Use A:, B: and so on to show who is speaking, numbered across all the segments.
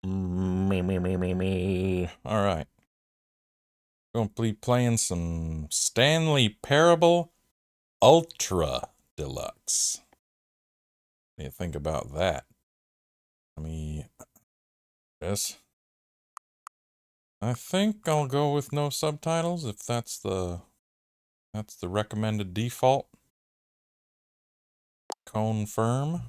A: Me. Alright. Gonna be playing some Stanley Parable Ultra Deluxe. What do you think about that? Yes. I think I'll go with no subtitles if that's the recommended default. Confirm.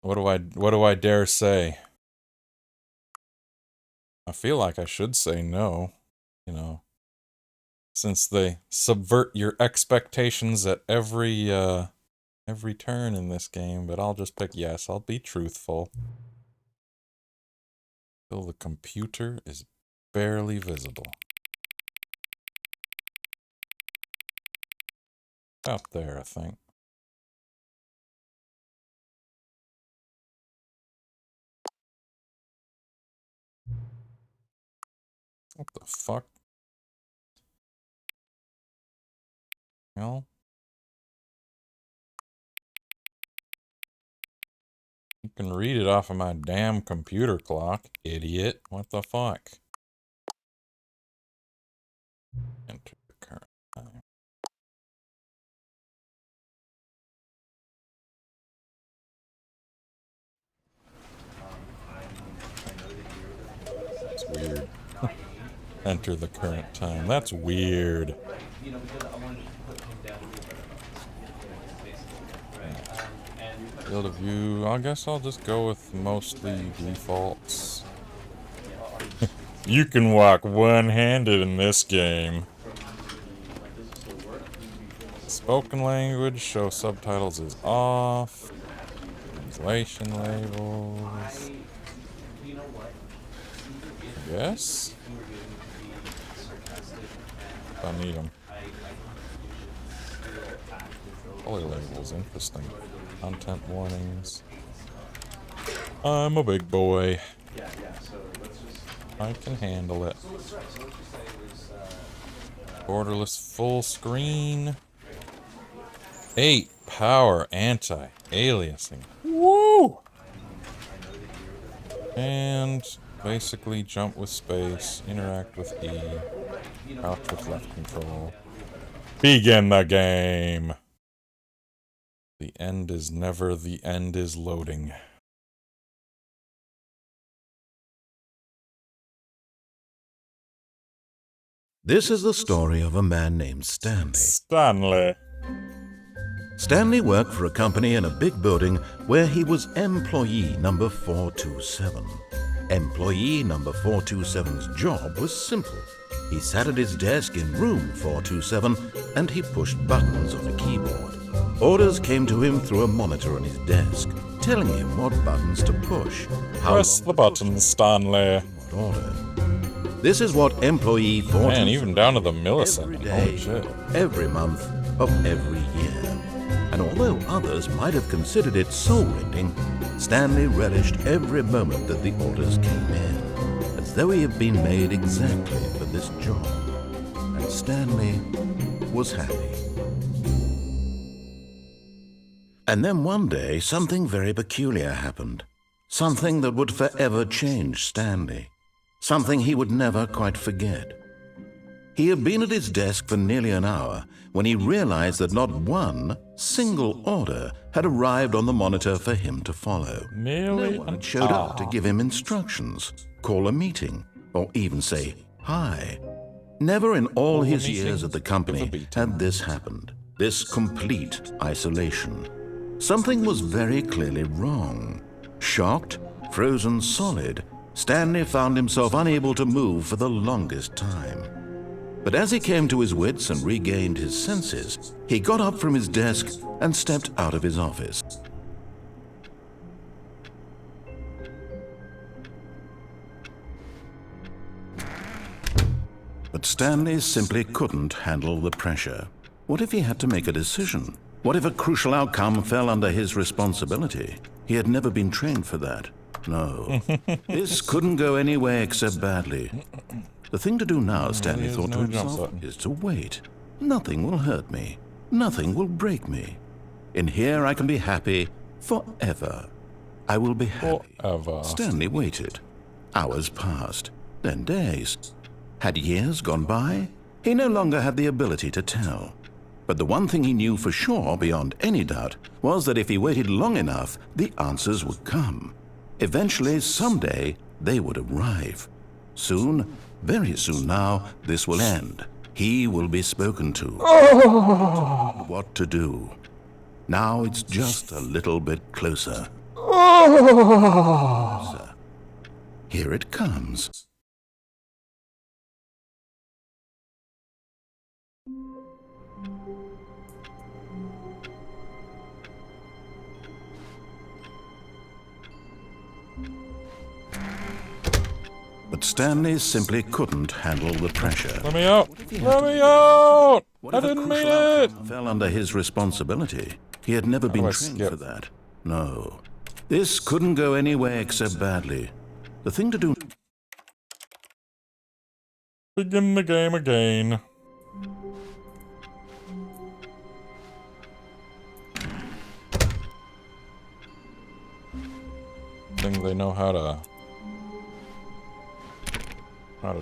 A: What do I dare say? I feel like I should say no, you know, since they subvert your expectations at every turn in this game, but I'll just pick yes. I'll be truthful. Till the computer is barely visible. Out there, I think. What the fuck? Hell? You can read it off of my damn computer clock, idiot. What the fuck? Enter the current time. That's weird. Enter the current time. That's weird. Field of view. I guess I'll just go with mostly defaults. You can walk one-handed in this game. Spoken language, show subtitles is off. Translation labels. Yes? I need them. Color labels, interesting. Content warnings. I'm a big boy. I can handle it. Borderless full screen. 8 power anti-aliasing. Woo! And basically jump with space, interact with E, crouch with left control. Begin the game! The end is never the end is loading.
B: This is the story of a man named Stanley. Stanley worked for a company in a big building where he was employee number 427. Employee number 427's job was simple. He sat at his desk in room 427 and he pushed buttons on a keyboard. Orders came to him through a monitor on his desk, telling him what buttons to push.
A: Press the buttons, Stanley.
B: What order. This is what employee 427
A: Man, even down to the millisecond.
B: every day,
A: Holy shit.
B: every month of every year. And although others might have considered it soul-rending, Stanley relished every moment that the orders came in, as though he had been made exactly for this job. And Stanley was happy. And then one day, something very peculiar happened. Something that would forever change Stanley. Something he would never quite forget. He had been at his desk for nearly an hour when he realized that not one single order had arrived on the monitor for him to follow. No one had showed up to give him instructions, call a meeting, or even say hi. Never in all his years at the company had this happened, this complete isolation. Something was very clearly wrong. Shocked, frozen solid, Stanley found himself unable to move for the longest time. But as he came to his wits and regained his senses, he got up from his desk and stepped out of his office. But Stanley simply couldn't handle the pressure. What if he had to make a decision? What if a crucial outcome fell under his responsibility? He had never been trained for that. No, this couldn't go any way except badly. The thing to do now, Stanley thought to himself, is to wait. Nothing will hurt me. Nothing will break me. In here I can be happy forever. I will be happy.
A: Forever.
B: Stanley waited. Hours passed, then days. Had years gone by? He no longer had the ability to tell. But the one thing he knew for sure, beyond any doubt, was that if he waited long enough, the answers would come. Eventually, someday, they would arrive. Soon, very soon now, this will end. He will be spoken to. What to do. Now it's just a little bit closer. Closer. Here it comes. But Stanley simply couldn't handle the pressure.
A: Let me out! Let me out! I
B: What if a
A: didn't mean
B: crucial
A: it!
B: outcome fell under his responsibility? He had never been
A: do I
B: trained
A: skip?
B: for that. No. This couldn't go any way except badly. The thing to do...
A: Begin the game again. Think they know how to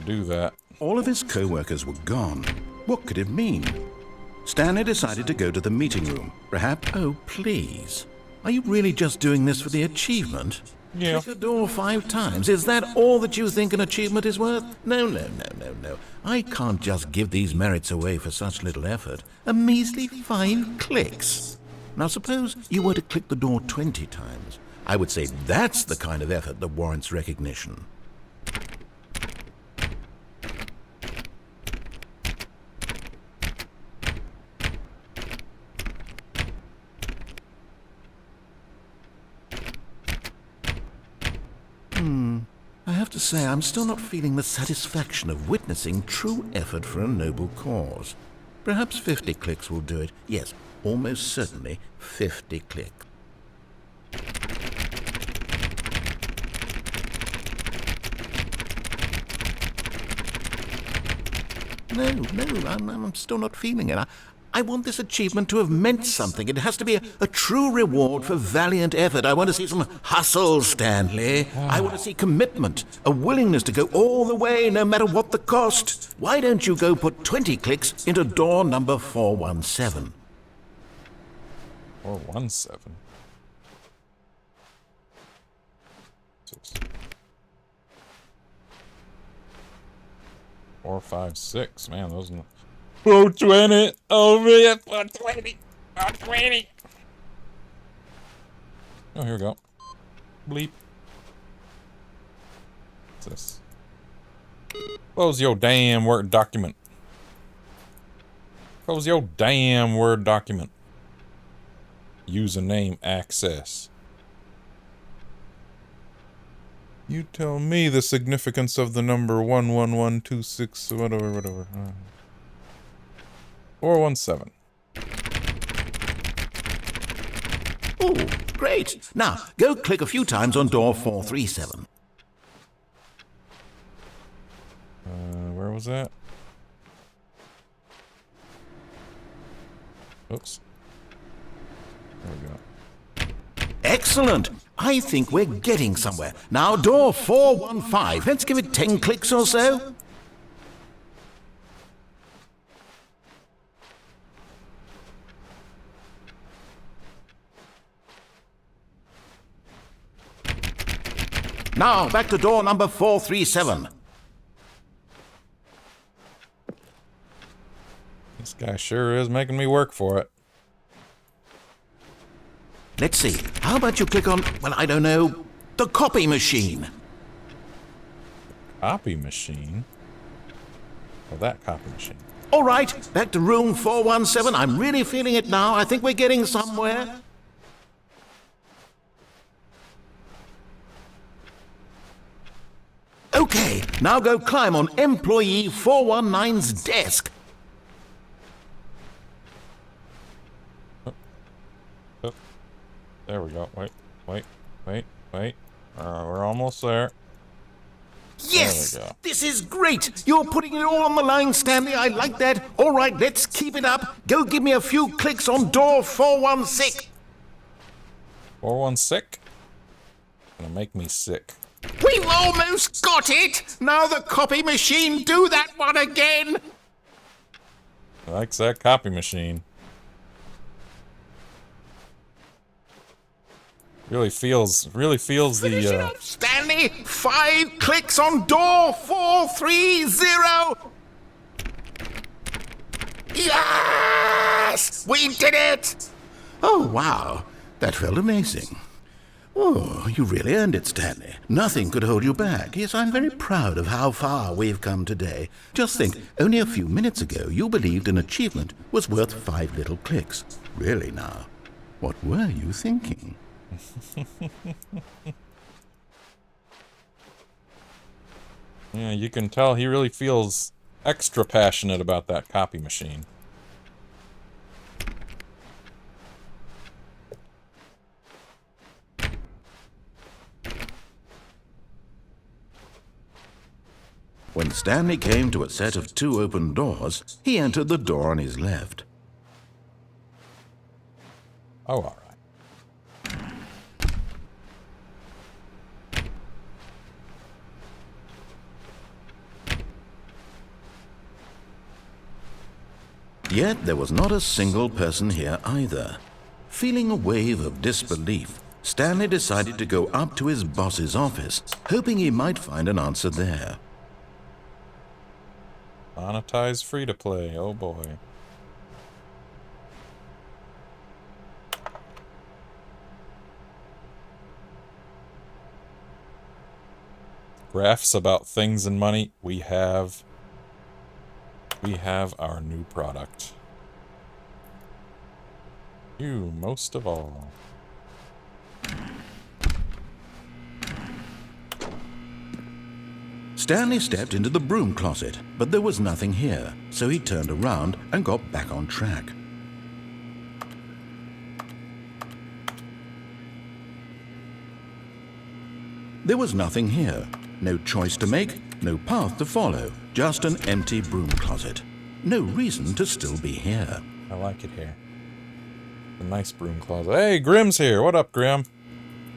A: do that.
B: All of his co-workers were gone. What could it mean? Stanley decided to go to the meeting room. Perhaps... Oh, please. Are you really just doing this for the achievement?
A: Yeah.
B: Click the door 5 times. Is that all that you think an achievement is worth? No. I can't just give these merits away for such little effort. A measly 5 clicks. Now suppose you were to click the door 20 times. I would say that's the kind of effort that warrants recognition. I have to say, I'm still not feeling the satisfaction of witnessing true effort for a noble cause. Perhaps 50 clicks will do it. Yes, almost certainly 50 clicks. No, I'm still not feeling it. I want this achievement to have meant something. It has to be a true reward for valiant effort. I want to see some hustle, Stanley. I want to see commitment, a willingness to go all the way, no matter what the cost. Why don't you go put 20 clicks into door number 417?
A: 417. 6. 4, 5, 6. Man, those. 420. Oh man, 420. 420. Oh, here we go. Bleep. What's this? Close your damn Word document. Close your damn Word document. Username access. You tell me the significance of the number 11126, whatever. 417.
B: Oh, great. Now, go click a few times on door 437.
A: Where was that? Oops. There we go.
B: Excellent. I think we're getting somewhere. Now, door 415. Let's give it 10 clicks or so. Now, back to door number 437.
A: This guy sure is making me work for it.
B: Let's see. How about you click on, well, I don't know, the copy machine?
A: Copy machine? Oh, that copy machine.
B: All right, back to room 417. I'm really feeling it now. I think we're getting somewhere. Okay, now go climb on employee 419's desk.
A: There we go. Wait. We're almost there.
C: Yes!
A: There we go.
C: This is great! You're putting it all on the line, Stanley. I like that. All right, let's keep it up. Go give me a few clicks on door 416.
A: 416? Gonna make me sick.
C: We've almost got it! Now the copy machine, do that one again!
A: Likes that copy machine. Really feels
C: Finish it
A: the,
C: up, Stanley! 5 clicks on door 430! Yes! We did it! Oh, wow. That felt amazing. Oh, you really earned it, Stanley. Nothing could hold you back. Yes, I'm very proud of how far we've come today. Just think, only a few minutes ago you believed an achievement was worth 5 little clicks. Really now, what were you thinking?
A: yeah, you can tell he really feels extra passionate about that copy machine.
B: When Stanley came to a set of 2 open doors, he entered the door on his left.
A: Oh, alright.
B: Yet there was not a single person here either. Feeling a wave of disbelief, Stanley decided to go up to his boss's office, hoping he might find an answer there.
A: Monetize free-to-play, oh boy. Graphs about things and money. We have our new product. You most of all.
B: Stanley stepped into the broom closet, but there was nothing here, so he turned around and got back on track. There was nothing here. No choice to make, no path to follow, just an empty broom closet. No reason to still be here.
A: I like it here. A nice broom closet. Hey, Grimm's here. What up, Grim?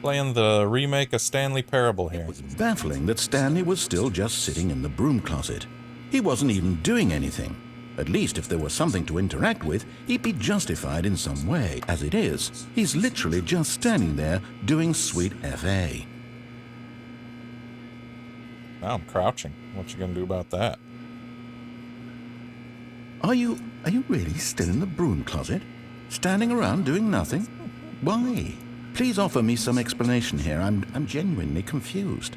A: Playing the remake of Stanley Parable here.
B: It was baffling that Stanley was still just sitting in the broom closet. He wasn't even doing anything. At least if there was something to interact with, he'd be justified in some way. As it is, he's literally just standing there doing sweet FA.
A: Now I'm crouching. What you gonna do about that?
B: Are you really still in the broom closet? Standing around doing nothing? Why? Please offer me some explanation here. I'm genuinely confused.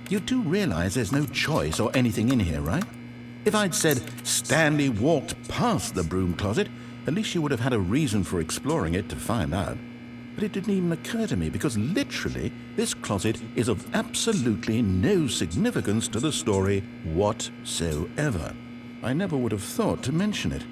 B: You do realize there's no choice or anything in here, right? If I'd said Stanley walked past the broom closet, at least you would have had a reason for exploring it to find out. But it didn't even occur to me because literally this closet is of absolutely no significance to the story whatsoever. I never would have thought to mention it.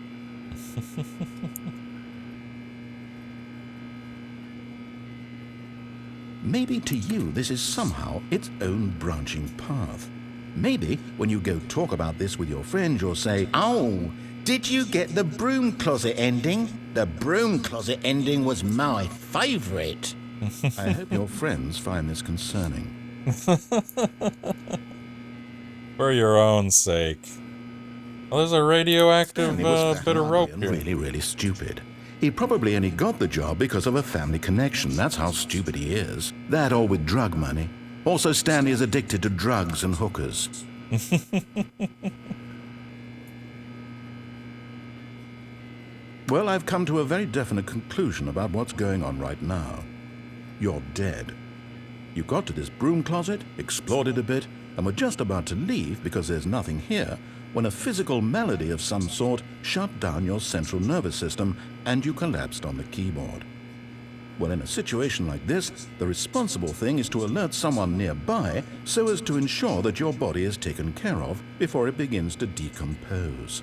B: Maybe to you this is somehow its own branching path. Maybe when you go talk about this with your friends, you'll say, "Oh, did you get the broom closet ending? The broom closet ending was my favorite." I hope your friends find this concerning.
A: For your own sake. Well, there's a radioactive
B: Stanley was fat
A: bit of
B: and
A: rope
B: ugly and
A: here.
B: really stupid. He probably only got the job because of a family connection. That's how stupid he is. That or with drug money. Also, Stanley is addicted to drugs and hookers. Well, I've come to a very definite conclusion about what's going on right now. You're dead. You got to this broom closet, explored it a bit, and were just about to leave because there's nothing here when a physical malady of some sort shut down your central nervous system and you collapsed on the keyboard. Well, in a situation like this, the responsible thing is to alert someone nearby so as to ensure that your body is taken care of before it begins to decompose.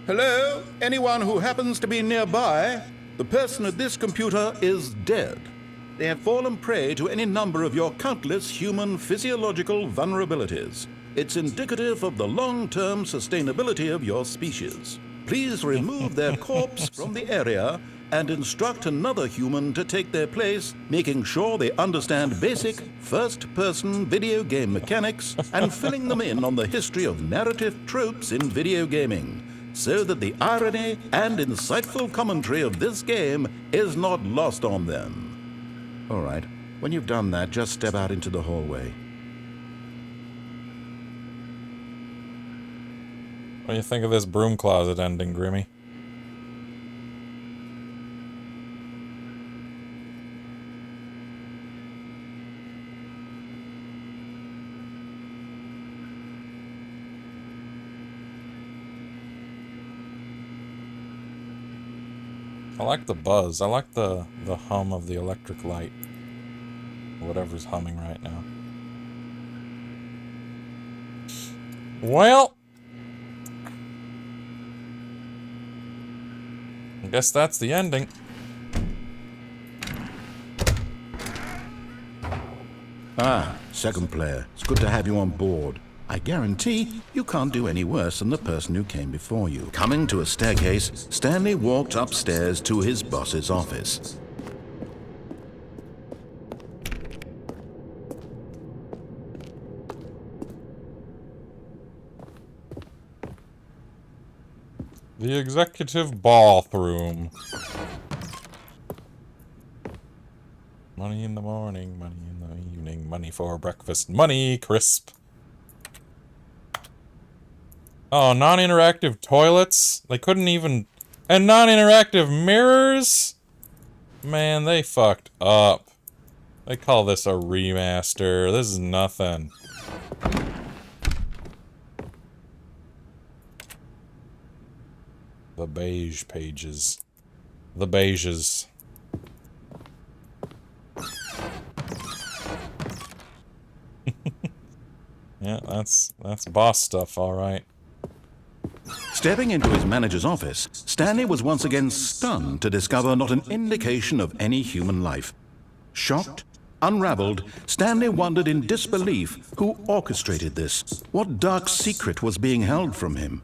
B: Hello? Anyone who happens to be nearby?
C: The person at this computer is dead. They have fallen prey to any number of your countless human physiological vulnerabilities. It's indicative of the long-term sustainability of your species. Please remove their corpse from the area and instruct another human to take their place, making sure they understand basic first-person video game mechanics and filling them in on the history of narrative tropes in video gaming, so that the irony and insightful commentary of this game is not lost on them.
B: All right. When you've done that, just step out into the hallway.
A: What do you think of this broom closet ending, Grimmy? I like the buzz. I like the hum of the electric light. Whatever's humming right now. Well, I guess that's the ending.
B: Ah, second player. It's good to have you on board. I guarantee you can't do any worse than the person who came before you. Coming to a staircase, Stanley walked upstairs to his boss's office.
A: The executive bathroom. Money in the morning, money in the evening, money for breakfast, money crisp. Oh, non-interactive toilets? They couldn't even... And non-interactive mirrors? Man, they fucked up. They call this a remaster. This is nothing. The beige pages. The beiges. Yeah, that's boss stuff, all right.
B: Stepping into his manager's office, Stanley was once again stunned to discover not an indication of any human life. Shocked, unraveled, Stanley wondered in disbelief who orchestrated this. What dark secret was being held from him?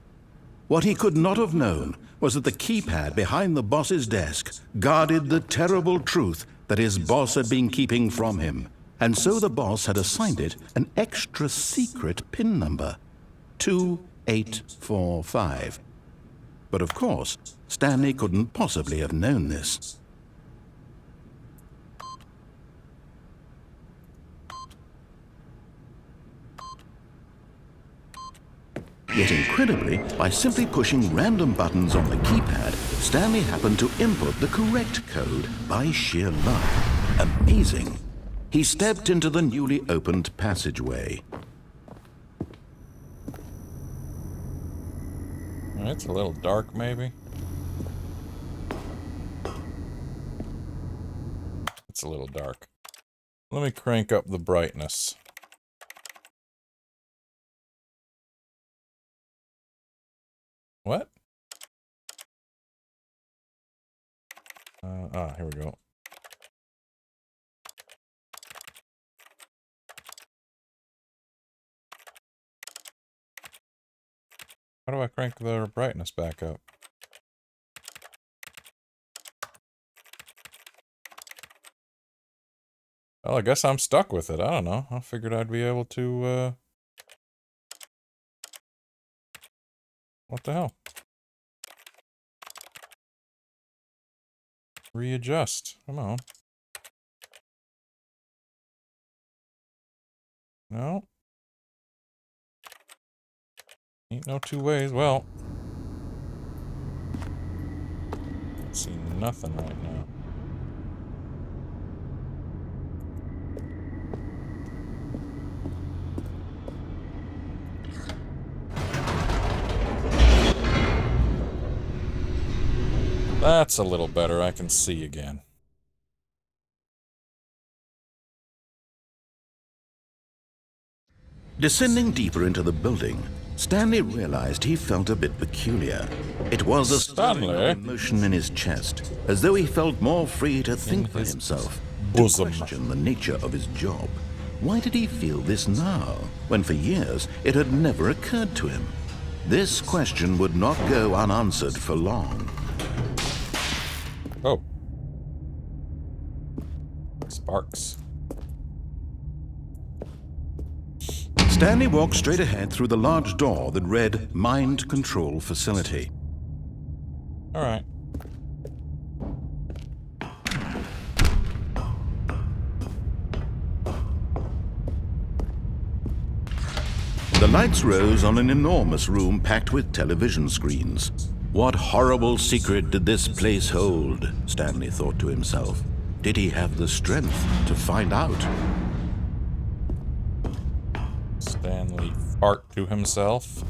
B: What he could not have known was that the keypad behind the boss's desk guarded the terrible truth that his boss had been keeping from him. And so the boss had assigned it an extra secret PIN number, 2845. But of course, Stanley couldn't possibly have known this. Yet incredibly, by simply pushing random buttons on the keypad, Stanley happened to input the correct code by sheer luck. Amazing. He stepped into the newly opened passageway.
A: It's a little dark, maybe. It's a little dark. Let me crank up the brightness. What? Here we go. How do I crank the brightness back up? Well, I guess I'm stuck with it. I don't know. I figured I'd be able to, what the hell? Readjust. Come on. No. Ain't no two ways. Well. I see nothing right now. That's a little better. I can see again.
B: Descending deeper into the building, Stanley realized he felt a bit peculiar. It was a
A: Stanley?
B: emotion in his chest, as though he felt more free to think for himself,
A: bosom.
B: to question the nature of his job. Why did he feel this now, when for years it had never occurred to him? This question would not go unanswered for long.
A: Oh. Sparks.
B: Stanley walked straight ahead through the large door that read Mind Control Facility.
A: Alright.
B: The lights rose on an enormous room packed with television screens. What horrible secret did this place hold? Stanley thought to himself. Did he have the strength to find out?
A: Stanley fart to himself.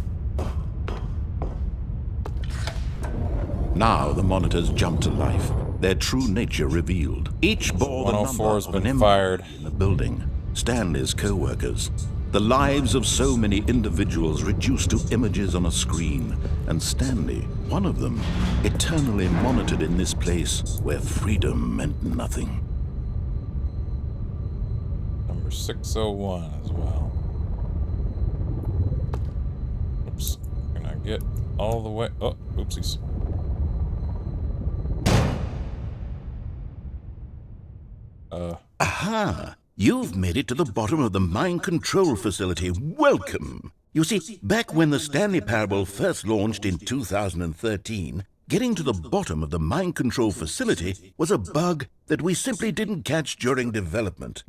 B: Now the monitors jumped to life, their true nature revealed. Each bore the number
A: 104 has
B: of an
A: been
B: employee
A: fired.
B: in the building. Stanley's co-workers. The lives of so many individuals reduced to images on a screen. And Stanley, one of them, eternally monitored in this place where freedom meant nothing.
A: Number 601 as well. Oops. Can I get all the way? Oh, oopsies.
B: Aha! You've made it to the bottom of the mind control facility. Welcome! You see, back when the Stanley Parable first launched in 2013, getting to the bottom of the mind control facility was a bug that we simply didn't catch during development.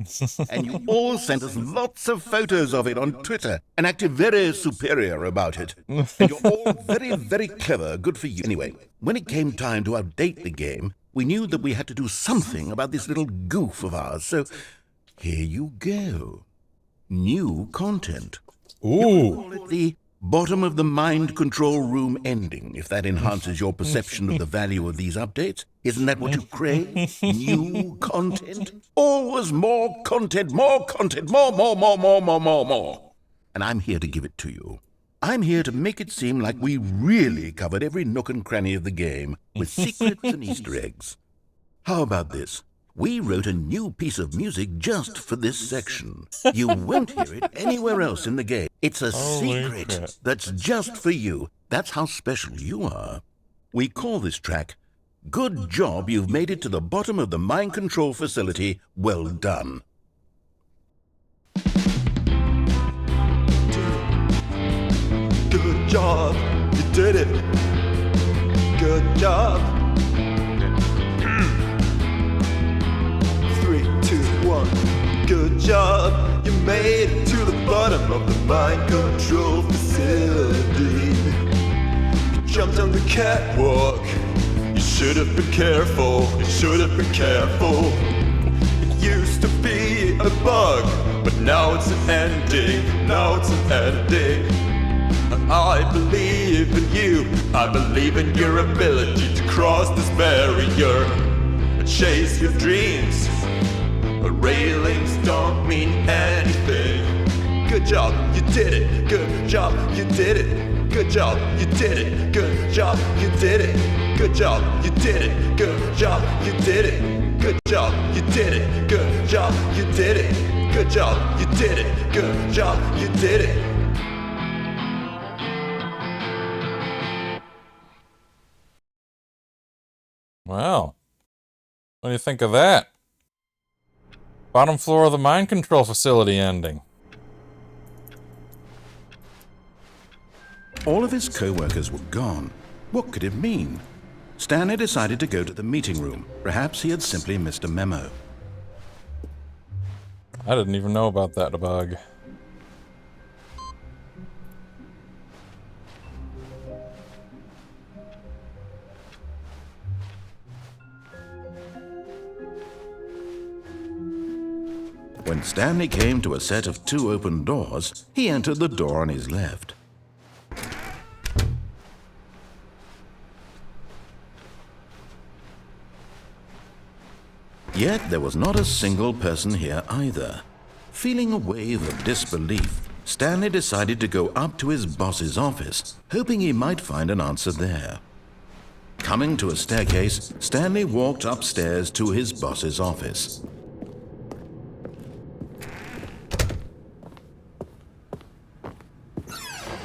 B: And you all sent us lots of photos of it on Twitter and acted very superior about it. And you're all very, very clever. Good for you. Anyway, when it came time to update the game, we knew that we had to do something about this little goof of ours, so here you go. New content.
A: Ooh.
B: Call it the bottom of the mind control room ending, if that enhances your perception of the value of these updates. Isn't that what you crave? New content? Always more content, more, more. And I'm here to give it to you. I'm here to make it seem like we really covered every nook and cranny of the game with secrets and Easter eggs. How about this? We wrote a new piece of music just for this section. You won't hear it anywhere else in the game. It's a
A: Holy
B: secret
A: crap.
B: that's just for you. That's how special you are. We call this track, Good Job You've Made It to the Bottom of the Mind Control Facility. Well done.
D: Good job, you did it. Good job. 3, 2, 1. Good job, you made it to the bottom of the mind control facility. You jumped on the catwalk. You should have been careful. You should have been careful. It used to be a bug, but now it's an ending. Now it's an ending. I believe in you. I believe in your ability to cross this barrier and chase your dreams. But railings don't mean anything. Good job, you did it. Good job, you did it. Good job, you did it. Good job, you did it. Good job, you did it. Good job, you did it. Good job, you did it. Good job, you did it. Good job, you did it. Good job, you did it.
A: Wow. What do you think of that? Bottom floor of the mind control facility ending.
B: All of his co-workers were gone. What could it mean? Stanley decided to go to the meeting room. Perhaps he had simply missed a memo.
A: I didn't even know about that bug.
B: When Stanley came to a set of 2 open doors, he entered the door on his left. Yet there was not a single person here either. Feeling a wave of disbelief, Stanley decided to go up to his boss's office, hoping he might find an answer there. Coming to a staircase, Stanley walked upstairs to his boss's office.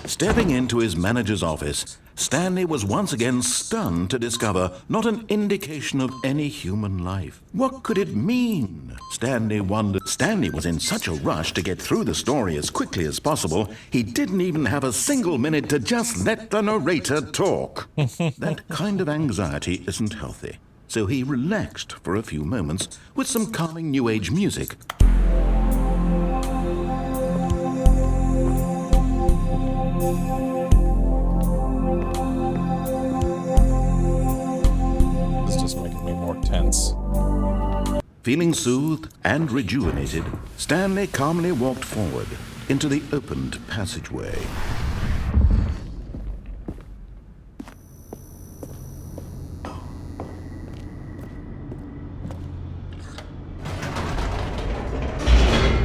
B: Stepping into his manager's office, Stanley was once again stunned to discover not an indication of any human life. What could it mean? Stanley wondered. Stanley was in such a rush to get through the story as quickly as possible, he didn't even have a single minute to just let the narrator talk. That kind of anxiety isn't healthy, so he relaxed for a few moments with some calming New Age music.
A: Tense.
B: Feeling soothed and rejuvenated, Stanley calmly walked forward into the opened passageway.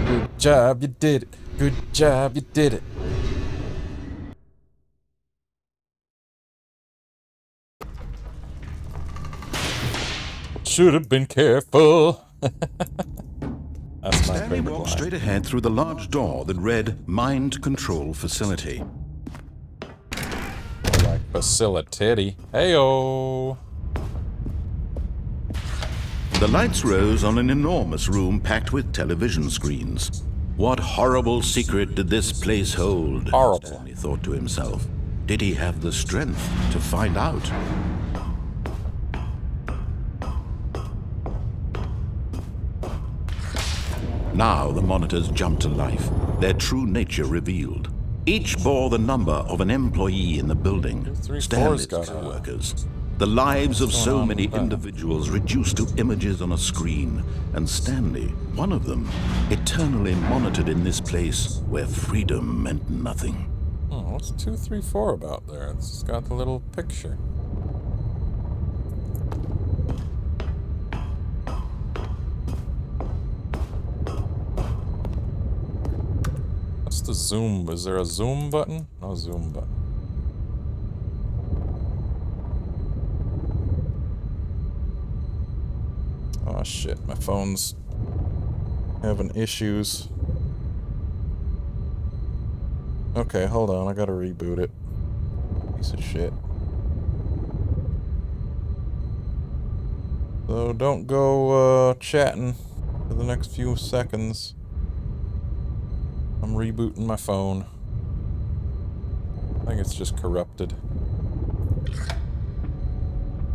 A: Good job, you did it. Good job, you did it. Should have been careful. That's my
B: Stanley
A: favorite
B: walked
A: line.
B: straight ahead through the large door that read Mind Control Facility.
A: Like facility. Heyo.
B: The lights rose on an enormous room packed with television screens. What horrible secret did this place hold?
A: Horrible.
B: Stanley thought to himself. Did he have the strength to find out? Now the monitors jumped to life, their true nature revealed. Each bore the number of an employee in the building,
A: 3, 4's
B: Stanley's
A: got a-
B: co-workers. The lives of
A: What's
B: so
A: going on
B: many
A: with that?
B: individuals reduced to images on a screen, and Stanley, one of them, eternally monitored in this place where freedom meant nothing.
A: Oh, what's 2, 3, 4 about there? It's got the little picture. What's the zoom? Is there a zoom button? No zoom button. Oh shit, my phone's having issues. Okay, hold on, I gotta reboot it. Piece of shit. So don't go chatting for the next few seconds. I'm rebooting my phone. I think it's just corrupted.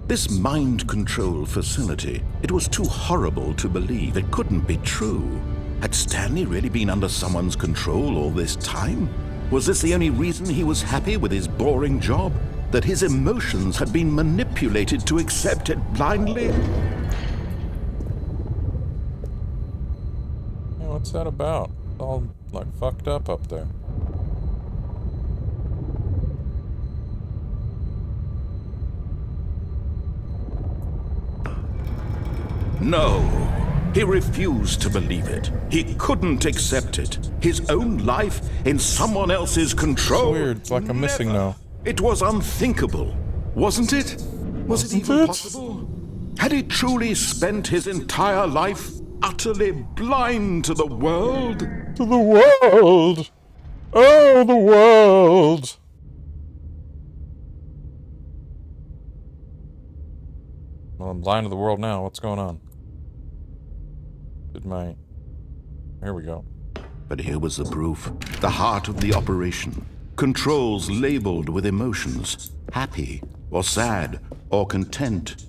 B: This mind control facility, it was too horrible to believe. It couldn't be true. Had Stanley really been under someone's control all this time? Was this the only reason he was happy with his boring job? That his emotions had been manipulated to accept it blindly?
A: Hey, what's that about? It's all like fucked up there.
B: No. He refused to believe it. He couldn't accept it. His own life in someone else's control.
A: It's weird. It's like I'm missing
B: Never.
A: now.
B: It was unthinkable, wasn't it? Was it even
A: it?
B: possible? Had he truly spent his entire life utterly blind to the world?
A: To the world! Oh, the world! Well, I'm blind to the world now. What's going on? Here we go.
B: But here was the proof. The heart of the operation. Controls labeled with emotions. Happy, or sad, or content.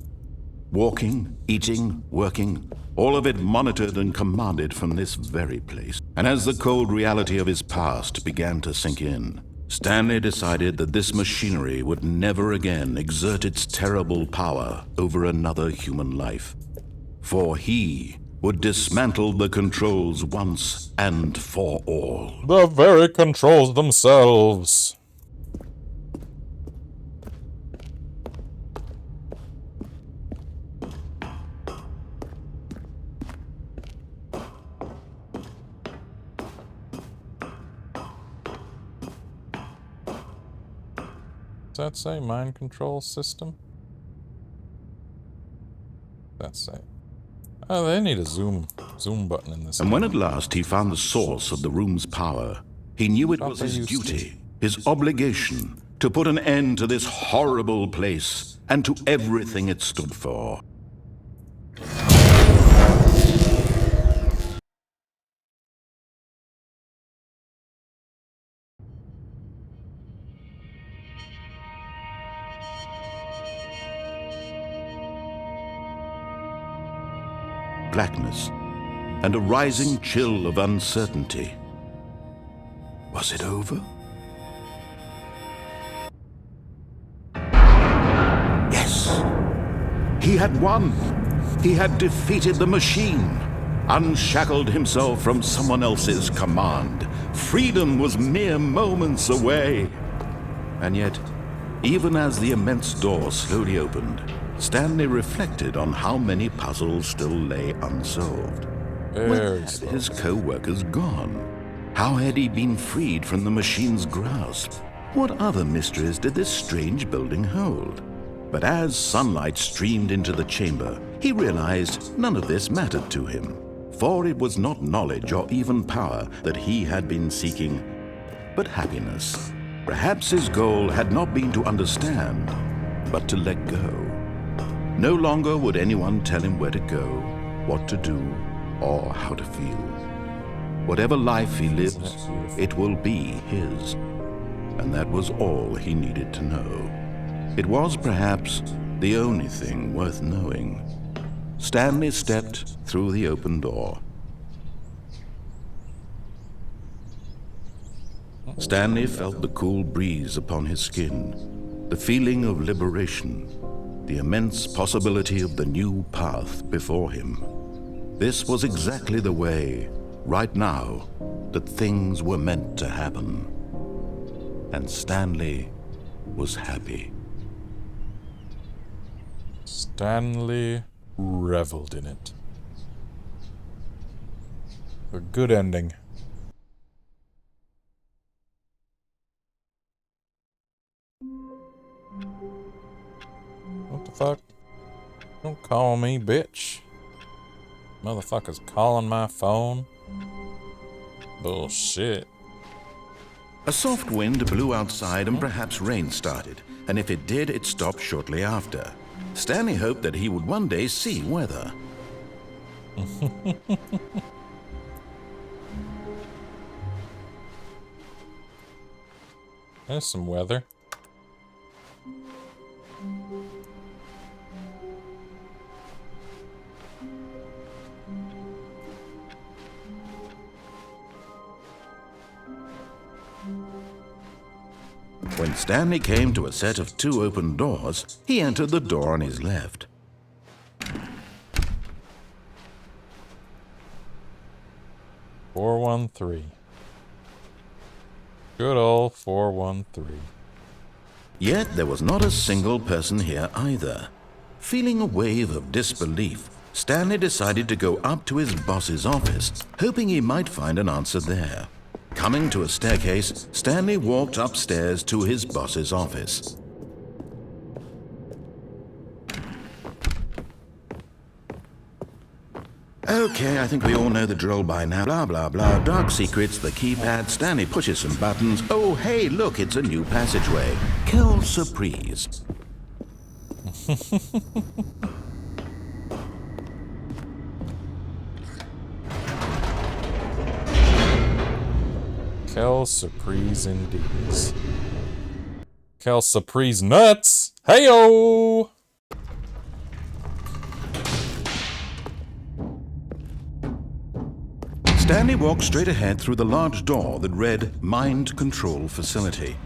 B: Walking, eating, working. All of it monitored and commanded from this very place. And as the cold reality of his past began to sink in, Stanley decided that this machinery would never again exert its terrible power over another human life. For he would dismantle the controls once and for all.
A: The very controls themselves. Does that say mind control system? That's say. Oh, they need a zoom button in this.
B: And when at last he found the source of the room's power, he knew it was his duty, his obligation, to put an end to this horrible place and to everything it stood for. Blackness and a rising chill of uncertainty. Was it over? Yes! He had won! He had defeated the machine, unshackled himself from someone else's command. Freedom was mere moments away. And yet, even as the immense door slowly opened, Stanley reflected on how many puzzles still lay unsolved. Where had his co-workers gone? How had he been freed from the machine's grasp? What other mysteries did this strange building hold? But as sunlight streamed into the chamber, he realized none of this mattered to him, for it was not knowledge or even power that he had been seeking, but happiness. Perhaps his goal had not been to understand, but to let go. No longer would anyone tell him where to go, what to do, or how to feel. Whatever life he lives, it will be his. And that was all he needed to know. It was perhaps the only thing worth knowing. Stanley stepped through the open door. Stanley felt the cool breeze upon his skin, the feeling of liberation, the immense possibility of the new path before him. This was exactly the way, right now, that things were meant to happen. And Stanley was happy.
A: Stanley reveled in it. A good ending. What the fuck? Don't call me bitch. Motherfucker's calling my phone. Bullshit.
B: A soft wind blew outside and perhaps rain started, and if it did, it stopped shortly after. Stanley hoped that he would one day see weather.
A: There's some weather.
B: When Stanley came to a set of 2 open doors, he entered the door on his left.
A: 413. Good old 413.
B: Yet there was not a single person here either. Feeling a wave of disbelief, Stanley decided to go up to his boss's office, hoping he might find an answer there. Coming to a staircase, Stanley walked upstairs to his boss's office. Okay, I think we all know the drill by now. Blah, blah, blah. Dark secrets, the keypad. Stanley pushes some buttons. Oh, hey, look, it's a new passageway. Quelle surprise.
A: Quelle surprise indeed. Quelle surprise nuts! Heyo!
B: Stanley walked straight ahead through the large door that read Mind Control Facility.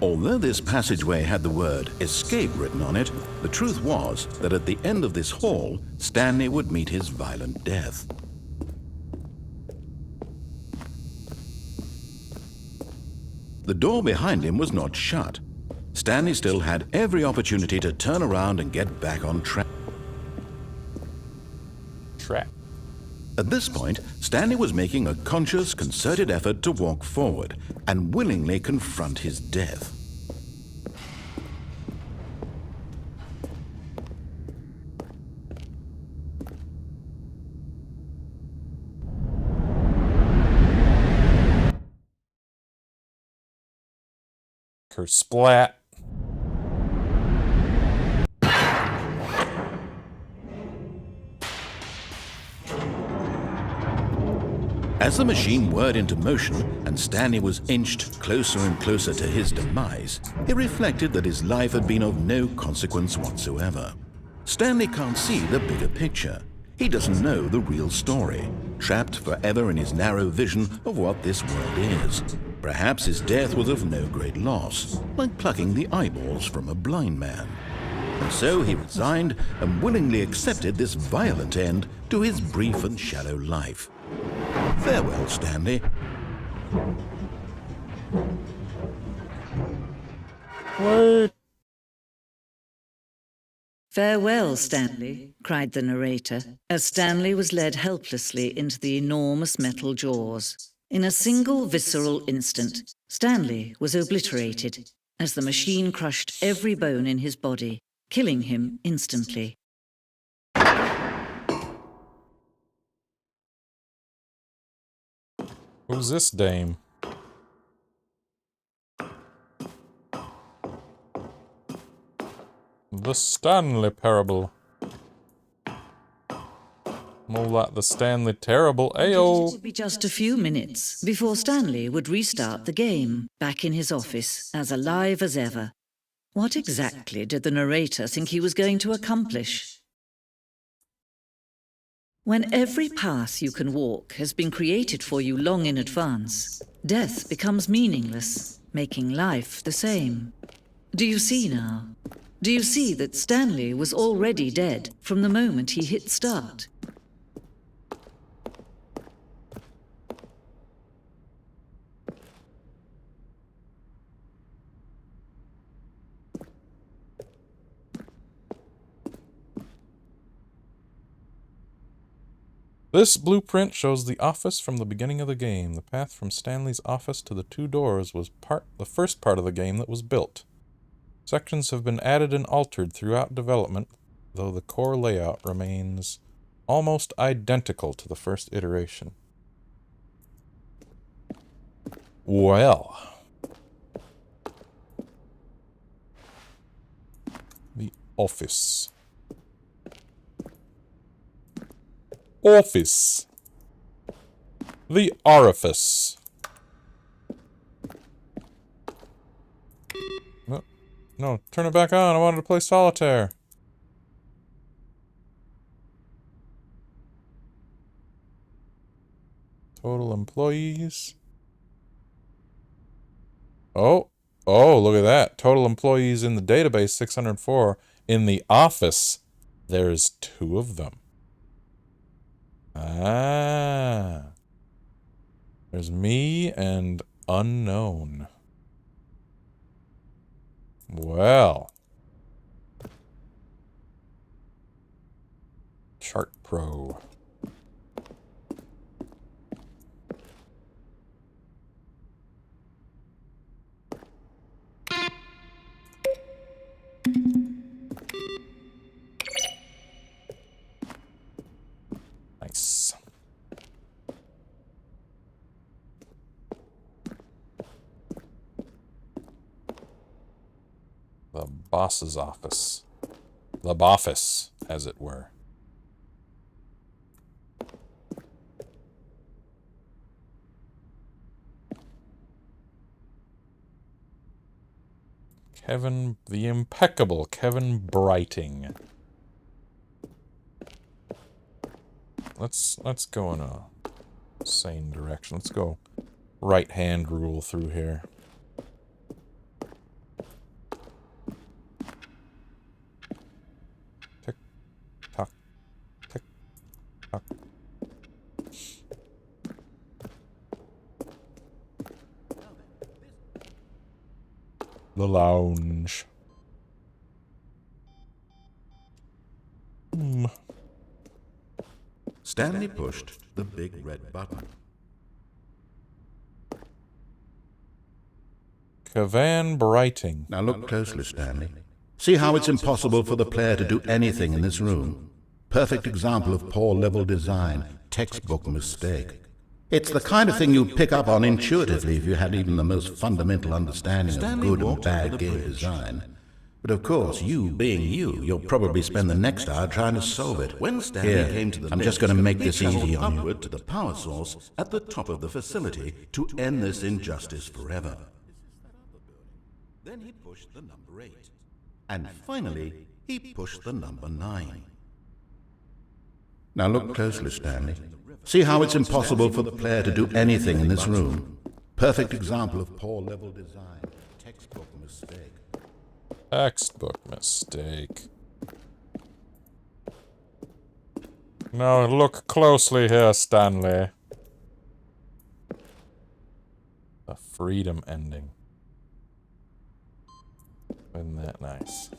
B: Although this passageway had the word escape written on it, the truth was that at the end of this hall, Stanley would meet his violent death. The door behind him was not shut. Stanley still had every opportunity to turn around and get back on track. At this point, Stanley was making a conscious, concerted effort to walk forward and willingly confront his death.
A: Kersplat.
B: As the machine whirred into motion and Stanley was inched closer and closer to his demise, he reflected that his life had been of no consequence whatsoever. Stanley can't see the bigger picture. He doesn't know the real story, trapped forever in his narrow vision of what this world is. Perhaps his death was of no great loss, like plucking the eyeballs from a blind man. And so he resigned and willingly accepted this violent end to his brief and shallow life. Farewell, Stanley.
A: Wait.
E: "Farewell, Stanley," cried the narrator, as Stanley was led helplessly into the enormous metal jaws. In a single visceral instant, Stanley was obliterated as the machine crushed every bone in his body, killing him instantly.
A: Who's this dame? The Stanley Parable. More like the Stanley Terrible. Ayo!
E: It would be just a few minutes before Stanley would restart the game, back in his office, as alive as ever. What exactly did the narrator think he was going to accomplish? When every path you can walk has been created for you long in advance, death becomes meaningless, making life the same. Do you see now? Do you see that Stanley was already dead from the moment he hit start?
A: This blueprint shows the office from the beginning of the game. The path from Stanley's office to the two doors was the first part of the game that was built. Sections have been added and altered throughout development, though the core layout remains almost identical to the first iteration. Well. The office. Office. The orifice. No, turn it back on. I wanted to play solitaire. Total employees. Oh, look at that. Total employees in the database, 604. In the office, there's 2 of them. Ah. There's me and unknown. Well. Chart Pro. Nice. The boss's office. The boffice, as it were. Kevin, the impeccable Kevin Brighting. Let's go in a sane direction. Let's go right-hand rule through here. Tick, tock, tick, tock. The lounge.
B: Stanley pushed the big red button.
A: Kevin Brighting.
C: Now look closely, Stanley. See how it's impossible for the player to do anything in this room. Perfect example of poor level design. Textbook mistake. It's the kind of thing you'd pick up on intuitively if you had even the most fundamental understanding of good and bad game design. But of course, you being you, you'll probably spend the next hour trying to solve it.
B: When Stanley came to the
C: I'm just
B: bench,
C: going to make
B: he
C: this easy
B: traveled
C: on you.
B: upward to the power source at the top of the facility to end this injustice forever. Then he pushed the number 8. And finally, he pushed the number 9.
C: Now look closely, Stanley. See how it's impossible for the player to do anything in this room. Perfect example of poor level design. Textbook mistake.
A: Textbook mistake. Now look closely here, Stanley. The freedom ending. Isn't that nice?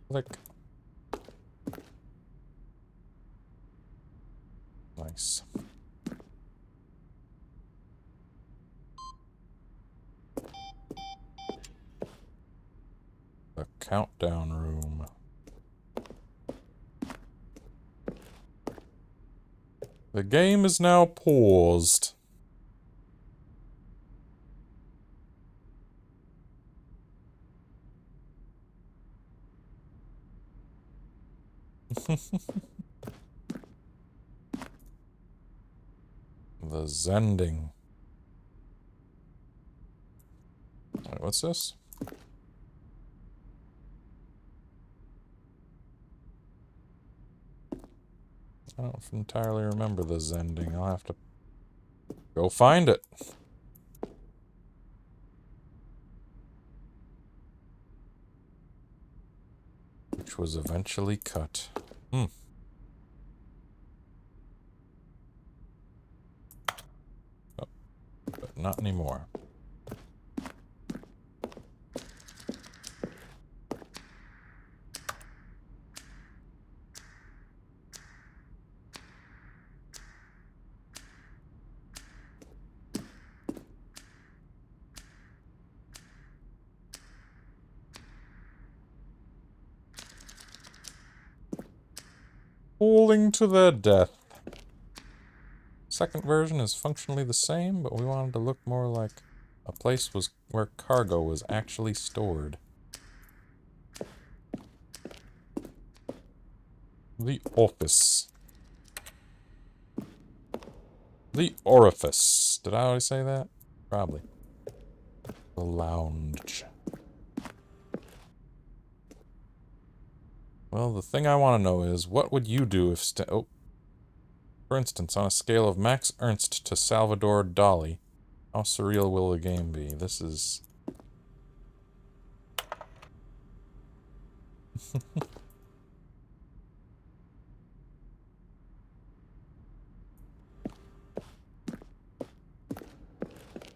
A: Click. Nice. The countdown room. The game is now paused. The Zending. Wait, what's this? I don't entirely remember the Zending. I'll have to go find it. Which was eventually cut. Oh, but not anymore. Falling to their death. Second version is functionally the same, but we wanted to look more like a place was where cargo was actually stored. The office. The orifice. Did I already say that? Probably. The lounge. Well, the thing I want to know is, what would you do if for instance, on a scale of Max Ernst to Salvador Dali, how surreal will the game be? This is...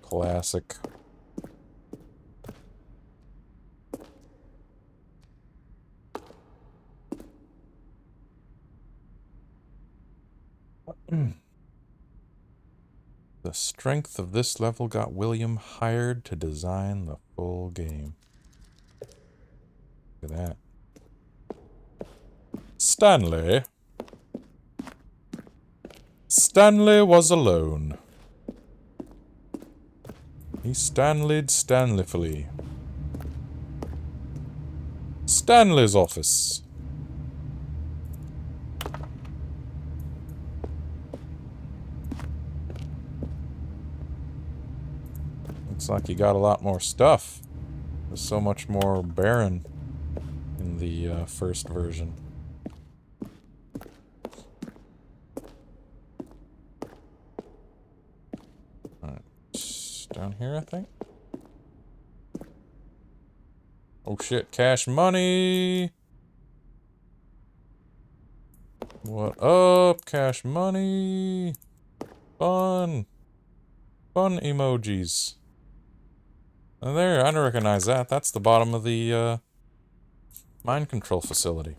A: Classic. The strength of this level got William hired to design the full game. Look at that. Stanley. Stanley was alone. He Stanley'd Stanleyfully. Stanley's office. Looks like you got a lot more stuff. There's so much more barren in the first version. Alright, down here, I think. Oh shit, cash money! What up, cash money? Fun! Fun emojis. And there, I recognize that. That's the bottom of the, mind control facility.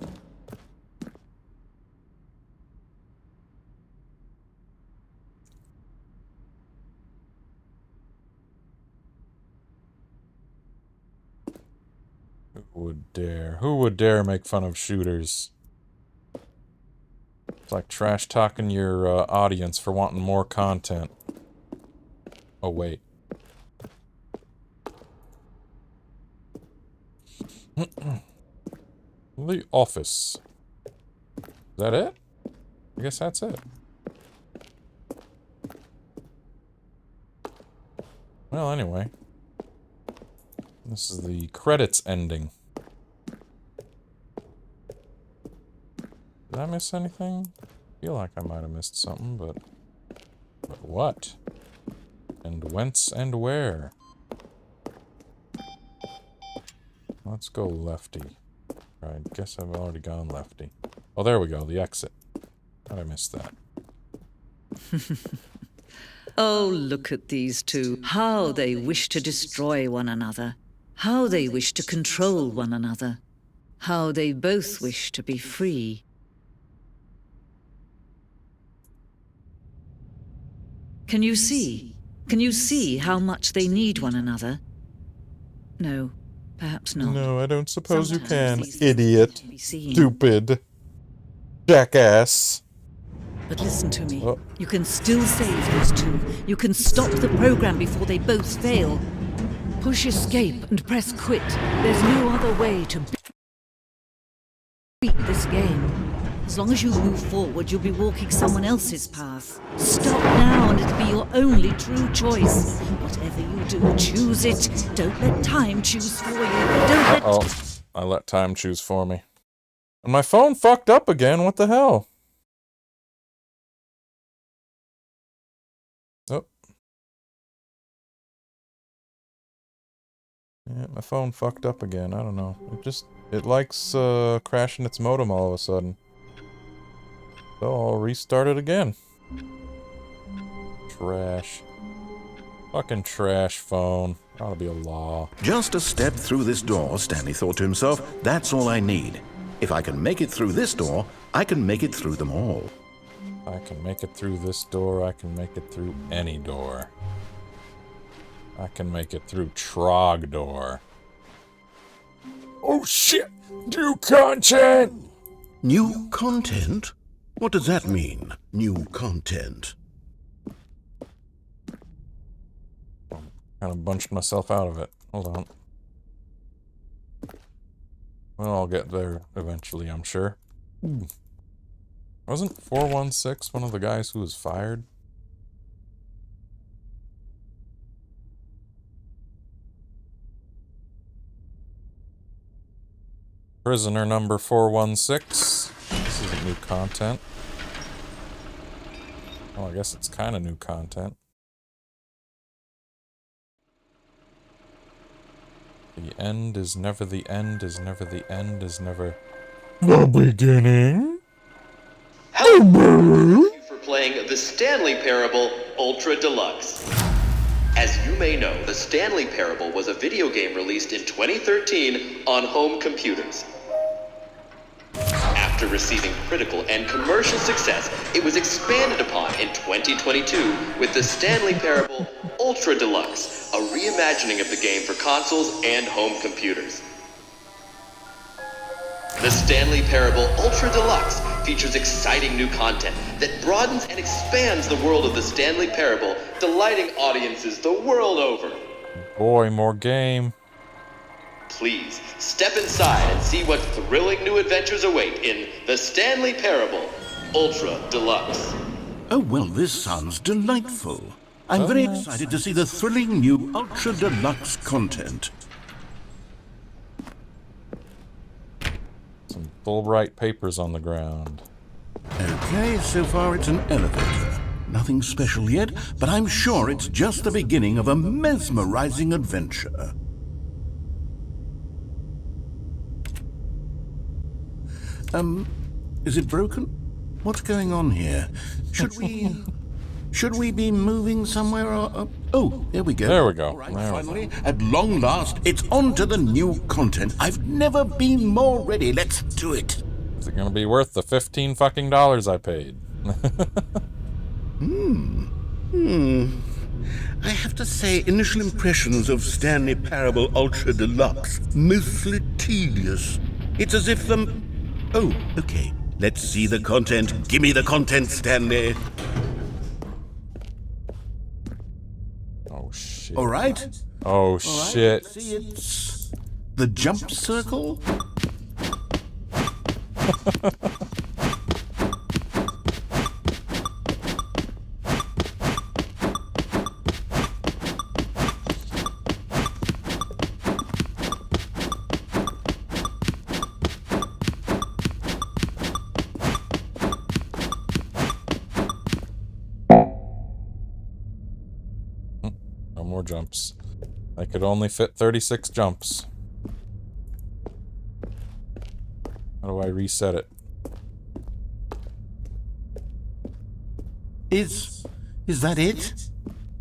A: would dare? Who would dare make fun of shooters? It's like trash talking your audience for wanting more content. Oh, wait. The office. Is that it? I guess that's it. Well, anyway. This is the credits ending. Did I miss anything? I feel like I might have missed something, but what? And whence and where? Let's go lefty. I guess I've already gone lefty. Oh, there we go, the exit. How'd I miss that?
E: Oh, look at these two. How they wish to destroy one another. How they wish to control one another. How they both wish to be free. Can you see? Can you see how much they need one another? No, perhaps not.
A: No, I don't suppose you can,
E: Sometimes these things
A: idiot.
E: can't be seen.
A: Stupid. Jackass.
E: But listen to me.
A: Oh.
E: You can still save these two. You can stop the program before they both fail. Push escape and press quit. There's no other way to beat this game. As long as you move forward, you'll be walking someone else's path. Stop now and it'll be your only true choice. Whatever you do, choose it. Don't let time choose for you. Don't let...
A: Oh, I let time choose for me. And my phone fucked up again, what the hell? Oh. Yeah, my phone fucked up again, I don't know. It likes crashing its modem all of a sudden. So I'll restart it again. Trash. Fucking trash phone. Ought to be a law.
B: Just a step through this door, Stanley thought to himself. That's all I need. If I can make it through this door, I can make it through them all.
A: I can make it through this door, I can make it through any door. I can make it through Trogdor. Oh shit! New content!
C: New content? What does that mean, new content?
A: Kind of bunched myself out of it. Hold on. Well, I'll get there eventually, I'm sure. Wasn't 416 one of the guys who was fired? Prisoner number 416. This isn't new content. Well, I guess it's kind of new content. The end is never the end, is never the end, is never the beginning.
F: Hello, thank you for playing the Stanley Parable Ultra Deluxe. As you may know, the Stanley Parable was a video game released in 2013 on home computers. After receiving critical and commercial success, it was expanded upon in 2022 with the Stanley Parable Ultra Deluxe, a reimagining of the game for consoles and home computers. The Stanley Parable Ultra Deluxe features exciting new content that broadens and expands the world of the Stanley Parable, delighting audiences the world over.
A: Boy, more game.
F: Please, step inside and see what thrilling new adventures await in the Stanley Parable Ultra Deluxe.
C: Oh, well, this sounds delightful. I'm very excited to see the thrilling new Ultra Deluxe content.
A: Some Fulbright papers on the ground.
C: Okay, so far it's an elevator. Nothing special yet, but I'm sure it's just the beginning of a mesmerizing adventure. Is it broken? What's going on here? Should we be moving somewhere or... oh, there we go.
A: There we go.
C: All right,
A: There we
C: finally, at long last, it's on to the new content. I've never been more ready. Let's do it.
A: Is it gonna be worth the $15 fucking I paid?
C: I have to say, initial impressions of Stanley Parable Ultra Deluxe, mostly tedious. It's as if Oh, okay. Let's see the content. Give me the content, Stanley.
A: Oh, shit.
C: All right?
A: Oh,
C: All right,
A: shit.
C: let's see, it's the jump circle?
A: No more jumps. I could only fit 36 jumps. How do I reset it?
C: Is that it?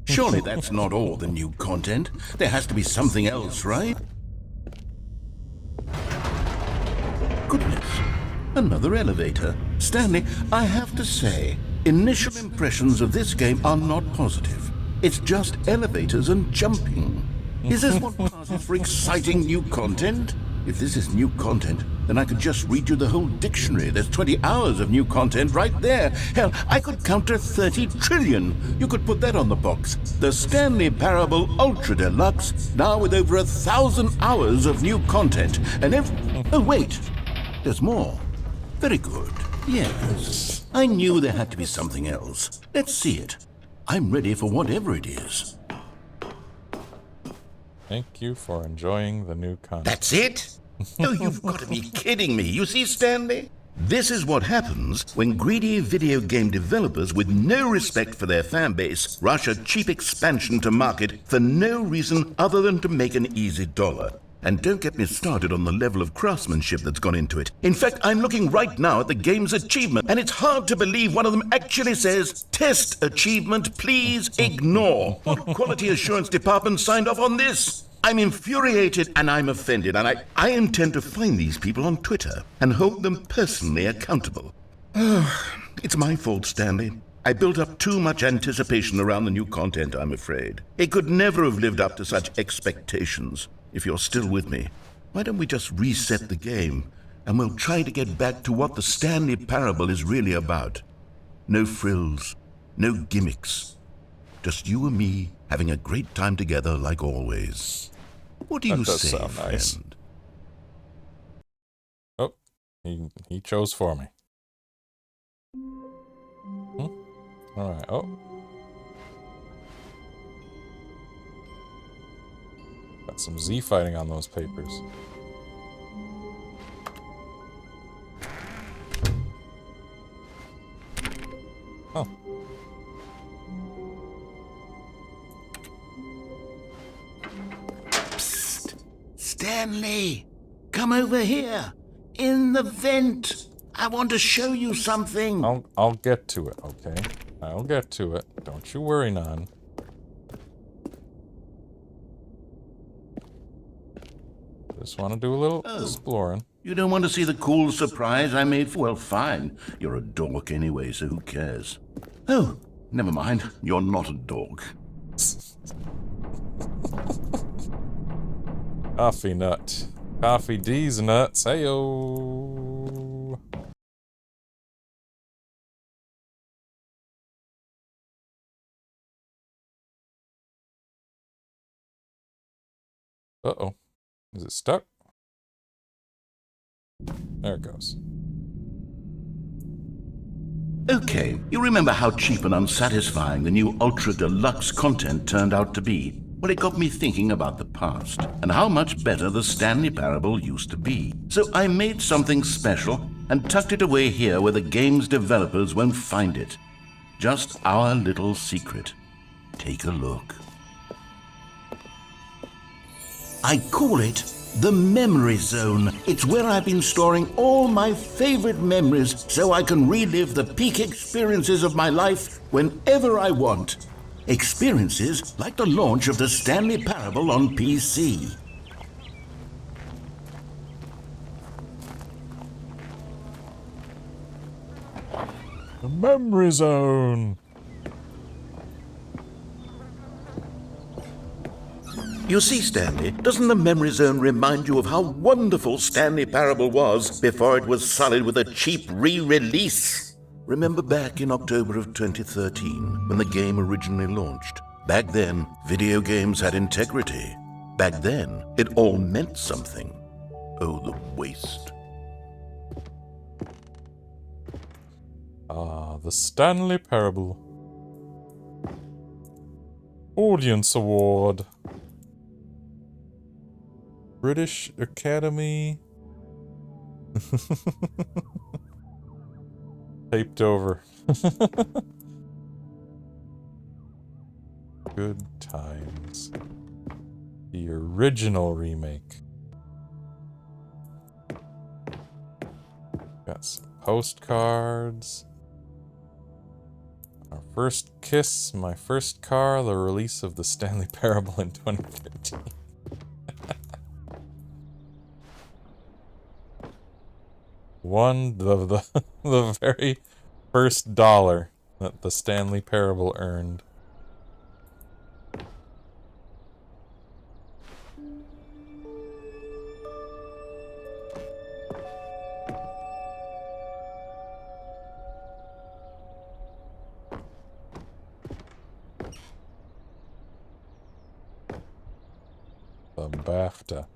C: Surely that's not all the new content. There has to be something else, right? Goodness, another elevator. Stanley, I have to say, initial impressions of this game are not positive. It's just elevators and jumping. Is this what passes for exciting new content? If this is new content, then I could just read you the whole dictionary. There's 20 hours of new content right there. Hell, I could count to 30 trillion. You could put that on the box. The Stanley Parable Ultra Deluxe, now with over 1,000 hours of new content. And oh, wait. There's more. Very good. Yes. I knew there had to be something else. Let's see it. I'm ready for whatever it is.
A: Thank you for enjoying the new content.
C: That's it? Oh, you've got to be kidding me. You see, Stanley? This is what happens when greedy video game developers with no respect for their fan base rush a cheap expansion to market for no reason other than to make an easy dollar. And don't get me started on the level of craftsmanship that's gone into it. In fact, I'm looking right now at the game's achievement, and it's hard to believe one of them actually says, "Test achievement, please ignore." What quality assurance department signed off on this? I'm infuriated and I'm offended, and I intend to find these people on Twitter and hold them personally accountable. It's my fault, Stanley. I built up too much anticipation around the new content, I'm afraid. It could never have lived up to such expectations. If you're still with me, why don't we just reset the game, and we'll try to get back to what the Stanley Parable is really about. No frills, no gimmicks. Just you and me having a great time together like always. What do you say,
A: sound nice.
C: friend?
A: Oh, he chose for me. Alright, oh. Got some Z fighting on those papers. Oh.
C: Psst! Stanley! Come over here! In the vent! I want to show you something!
A: I'll get to it, okay? I'll get to it. Don't you worry, none. Just want to do a little exploring.
C: You don't want to see the cool surprise I made for... Well, fine. You're a dork anyway, so who cares? Oh, never mind. You're not a dork.
A: Coffee nut. Coffee D's nuts. Heyo. Uh-oh. Is it stuck? There it goes.
C: Okay, you remember how cheap and unsatisfying the new Ultra Deluxe content turned out to be? Well, it got me thinking about the past and how much better the Stanley Parable used to be. So I made something special and tucked it away here where the game's developers won't find it. Just our little secret. Take a look. I call it the Memory Zone. It's where I've been storing all my favorite memories so I can relive the peak experiences of my life whenever I want. Experiences like the launch of the Stanley Parable on PC.
A: The Memory Zone.
B: You see, Stanley, doesn't the memory zone remind you of how wonderful Stanley Parable was before it was sullied with a cheap re-release? Remember back in October of 2013, when the game originally launched? Back then, video games had integrity. Back then, it all meant something. Oh, the waste.
A: Ah, the Stanley Parable. Audience Award. British Academy. Taped over. Good times. The original remake. Got some postcards. Our first kiss, my first car, the release of the Stanley Parable in 2015. The very first dollar that the Stanley Parable earned. The BAFTA.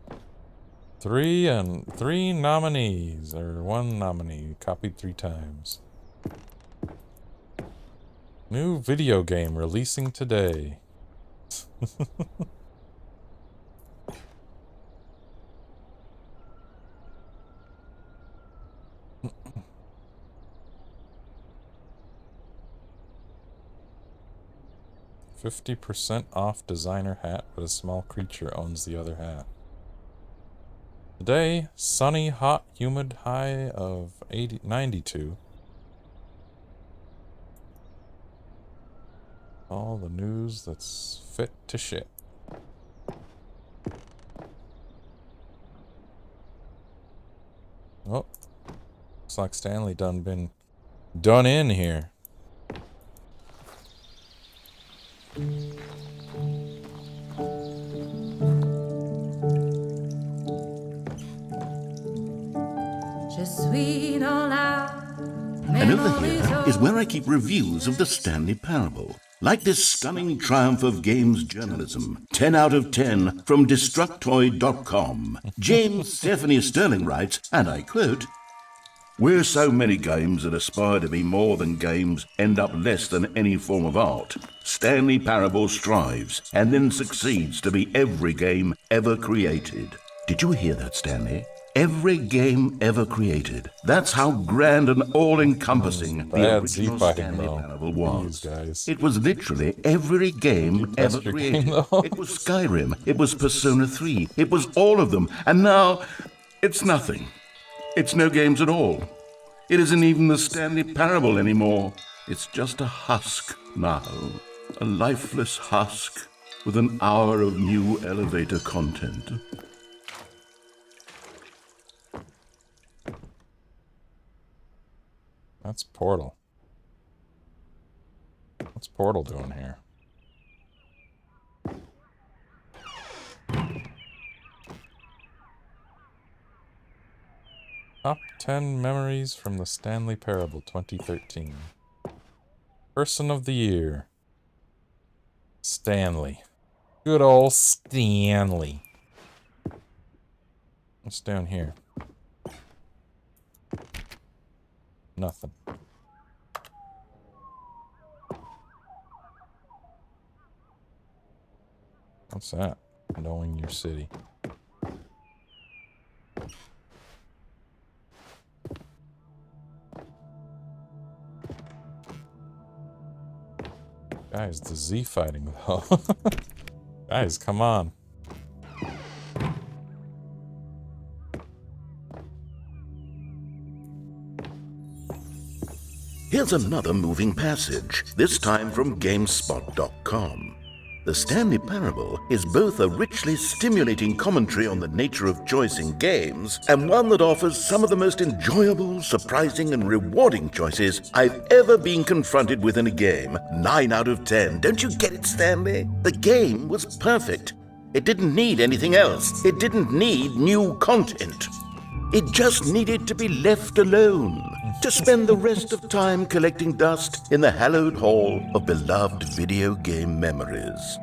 A: Three nominees, or one nominee, copied 3 times. New video game releasing today. $50% off designer hat, but a small creature owns the other half. Today, sunny, hot, humid, high of 92. All the news that's fit to ship. Oh, looks like Stanley been done in here.
B: And over here is where I keep reviews of the Stanley Parable. Like this stunning triumph of games journalism, 10 out of 10 from Destructoid.com. James Stephanie Sterling writes, and I quote, "Where so many games that aspire to be more than games end up less than any form of art, Stanley Parable strives and then succeeds to be every game ever created." Did you hear that, Stanley? Every game ever created. That's how grand and all-encompassing the original Stanley Parable was.
A: Guys.
B: It was literally every game ever created. It was Skyrim. It was Persona 3. It was all of them. And now, it's nothing. It's no games at all. It isn't even the Stanley Parable anymore. It's just a husk now. A lifeless husk with an hour of new elevator content.
A: That's Portal. What's Portal doing here? Top 10 memories from the Stanley Parable 2013. Person of the Year. Stanley. Good old Stanley. What's down here? Nothing. What's that? Knowing your city. Guys, the Z fighting though. Guys, come on.
B: Here's another moving passage, this time from GameSpot.com. The Stanley Parable is both a richly stimulating commentary on the nature of choice in games, and one that offers some of the most enjoyable, surprising, and rewarding choices I've ever been confronted with in a game. 9 out of 10. Don't you get it, Stanley? The game was perfect.
C: It didn't need anything else. It didn't need new content. It just needed to be left alone, to spend the rest of time collecting dust in the hallowed hall of beloved video game memories.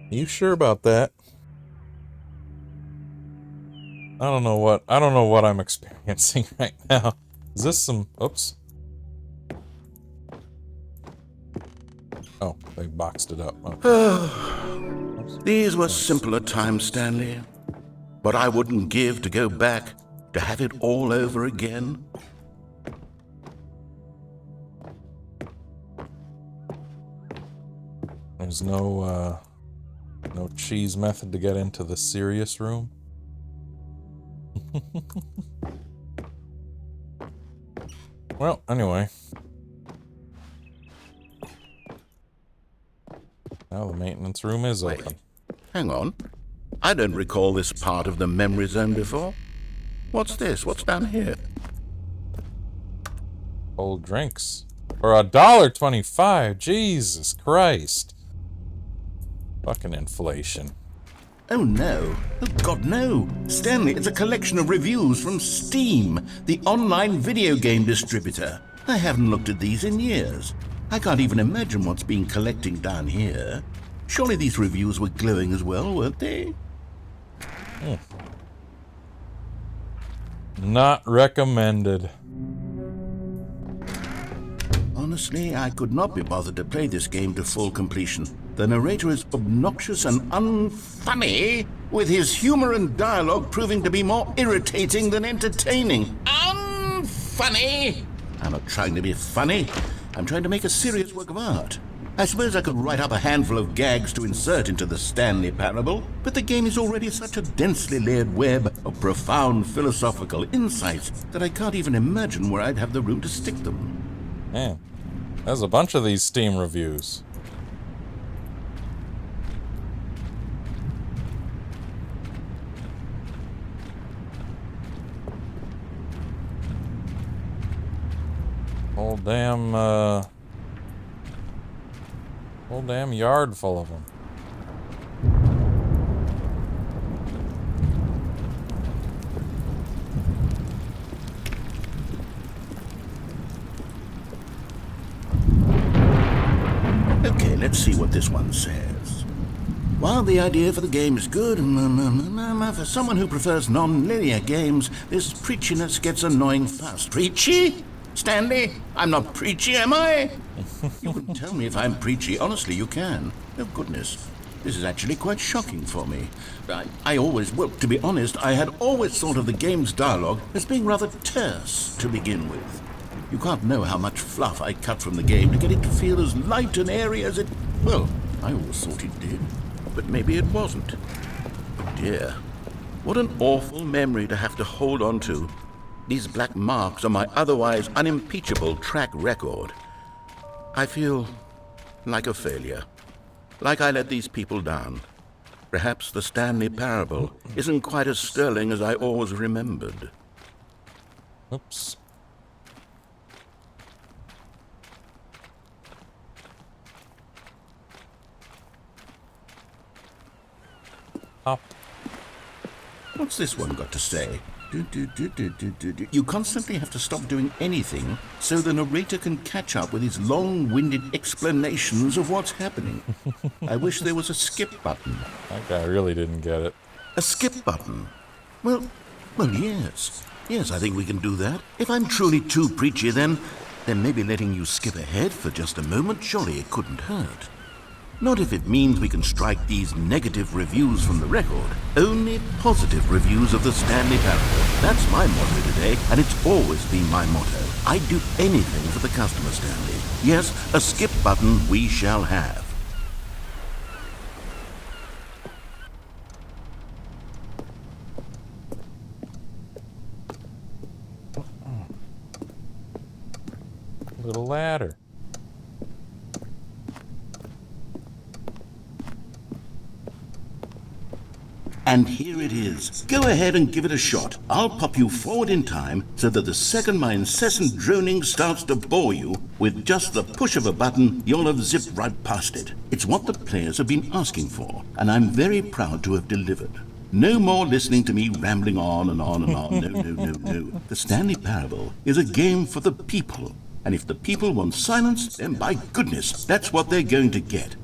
A: You sure about that? I don't know what I'm experiencing right now. Is this some... Oops. Oh, they boxed it up. Okay.
C: These were simpler times, Stanley. But I wouldn't give to go back, to have it all over again.
A: There's no cheese method to get into the serious room. Well, anyway. Now the maintenance room is open.
C: Hang on. I don't recall this part of the memory zone before. What's this? What's down here?
A: Cold drinks. For $1.25. Jesus Christ. Fucking inflation.
C: Oh no. Oh God, no. Stanley, it's a collection of reviews from Steam, the online video game distributor. I haven't looked at these in years. I can't even imagine what's being collecting down here. Surely these reviews were glowing as well, weren't they?
A: Not recommended.
C: Honestly, I could not be bothered to play this game to full completion. The narrator is obnoxious and unfunny, with his humor and dialogue proving to be more irritating than entertaining. Unfunny! I'm not trying to be funny. I'm trying to make a serious work of art. I suppose I could write up a handful of gags to insert into the Stanley Parable, but the game is already such a densely layered web of profound philosophical insights that I can't even imagine where I'd have the room to stick them.
A: Man, there's a bunch of these Steam reviews. Whole damn yard full of them.
C: Okay, let's see what this one says. While the idea for the game is good, for someone who prefers non-linear games, this preachiness gets annoying fast. Preachy? Stanley, I'm not preachy, am I? You can tell me if I'm preachy. Honestly, you can. Oh, goodness. This is actually quite shocking for me. To be honest, I had always thought of the game's dialogue as being rather terse to begin with. You can't know how much fluff I cut from the game to get it to feel as light and airy as it... Well, I always thought it did. But maybe it wasn't. Oh, dear. What an awful memory to have to hold on to. These black marks on my otherwise unimpeachable track record. I feel like a failure. Like I let these people down. Perhaps the Stanley Parable isn't quite as sterling as I always remembered.
A: Oops. Up.
C: What's this one got to say? You constantly have to stop doing anything so the narrator can catch up with his long-winded explanations of what's happening. I wish there was a skip button.
A: That guy really didn't get it.
C: A skip button? Well, yes. Yes, I think we can do that. If I'm truly too preachy, then maybe letting you skip ahead for just a moment, surely it couldn't hurt. Not if it means we can strike these negative reviews from the record. Only positive reviews of the Stanley Parable. That's my motto today, and it's always been my motto. I'd do anything for the customer, Stanley. Yes, a skip button we shall have.
A: Little ladder.
C: And here it is. Go ahead and give it a shot. I'll pop you forward in time so that the second my incessant droning starts to bore you, with just the push of a button, you'll have zipped right past it. It's what the players have been asking for, and I'm very proud to have delivered. No more listening to me rambling on and on and on. No. The Stanley Parable is a game for the people. And if the people want silence, then by goodness, that's what they're going to get.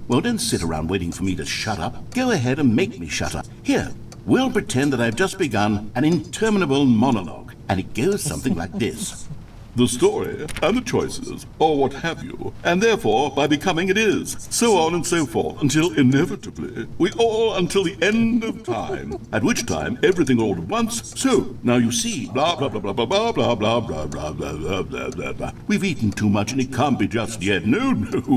C: Well, don't sit around waiting for me to shut up. Go ahead and make me shut up. Here, we'll pretend that I've just begun an interminable monologue. And it goes something like this. The story and the choices, or what have you, and therefore by becoming it is, so on and so forth, until inevitably we all until the end of time, at which time everything all at once. So now you see, blah blah blah blah blah blah blah blah blah blah blah blah blah blah blah. We've eaten too much and it can't be just yet. No,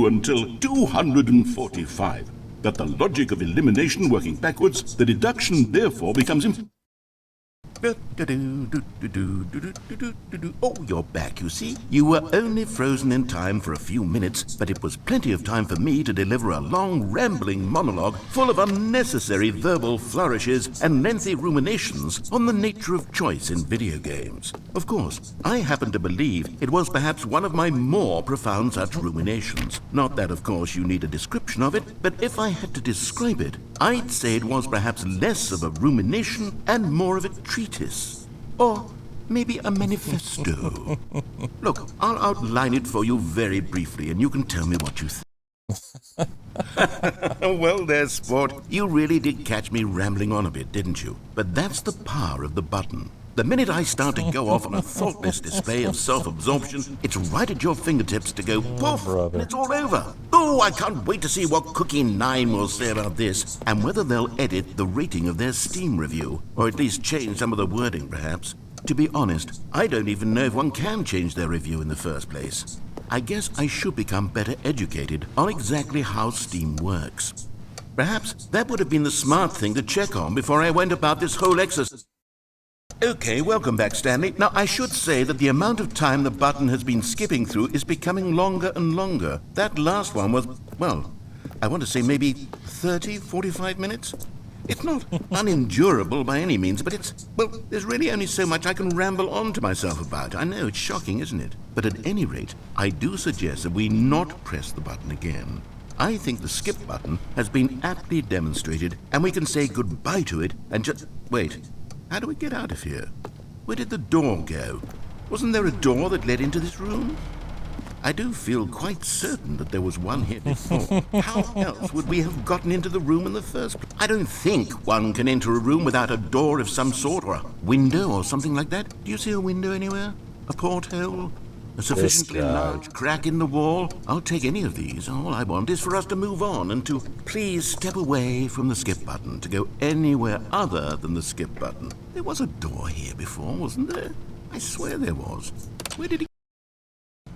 C: until 245. That the logic of elimination working backwards, the deduction therefore becomes Oh, you're back, you see. You were only frozen in time for a few minutes, but it was plenty of time for me to deliver a long, rambling monologue full of unnecessary verbal flourishes and lengthy ruminations on the nature of choice in video games. Of course, I happen to believe it was perhaps one of my more profound such ruminations. Not that, of course, you need a description of it, but if I had to describe it, I'd say it was perhaps less of a rumination and more of a treatise. Or maybe a manifesto. Look, I'll outline it for you very briefly, and you can tell me what you think. Well there, sport. You really did catch me rambling on a bit, didn't you? But that's the power of the button. The minute I start to go off on a thoughtless display of self-absorption, it's right at your fingertips to go poof, and it's all over. Oh, I can't wait to see what Cookie9 will say about this, and whether they'll edit the rating of their Steam review, or at least change some of the wording, perhaps. To be honest, I don't even know if one can change their review in the first place. I guess I should become better educated on exactly how Steam works. Perhaps that would have been the smart thing to check on before I went about this whole exercise. Okay, welcome back, Stanley. Now, I should say that the amount of time the button has been skipping through is becoming longer and longer. That last one was, well, I want to say maybe 30, 45 minutes? It's not unendurable by any means, but it's, well, there's really only so much I can ramble on to myself about. I know, it's shocking, isn't it? But at any rate, I do suggest that we not press the button again. I think the skip button has been aptly demonstrated, and we can say goodbye to it and just... Wait. How do we get out of here? Where did the door go? Wasn't there a door that led into this room? I do feel quite certain that there was one here before. How else would we have gotten into the room in the first place? I don't think one can enter a room without a door of some sort, or a window or something like that. Do you see a window anywhere? A porthole? A sufficiently large crack in the wall? I'll take any of these. All I want is for us to move on and to please step away from the skip button, to go anywhere other than the skip button. There was a door here before, wasn't there? I swear there was. Where did he...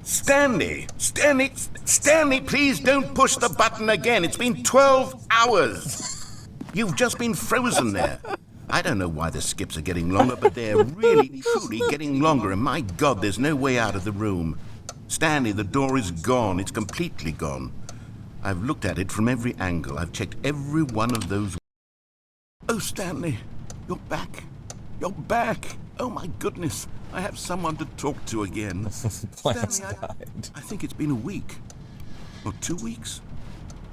C: Stanley, please don't push the button again. It's been 12 hours. You've just been frozen there. I don't know why the skips are getting longer, but they're really, truly getting longer, and my God, there's no way out of the room. Stanley, the door is gone. It's completely gone. I've looked at it from every angle. I've checked every one of those... Oh, Stanley, you're back. You're back. Oh, my goodness. I have someone to talk to again. Stanley, I think it's been a week. Or 2 weeks.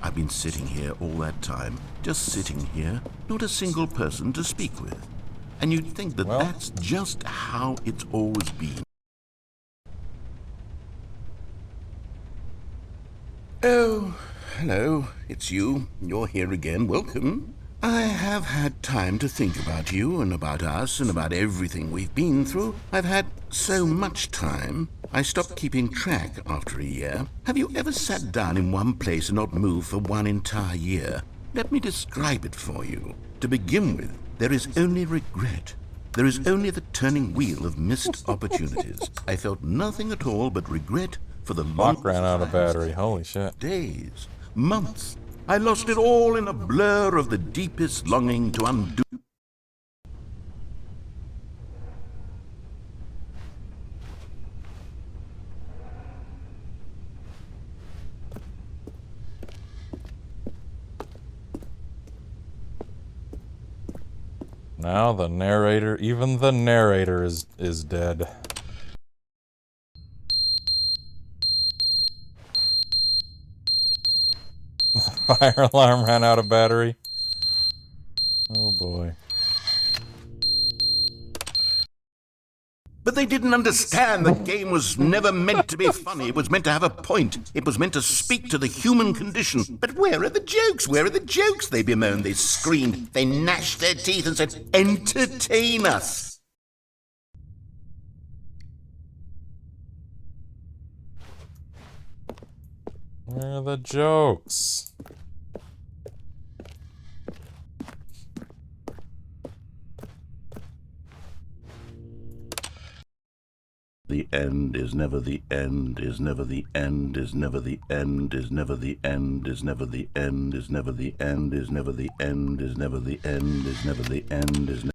C: I've been sitting here all that time, just sitting here, not a single person to speak with. And you'd think that that's just how it's always been. Oh, hello, it's you. You're here again. Welcome. I have had time to think about you and about us and about everything we've been through. I've had so much time. I stopped keeping track after a year. Have you ever sat down in one place and not moved for one entire year? Let me describe it for you. To begin with, there is only regret. There is only the turning wheel of missed opportunities. I felt nothing at all but regret for the long
A: ran out of battery. Holy shit.
C: Days, months. I lost it all in a blur of the deepest longing to undo.
A: Now the narrator, even the narrator is dead. The fire alarm ran out of battery. Oh boy.
C: But they didn't understand the game was never meant to be funny. It was meant to have a point. It was meant to speak to the human condition. But where are the jokes? Where are the jokes? They bemoaned, they screamed, they gnashed their teeth and said, entertain us.
A: Where are the jokes?
C: The end is never the end, is never the end, is never the end, is never the end, is never the end, is never the end, is never the end, is never the end, is never the end, is never.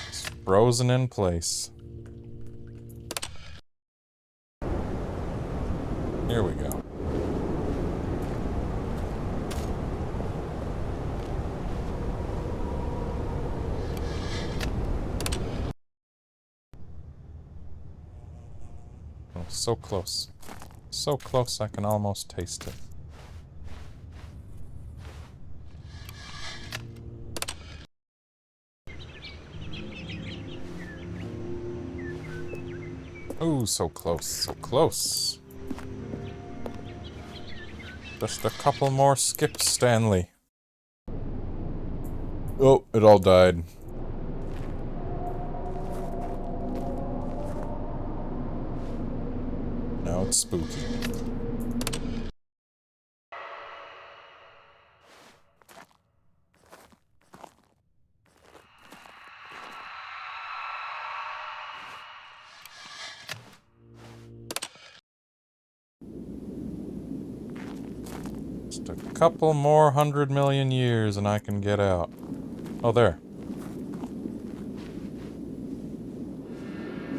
A: It's frozen in place. Here we go. Oh, so close. So close I can almost taste it. Oh, so close, so close. Just a couple more skips, Stanley. Oh, it all died. Now it's spooky. Just a couple more 100 million years and I can get out. Oh, there.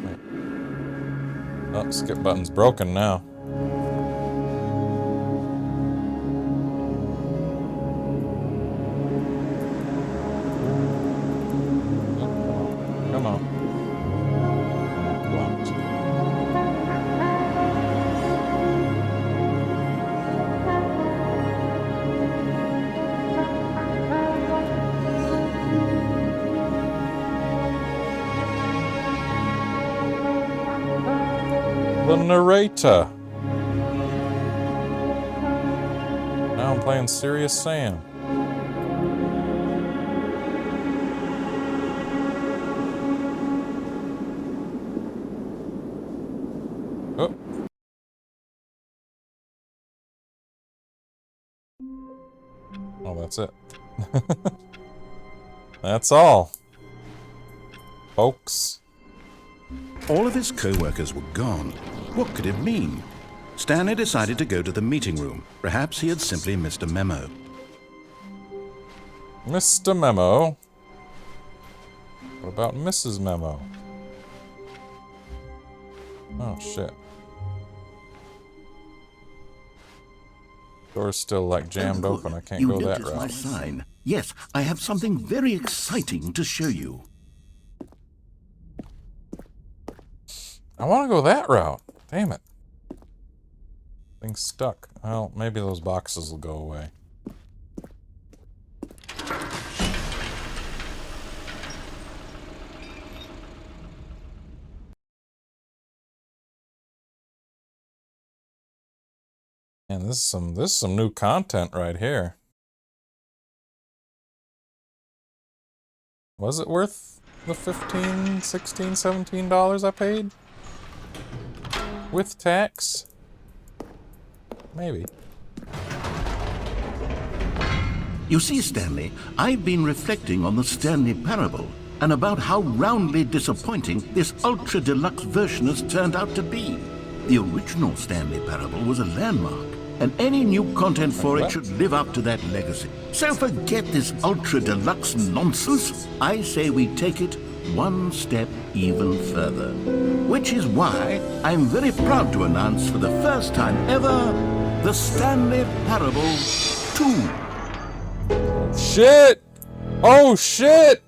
A: Wait. Oh, skip button's broken now. Come on. Blocked. The narrator. Now I'm playing Serious Sam. Oh. Oh, that's it. That's all, folks.
C: All of his co-workers were gone. What could it mean? Stanley decided to go to the meeting room. Perhaps he had simply missed a memo.
A: Mr. Memo. What about Mrs. Memo? Oh, shit. Door's still, like, jammed open. I can't go that
C: You noticed my
A: route.
C: sign. Yes, I have something very exciting to show you.
A: I want to go that route. Damn it. Thing's stuck. Well, maybe those boxes will go away. And this is some new content right here. Was it worth the $15, $16, $17 I paid? With tax? Maybe.
C: You see, Stanley, I've been reflecting on the Stanley Parable and about how roundly disappointing this ultra-deluxe version has turned out to be. The original Stanley Parable was a landmark, and any new content for it should live up to that legacy. So forget this ultra-deluxe nonsense. I say we take it
B: one step even further. Which is why I'm very proud to announce for the first time ever, the Stanley Parable 2.
A: Shit! Oh shit!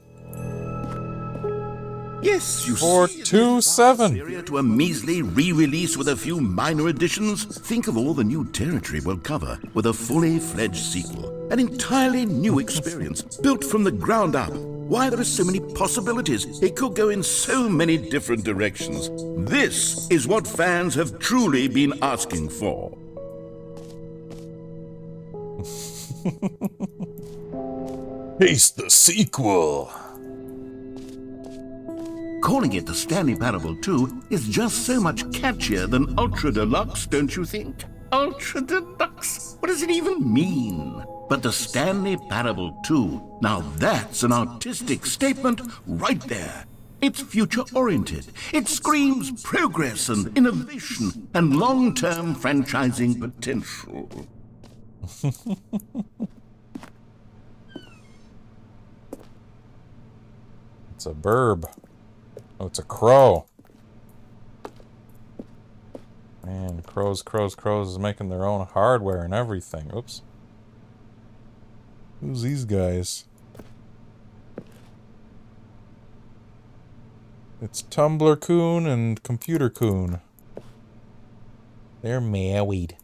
B: Yes, you
A: For
B: see,
A: 2.7.
B: to a measly re-release with a few minor additions. Think of all the new territory we'll cover with a fully fledged sequel. An entirely new experience, built from the ground up. Why, there are so many possibilities. It could go in so many different directions. This is what fans have truly been asking for.
A: It's the sequel.
B: Calling it the Stanley Parable 2 is just so much catchier than Ultra Deluxe, don't you think? Ultra Deluxe? What does it even mean? But the Stanley Parable 2, now that's an artistic statement right there. It's future-oriented. It screams progress and innovation and long-term franchising potential.
A: It's a burb. Oh, it's a crow. Man, crows is making their own hardware and everything. Oops. Who's these guys? It's Tumblr Coon and Computer Coon. They're married.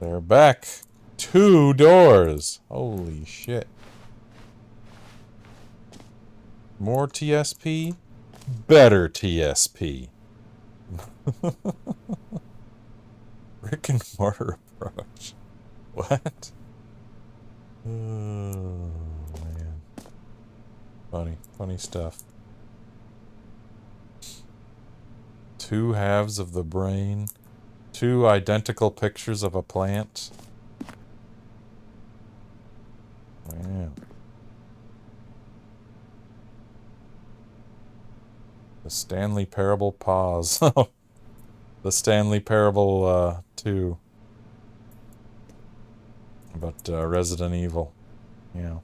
A: They're back. 2 doors. Holy shit. More TSP? Better TSP. Brick and mortar approach. What? Oh, man. Funny stuff. 2 halves of the brain. 2 identical pictures of a plant. Wow. The Stanley Parable pause. The Stanley Parable 2. About Resident Evil. Yeah.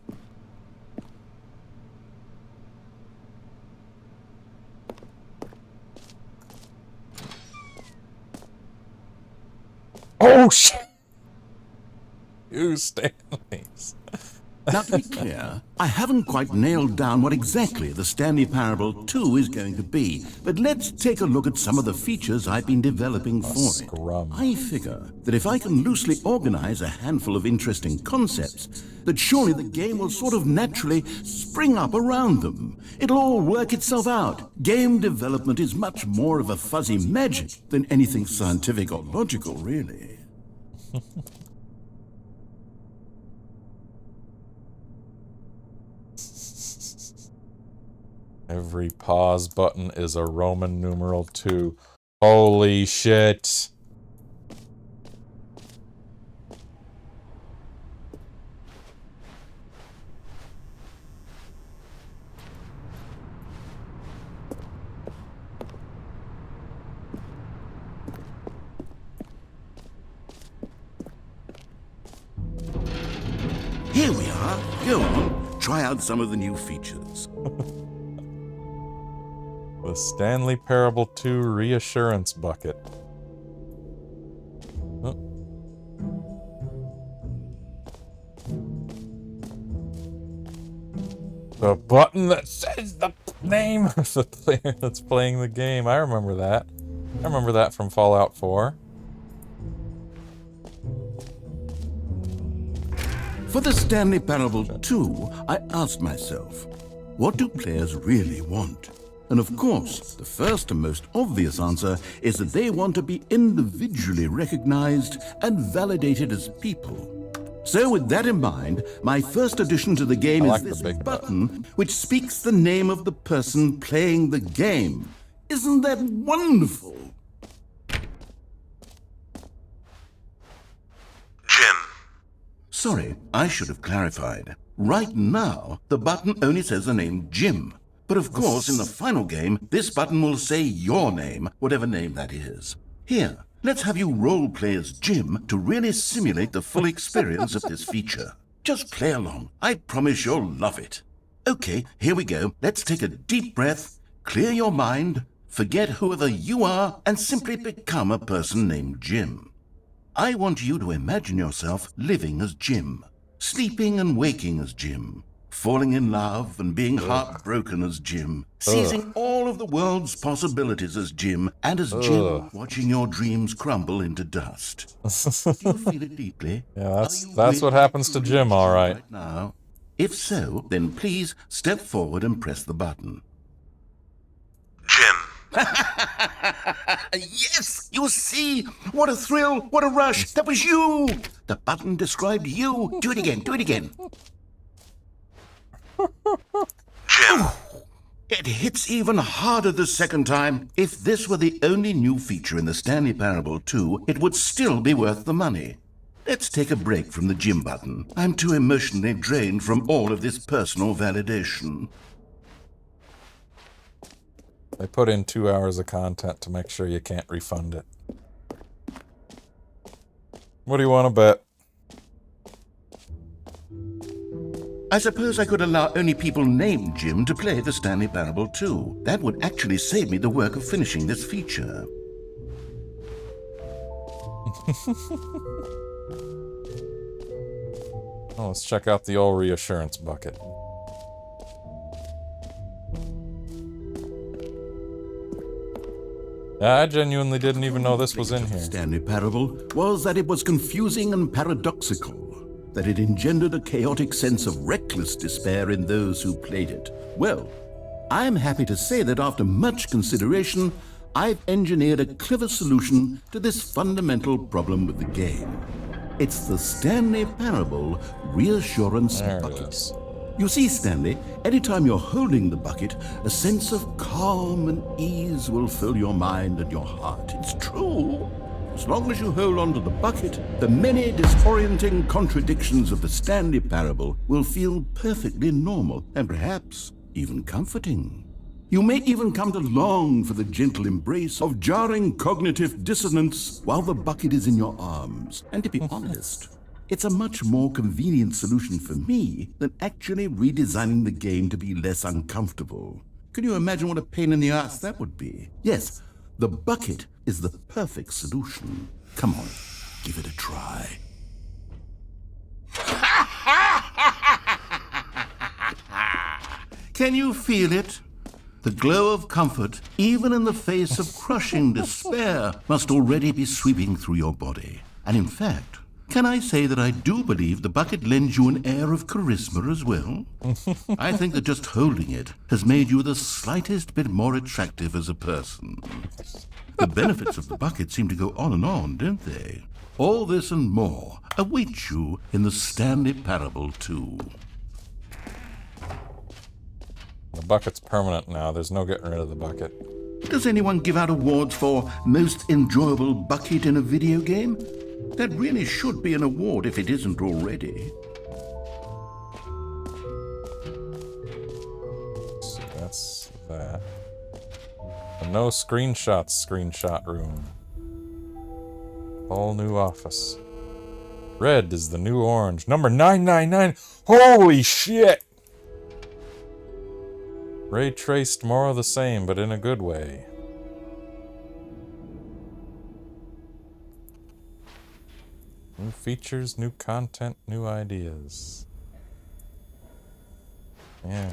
A: Oh shit! You Stanleys.
B: Now, to be clear, I haven't quite nailed down what exactly the Stanley Parable 2 is going to be, but let's take a look at some of the features I've been developing for it.
A: Scrum.
B: I figure that if I can loosely organize a handful of interesting concepts, that surely the game will sort of naturally spring up around them. It'll all work itself out. Game development is much more of a fuzzy magic than anything scientific or logical, really.
A: Every pause button is a Roman numeral 2. Holy shit.
B: Here we are. Go on, try out some of the new features.
A: The Stanley Parable 2 Reassurance Bucket. Oh. The button that says the name of the player that's playing the game. I remember that. I remember that from Fallout 4.
B: For the Stanley Parable 2, I asked myself, what do players really want? And of course, the first and most obvious answer is that they want to be individually recognized and validated as people. So with that in mind, my first addition to the game is this button, which speaks the name of the person playing the game. Isn't that wonderful?
C: Jim.
B: Sorry, I should have clarified. Right now, the button only says the name Jim. But of course, in the final game, this button will say your name, whatever name that is. Here, let's have you role-play as Jim to really simulate the full experience of this feature. Just play along. I promise you'll love it.
C: Okay, here we go. Let's take a deep breath, clear your mind, forget whoever you are, and simply become a person named Jim. I want you to imagine yourself living as Jim, sleeping and waking as Jim, falling in love and being heartbroken as Jim, seizing all of the world's possibilities as Jim, and as Jim watching your dreams crumble into dust. Do you feel it deeply?
A: Yeah, that's what happens to Jim, all right.
C: Now, if so, then please step forward and press the button.
B: Jim.
C: Yes, you see, what a thrill, what a rush, that was you. The button described you. Do it again, do it again.
B: Jim.
C: It hits even harder the second time. If this were the only new feature in the Stanley Parable 2, it would still be worth the money. Let's take a break from the Jim button. I'm too emotionally drained from all of this personal validation.
A: They put in 2 hours of content to make sure you can't refund it. What do you want to bet?
C: I suppose I could allow only people named Jim to play the Stanley Parable 2. That would actually save me the work of finishing this feature.
A: Oh, let's check out the old reassurance bucket. I genuinely didn't even know this was in here.
C: Stanley Parable was that it was confusing and paradoxical, that it engendered a chaotic sense of reckless despair in those who played it. Well, I'm happy to say that after much consideration, I've engineered a clever solution to this fundamental problem with the game. It's the Stanley Parable Reassurance
A: There it
C: Bucket.
A: is.
C: You see, Stanley, anytime you're holding the bucket, a sense of calm and ease will fill your mind and your heart. It's true. As long as you hold on to the bucket, the many disorienting contradictions of the Stanley Parable will feel perfectly normal and perhaps even comforting. You may even come to long for the gentle embrace of jarring cognitive dissonance while the bucket is in your arms. And to be honest, it's a much more convenient solution for me than actually redesigning the game to be less uncomfortable. Can you imagine what a pain in the ass that would be? Yes, the bucket is the perfect solution. Come on, give it a try. Can you feel it? The glow of comfort, even in the face of crushing despair, must already be sweeping through your body. And in fact, can I say that I do believe the bucket lends you an air of charisma as well? I think that just holding it has made you the slightest bit more attractive as a person. The benefits of the bucket seem to go on, don't they? All this and more await you in the Stanley Parable 2.
A: The bucket's permanent now. There's no getting rid of the bucket.
C: Does anyone give out awards for most enjoyable bucket in a video game? That really should be an award if it isn't already.
A: So that's that. The no screenshots screenshot room. Whole new office. Red is the new orange. Number 999. Holy shit! Ray traced more of the same, but in a good way. New features, new content, new ideas. Yeah.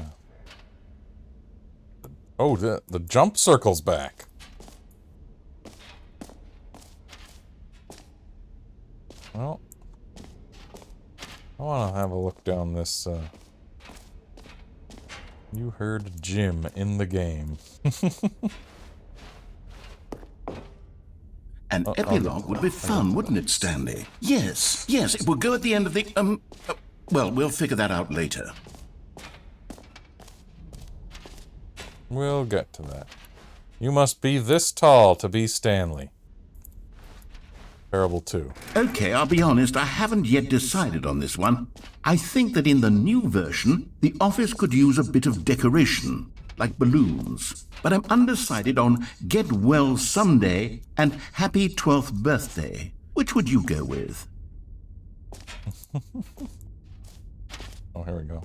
A: Oh, the jump circle's back. Well, I want to have a look down this, You heard Jim in the game.
C: An epilogue would be fun, wouldn't it, Stanley? Yes, it will go at the end of the, well, we'll figure that out later.
A: We'll get to that. You must be this tall to be Stanley. Parable 2.
C: Okay, I'll be honest, I haven't yet decided on this one. I think that in the new version, the office could use a bit of decoration, like balloons. But I'm undecided on Get Well Someday and Happy 12th Birthday. Which would you go with?
A: Oh, here we go.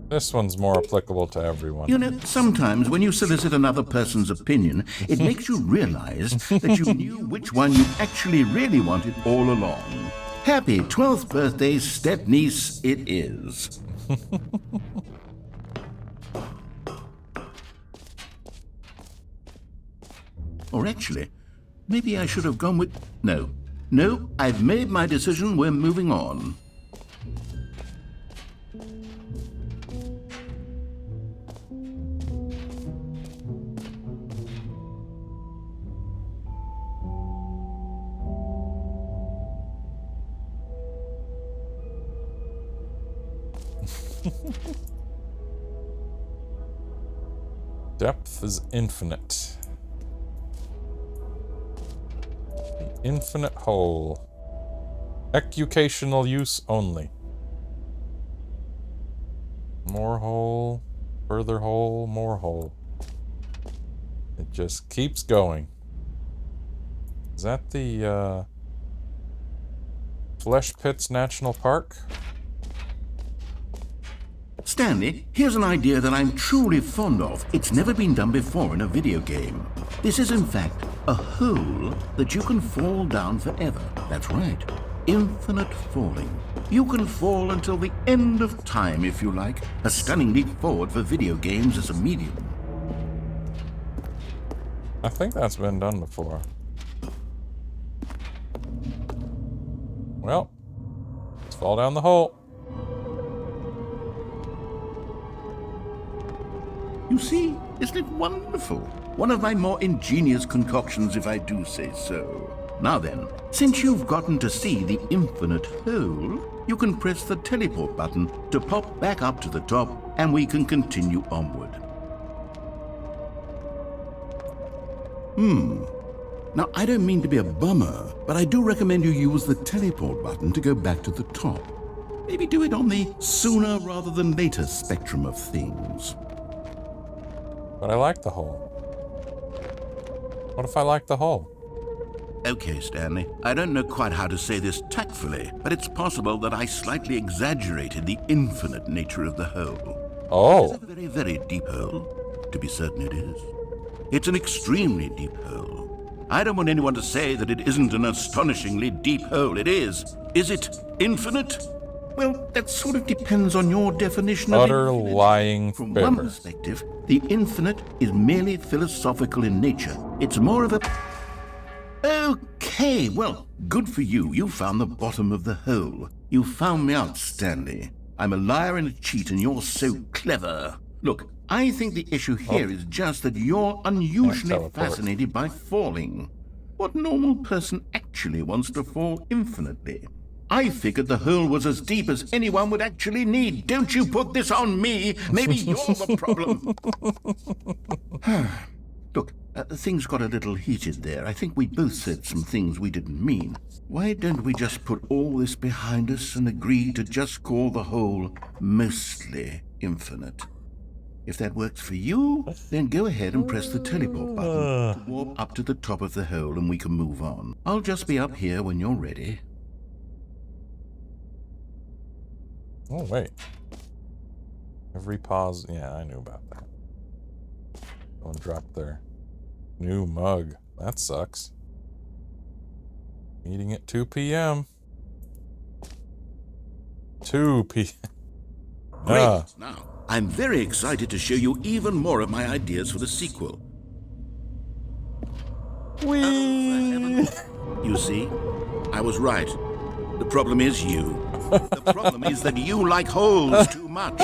A: This one's more applicable to everyone.
C: You know, sometimes when you solicit another person's opinion, it makes you realize that you knew which one you actually really wanted all along. Happy 12th birthday, step-niece, it is. Or actually, maybe I should have gone with... No, I've made my decision, we're moving on.
A: Depth is infinite. The infinite hole. Educational use only. More hole, further hole, more hole. It just keeps going. Is that the Flesh Pits National Park?
C: Stanley, here's an idea that I'm truly fond of. It's never been done before in a video game. This is, in fact, a hole that you can fall down forever. That's right. Infinite falling. You can fall until the end of time, if you like. A stunning leap forward for video games as a medium.
A: I think that's been done before. Well, let's fall down the hole.
C: You see, isn't it wonderful? One of my more ingenious concoctions, if I do say so. Now then, since you've gotten to see the infinite hole, you can press the teleport button to pop back up to the top, and we can continue onward. Now, I don't mean to be a bummer, but I do recommend you use the teleport button to go back to the top. Maybe do it on the sooner rather than later spectrum of things.
A: But I like the hole. What if I like the hole?
C: Okay, Stanley, I don't know quite how to say this tactfully, but it's possible that I slightly exaggerated the infinite nature of the hole.
A: Oh.
C: It's a very, very deep hole. To be certain it is. It's an extremely deep hole. I don't want anyone to say that it isn't an astonishingly deep hole. It is. Is it infinite? Well, that sort of depends on your definition of
A: Utter
C: infinite.
A: lying
C: From
A: fibber.
C: one perspective, the infinite is merely philosophical in nature. It's more of a... Okay, well, good for you. You found the bottom of the hole. You found me out, Stanley. I'm a liar and a cheat, and you're so clever. Look, I think the issue here is just that you're unusually
A: teleport.
C: fascinated by falling. What normal person actually wants to fall infinitely? I figured the hole was as deep as anyone would actually need. Don't you put this on me. Maybe you're the problem. Look, things got a little heated there. I think we both said some things we didn't mean. Why don't we just put all this behind us and agree to just call the hole mostly infinite? If that works for you, then go ahead and press the teleport button to warp up to the top of the hole and we can move on. I'll just be up here when you're ready.
A: Oh, wait. Every pause... Yeah, I knew about that. Someone dropped their new mug. That sucks. Meeting at 2 p.m. 2 p.m.
C: Great. Now, I'm very excited to show you even more of my ideas for the sequel.
A: Whee!
C: You see, I was right. The problem is you. The problem is that you like holes too much.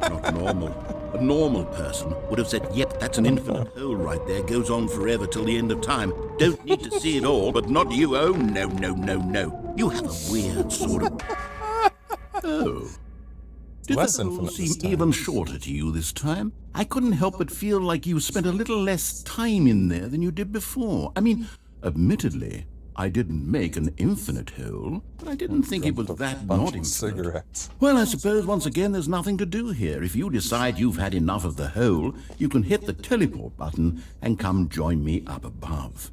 C: Not normal. A normal person would have said, yep, that's an infinite hole right there. Goes on forever till the end of time. Don't need to see it all, but not you. Oh, no, no, no, no. You have a weird sort of... Oh. Did
A: Less
C: the hole
A: infinite
C: seem
A: this time.
C: even shorter to you this time? I couldn't help but feel like you spent a little less time in there than you did before. I mean, admittedly, I didn't make an infinite hole, but I didn't think it was that
A: Bunch
C: not
A: of
C: infinite.
A: cigarettes.
C: Well, I suppose once again there's nothing to do here. If you decide you've had enough of the hole, you can hit the teleport button and come join me up above.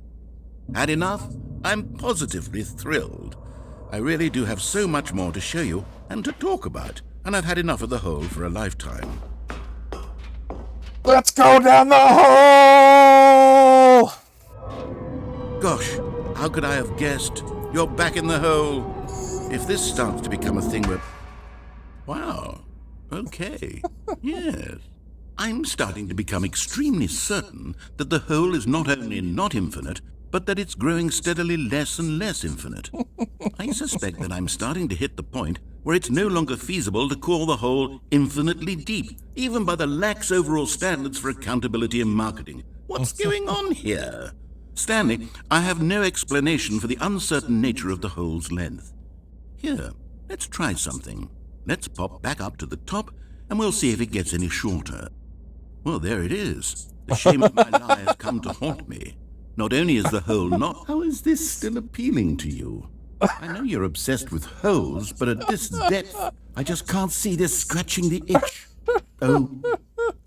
C: Had enough? I'm positively thrilled. I really do have so much more to show you and to talk about, and I've had enough of the hole for a lifetime.
A: Let's go down the hole!
C: Gosh, how could I have guessed? You're back in the hole. If this starts to become a thing where... Wow. Okay. Yes. I'm starting to become extremely certain that the hole is not only not infinite, but that it's growing steadily less and less infinite. I suspect that I'm starting to hit the point where it's no longer feasible to call the hole infinitely deep, even by the lax overall standards for accountability and marketing. What's going on here? Stanley, I have no explanation for the uncertain nature of the hole's length. Here, let's try something. Let's pop back up to the top, and we'll see if it gets any shorter. Well, there it is. The shame of my lie has come to haunt me. Not only is the hole not... How is this still appealing to you? I know you're obsessed with holes, but at this depth, I just can't see this scratching the itch. Oh,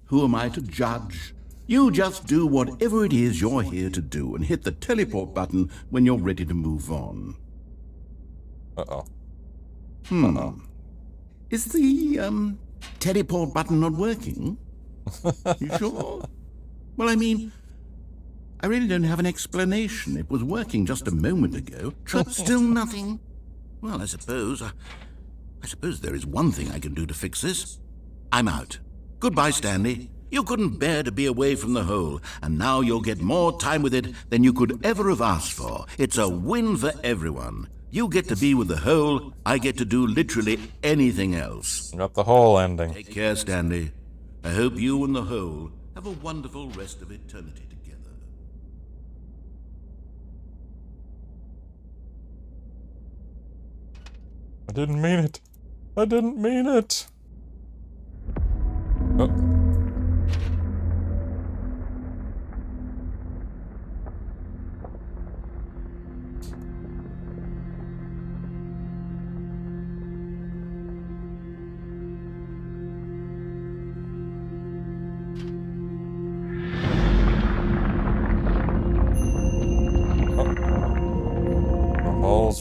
C: who am I to judge? You just do whatever it is you're here to do and hit the teleport button when you're ready to move on.
A: Uh-oh.
C: Is the, teleport button not working? You sure? Well, I mean, I really don't have an explanation. It was working just a moment ago, but still nothing. Well, I suppose there is one thing I can do to fix this. I'm out. Goodbye, Stanley. You couldn't bear to be away from the hole, and now you'll get more time with it than you could ever have asked for. It's a win for everyone. You get to be with the hole, I get to do literally anything else.
A: Got the hole ending.
C: Take care, Stanley. I hope you and the hole have a wonderful rest of eternity together.
A: I didn't mean it. I didn't mean it. Oh.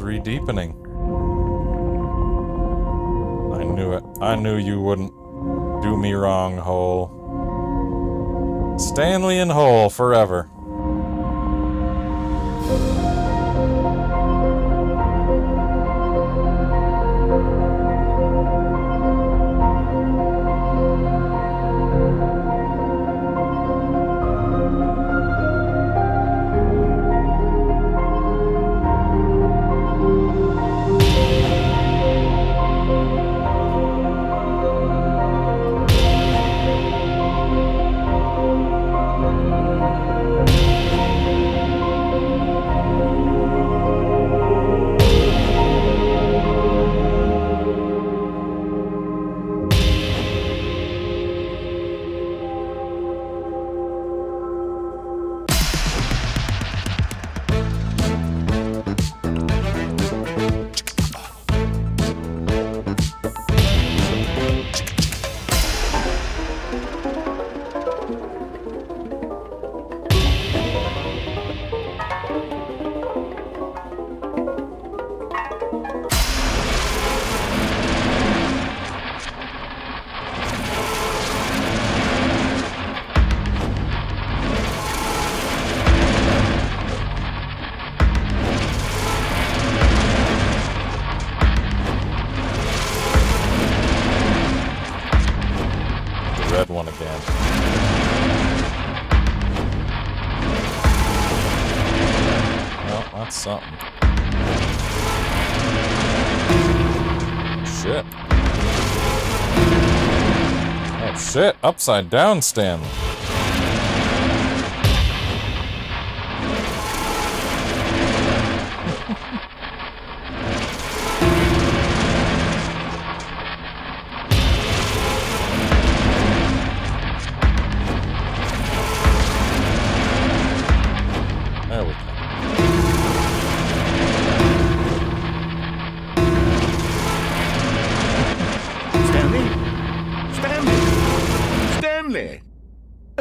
A: Re-deepening. I knew it. I knew you wouldn't do me wrong, Hole. Stanley and Hole forever. One again. Well, that's something. Shit. Oh shit, upside down Stanley. There we go.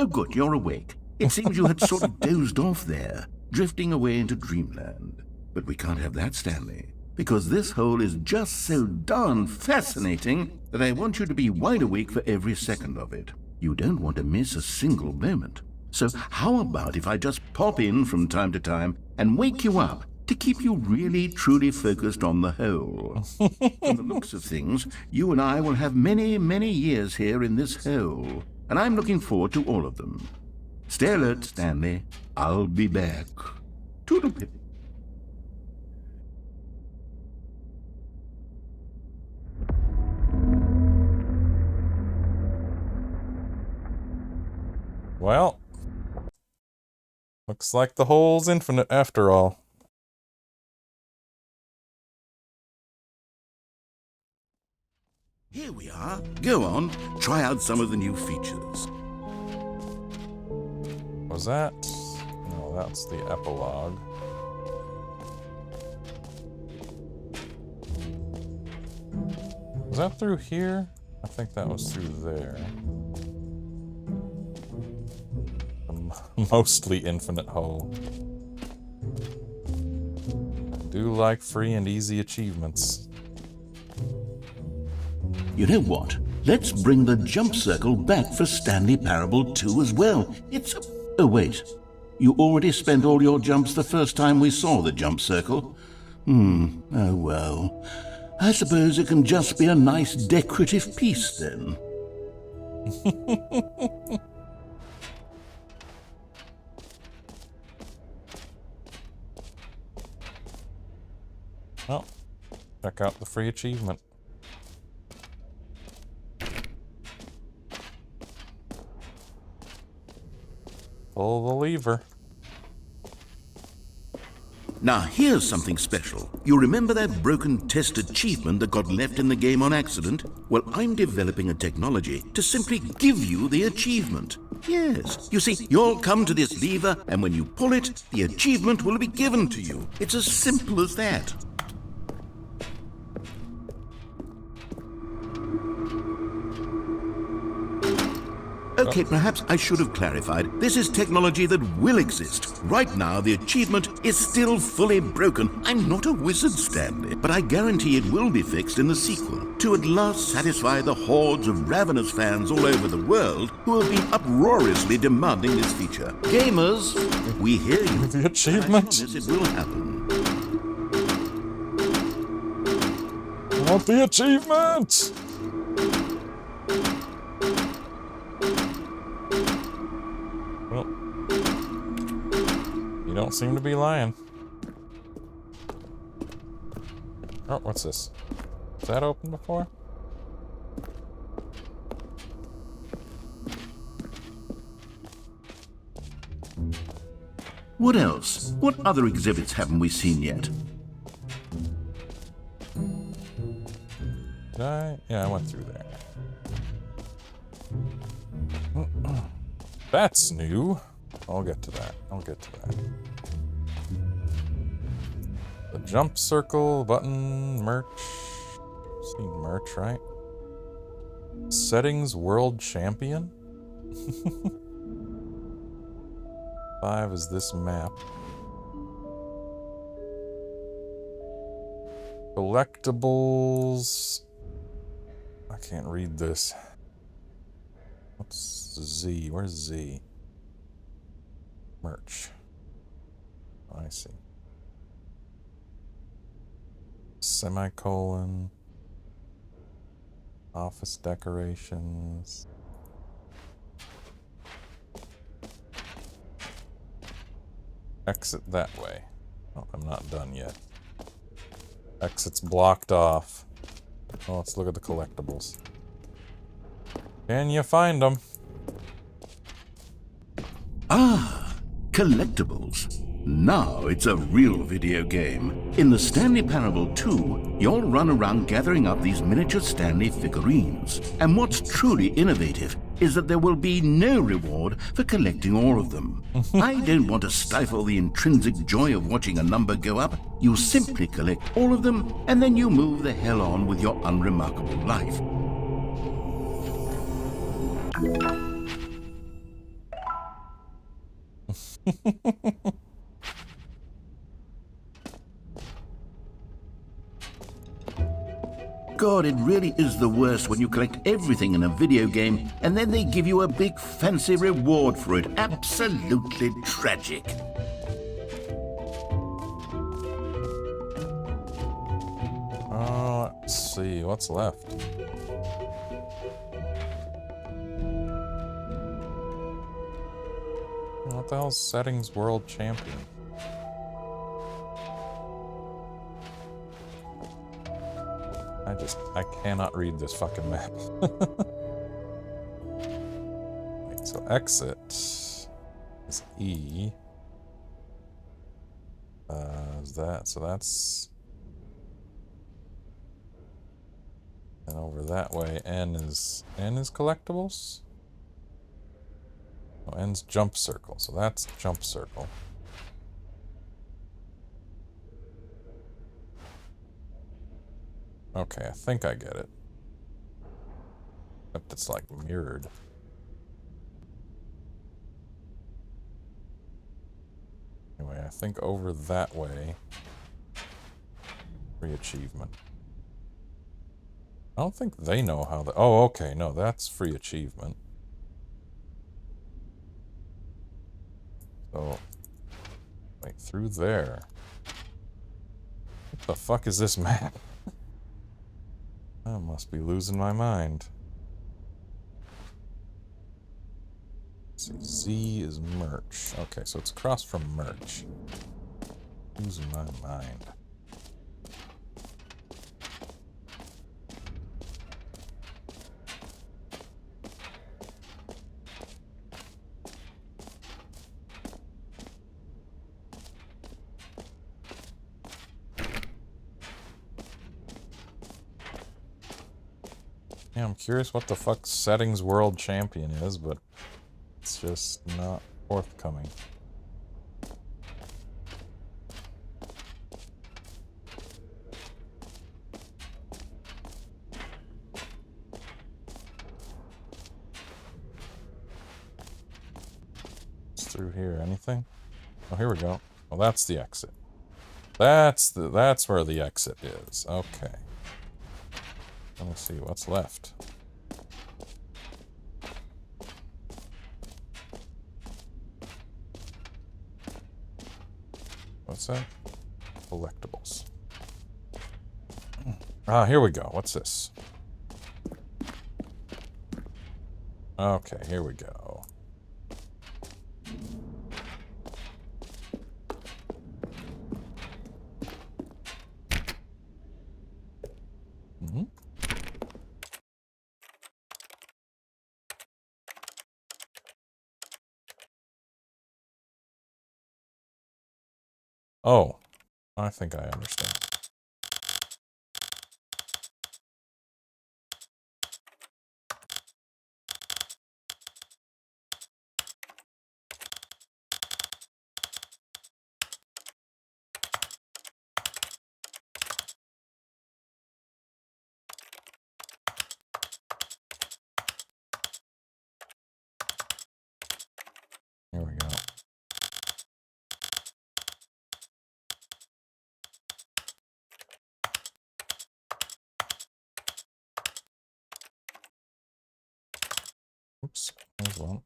C: Oh, good, you're awake. It seems you had sort of dozed off there, drifting away into dreamland. But we can't have that, Stanley, because this hole is just so darn fascinating that I want you to be wide awake for every second of it. You don't want to miss a single moment. So how about if I just pop in from time to time and wake you up to keep you really, truly focused on the hole? From the looks of things, you and I will have many, many years here in this hole, and I'm looking forward to all of them. Stay alert, Stanley. I'll be back. Toodle-pip.
A: Well, looks like the hole's infinite after all.
C: Here we are. Go on, try out some of the new features.
A: Was that? No, that's the epilogue. Was that through here? I think that was through there. A mostly infinite hole. I do like free and easy achievements.
C: You know what? Let's bring the jump circle back for Stanley Parable 2 as well. It's a... Oh, wait. You already spent all your jumps the first time we saw the jump circle? Oh well. I suppose it can just be a nice decorative piece then.
A: Well, check out the free achievement. Pull the lever.
C: Now, here's something special. You remember that broken test achievement that got left in the game on accident? Well, I'm developing a technology to simply give you the achievement. Yes. You see, you'll come to this lever, and when you pull it, the achievement will be given to you. It's as simple as that. Okay, perhaps I should have clarified. This is technology that will exist. Right now, the achievement is still fully broken. I'm not a wizard, Stanley, but I guarantee it will be fixed in the sequel to at last satisfy the hordes of ravenous fans all over the world who have been uproariously demanding this feature. Gamers, we hear you.
A: The achievement?
C: I promise it will happen.
A: I want the achievement! Well, you don't seem to be lying. Oh, what's this? Was that open before?
C: What else? What other exhibits haven't we seen yet?
A: Did I? Yeah, I went through there. That's new. I'll get to that. The jump circle, button, merch. Seen merch, right? Settings world champion? 5 is this map. Collectibles. I can't read this. What's Z? Where's Z? Merch. Oh, I see. Semicolon. Office decorations. Exit that way. Oh, I'm not done yet. Exit's blocked off. Oh, let's look at the collectibles. Can you find them?
C: Ah, collectibles. Now it's a real video game. In the Stanley Parable 2, you'll run around gathering up these miniature Stanley figurines. And what's truly innovative is that there will be no reward for collecting all of them. I don't want to stifle the intrinsic joy of watching a number go up. You simply collect all of them, and then you move the hell on with your unremarkable life. God, it really is the worst when you collect everything in a video game and then they give you a big fancy reward for it. Absolutely tragic.
A: Let's see, what's left? What the hell's Settings World Champion? I cannot read this fucking map. Wait, so exit is E. Is that, so that's... And over that way, N is collectibles? Oh, N's jump circle, so that's jump circle. Okay, I think I get it. Except it's like mirrored. Anyway, I think over that way, free achievement. I don't think they know how the... Oh, okay, no, that's free achievement. So, wait, through there. What the fuck is this map? I must be losing my mind. Let's see, Z is merch. Okay, so it's across from merch. Losing my mind. Yeah, I'm curious what the fuck Settings World Champion is, but it's just not forthcoming. It's through here. Anything? Oh, here we go. Well, that's the exit. That's where the exit is. Okay. Let me see what's left. What's that? Collectibles. Ah, here we go. What's this? Okay, here we go. Mm-hmm. Oh, I think I understand. Here we go. Oops, there's one.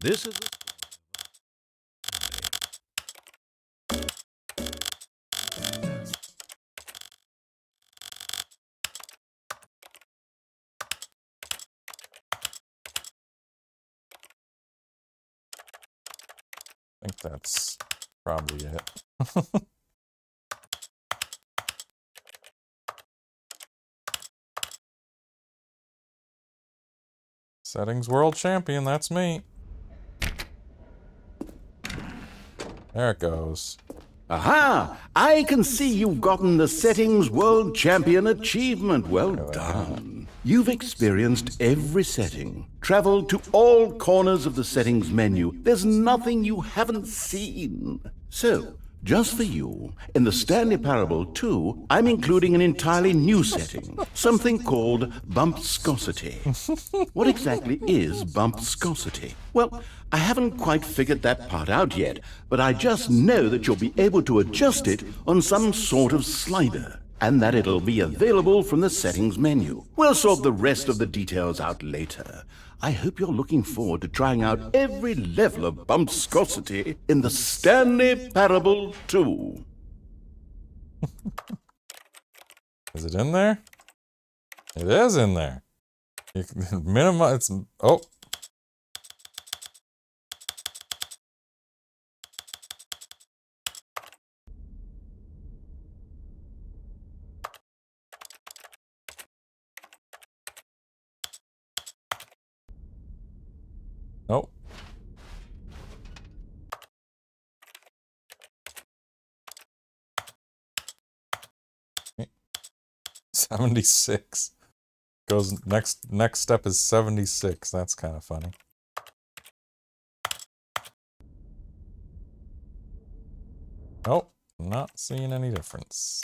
B: This is
A: I think that's probably it. Settings World Champion, that's me. There it goes.
C: Aha! I can see you've gotten the Settings World Champion achievement. Well
A: There we go.
C: done. You've experienced every setting, traveled to all corners of the settings menu. There's nothing you haven't seen. So, just for you, in the Stanley Parable 2, I'm including an entirely new setting, something called bumpscosity. What exactly is bumpscosity? Well, I haven't quite figured that part out yet, but I just know that you'll be able to adjust it on some sort of slider, and that it'll be available from the settings menu. We'll sort the rest of the details out later. I hope you're looking forward to trying out every level of bumpscosity in the Stanley Parable 2.
A: Is it in there? It is in there. You can minimize. Oh. Nope. Okay. 76. Goes next step is 76. That's kind of funny. Oh, not seeing any difference.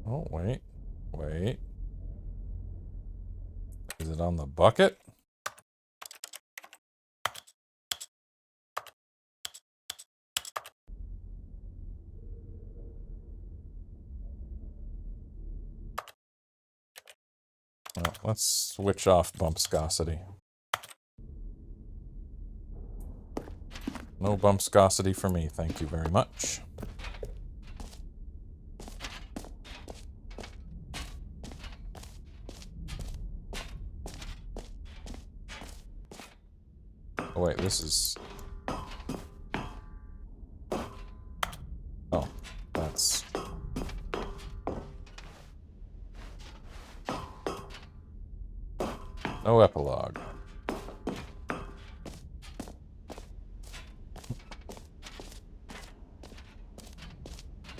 A: Oh, wait. Wait. Is it on the bucket? Well, let's switch off bumpscosity. No bumpscosity for me, thank you very much. Oh wait, this is... Oh, that's... No epilogue.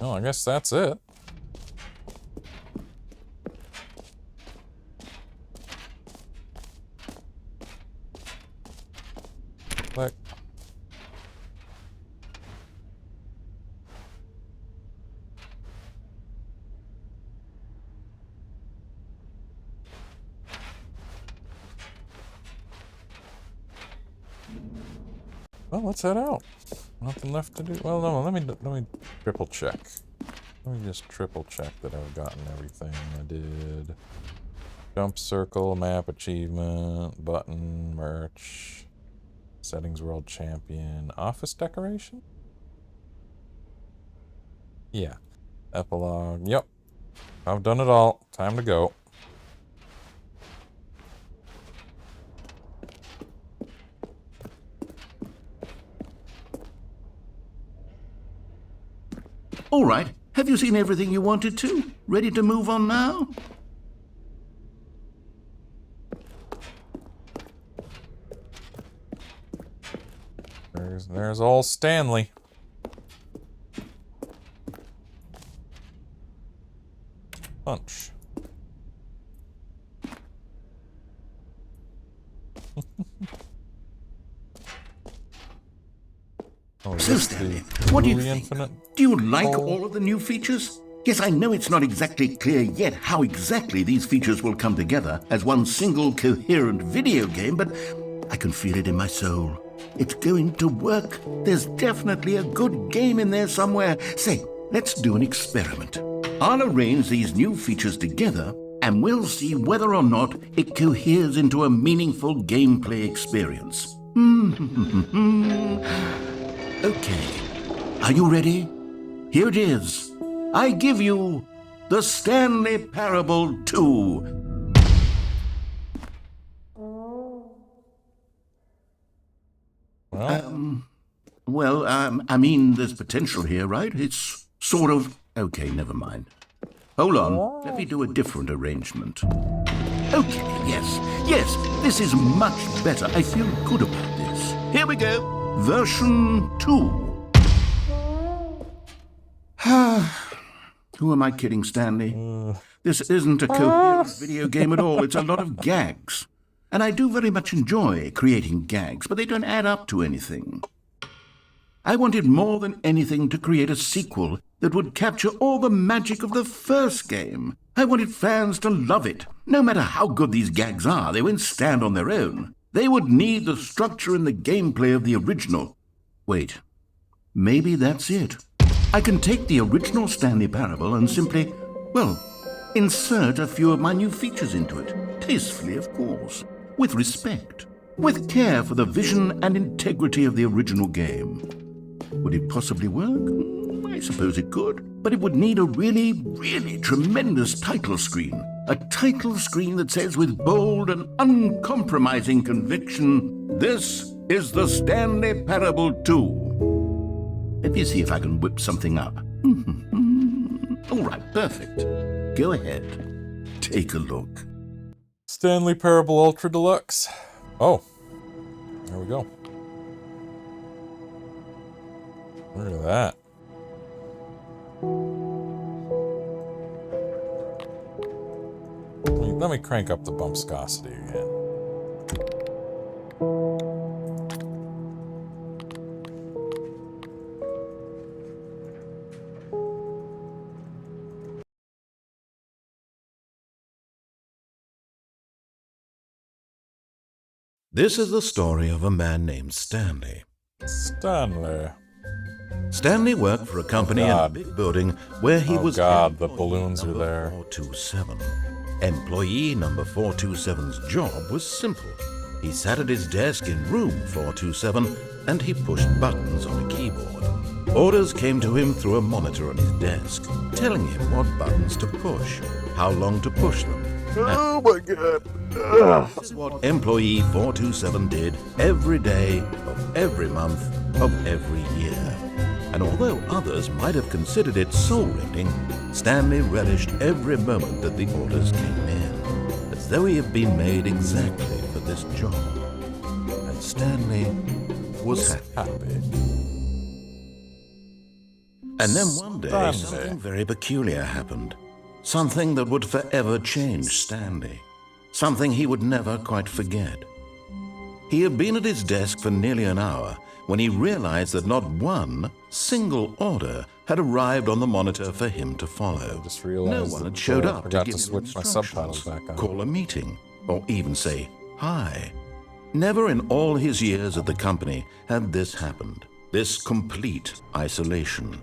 A: Oh, I guess that's it. Click. Well, let's head out. Nothing left to do. Well, no, let me triple check. Let me just triple check that I've gotten everything I did. Jump circle, map achievement, button, merch, settings world champion, office decoration? Yeah. Epilogue. Yep. I've done it all. Time to go.
C: All right. Have you seen everything you wanted to? Ready to move on now?
A: There's old Stanley. Punch. Oh,
C: So, Stanley, what do you think?
A: Infinite?
C: Do you like
A: Oh.
C: all of the new features? Yes, I know it's not exactly clear yet how exactly these features will come together as one single coherent video game, but I can feel it in my soul. It's going to work. There's definitely a good game in there somewhere. Say, let's do an experiment. I'll arrange these new features together, and we'll see whether or not it coheres into a meaningful gameplay experience. Okay. Are you ready? Here it is. I give you the Stanley Parable 2.
A: Well,
C: I mean, there's potential here, right? It's sort of... Okay, never mind. Hold on. Let me do a different arrangement. Okay, yes, this is much better. I feel good about this. Here we go. Version 2. Who am I kidding, Stanley? This isn't a coherent video game at all. It's a lot of gags. And I do very much enjoy creating gags, but they don't add up to anything. I wanted more than anything to create a sequel that would capture all the magic of the first game. I wanted fans to love it. No matter how good these gags are, they won't stand on their own. They would need the structure and the gameplay of the original. Wait, maybe that's it. I can take the original Stanley Parable and simply, well, insert a few of my new features into it. Tastefully, of course. With respect. With care for the vision and integrity of the original game. Would it possibly work? I suppose it could. But it would need a really, really tremendous title screen. A title screen that says with bold and uncompromising conviction, "This is the Stanley Parable 2. Let me see if I can whip something up. All right, perfect. Go ahead. Take a look.
A: Stanley Parable Ultra Deluxe. Oh, there we go. Look at that. Let me crank up the bumpscosity again.
B: This is the story of a man named Stanley.
A: Stanley.
B: Stanley worked for a company in a big building where he was
A: The balloons are
B: number
A: there.
B: 427. Employee number 427's job was simple. He sat at his desk in room 427 and he pushed buttons on a keyboard. Orders came to him through a monitor on his desk, telling him what buttons to push, how long to push them.
D: Oh my god.
B: This is what employee 427 did every day of every month of every year. And although others might have considered it soul-rending, Stanley relished every moment that the orders came in, as though he had been made exactly for this job. And Stanley was happy. And then one day, something very peculiar happened. Something that would forever change Stanley. Something he would never quite forget. He had been at his desk for nearly an hour when he realized that not one single order had arrived on the monitor for him to follow. No one had showed up to give him instructions, call a meeting, or even say hi. Never in all his years at the company had this happened, this complete isolation.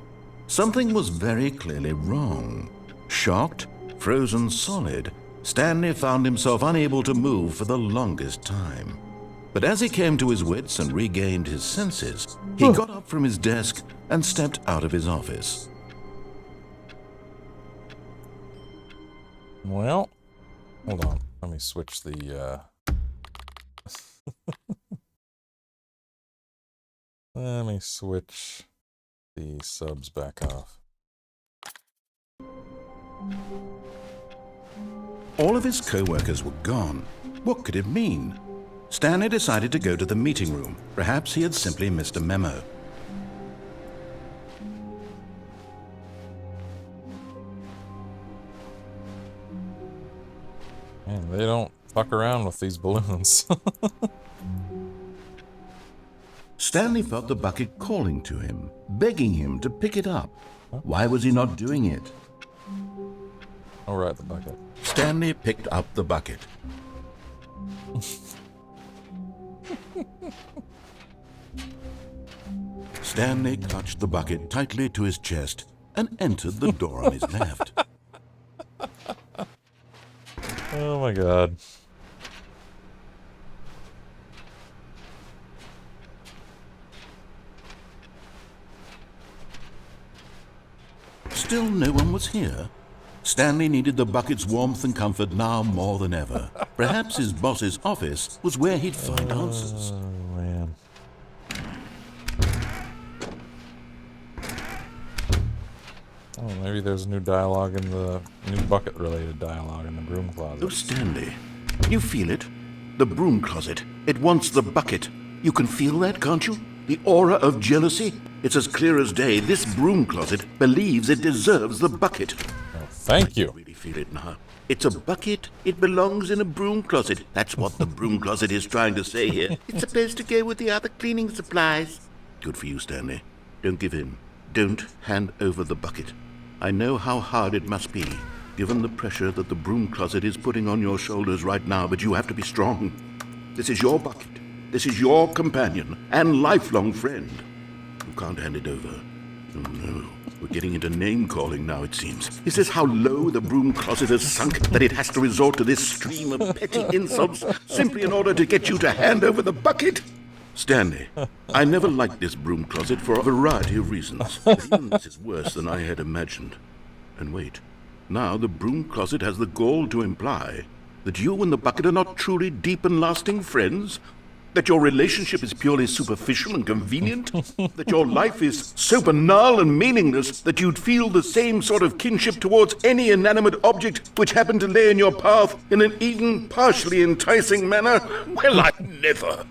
B: Something was very clearly wrong. Shocked, frozen solid, Stanley found himself unable to move for the longest time. But as he came to his wits and regained his senses, he got up from his desk and stepped out of his office.
A: Well, hold on. Let me switch the, Let me switch the subs back off.
C: All of his co-workers were gone. What could it mean? Stanley decided to go to the meeting room. Perhaps he had simply missed a memo.
A: Man, they don't fuck around with these balloons.
C: Stanley felt the bucket calling to him, begging him to pick it up. Why was he not doing it?
A: All right, the bucket.
C: Stanley picked up the bucket. Stanley clutched the bucket tightly to his chest and entered the door on his left.
A: Oh my god.
C: Still no one was here. Stanley needed the bucket's warmth and comfort now more than ever. Perhaps his boss's office was where he'd find answers.
A: Oh man. Oh, maybe there's new dialogue in the new bucket-related dialogue in the broom closet.
C: Oh, Stanley, you feel it? The broom closet. It wants the bucket. You can feel that, can't you? The aura of jealousy? It's as clear as day. This broom closet believes it deserves the bucket.
A: Oh, thank you.
C: I really feel it now. It's a bucket. It belongs in a broom closet. That's what the broom closet is trying to say here. It's supposed to go with the other cleaning supplies. Good for you, Stanley. Don't give in. Don't hand over the bucket. I know how hard it must be, given the pressure that the broom closet is putting on your shoulders right now, but you have to be strong. This is your bucket. This is your companion and lifelong friend. You can't hand it over. Oh no, we're getting into name-calling now, it seems. Is this how low the broom closet has sunk, that it has to resort to this stream of petty insults simply in order to get you to hand over the bucket? Stanley, I never liked this broom closet for a variety of reasons. But even this is worse than I had imagined. And wait, now the broom closet has the gall to imply that you and the bucket are not truly deep and lasting friends? That your relationship is purely superficial and convenient? That your life is so banal and meaningless that you'd feel the same sort of kinship towards any inanimate object which happened to lay in your path in an even partially enticing manner? Well, I never.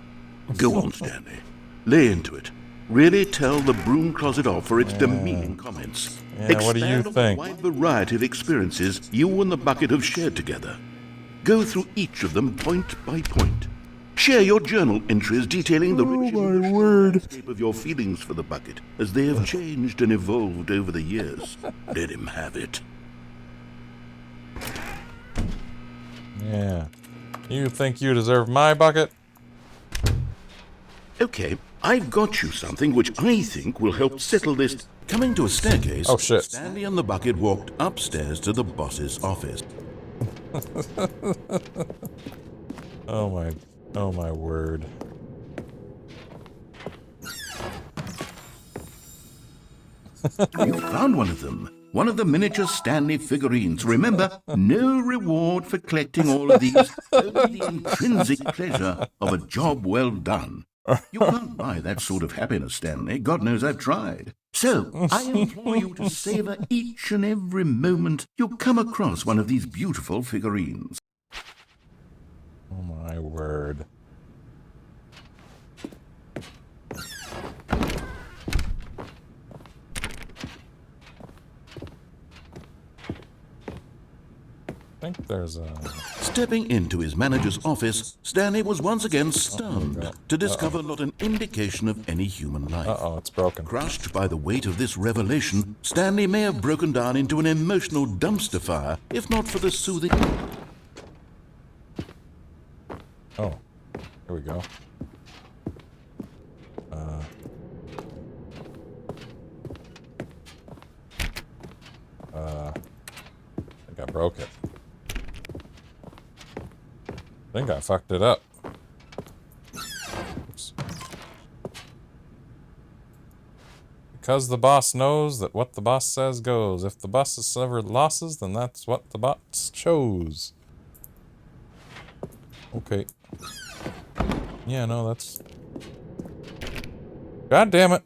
C: Go on, Stanley. Lay into it. Really tell the broom closet off for its demeaning comments.
A: Yeah, what do you
C: Expand on
A: think?
C: the wide variety of experiences you and the bucket have shared together. Go through each of them point by point. Share your journal entries detailing the rich landscape of your feelings for the bucket as they have changed and evolved over the years. Let him have it.
A: Yeah. You think you deserve my bucket?
C: Okay, I've got you something which I think will help settle this. Coming to a staircase,
A: Oh, shit.
C: Stanley and the bucket walked upstairs to the boss's office.
A: Oh my word.
C: You found one of them. One of the miniature Stanley figurines. Remember, no reward for collecting all of these. Only the intrinsic pleasure of a job well done. You can't buy that sort of happiness, Stanley. God knows I've tried. So, I implore you to savor each and every moment you come across one of these beautiful figurines.
A: Oh my word. I think there's a...
C: Stepping into his manager's office, Stanley was once again stunned to discover not an indication of any human life.
A: Uh-oh, it's broken.
C: Crushed by the weight of this revelation, Stanley may have broken down into an emotional dumpster fire, if not for the soothing...
A: Oh, here we go. I think I broke it. I think I fucked it up. Oops. Because the boss knows that what the boss says goes. If the boss has suffered losses, then that's what the boss chose. Okay. Yeah, no, that's... God damn it!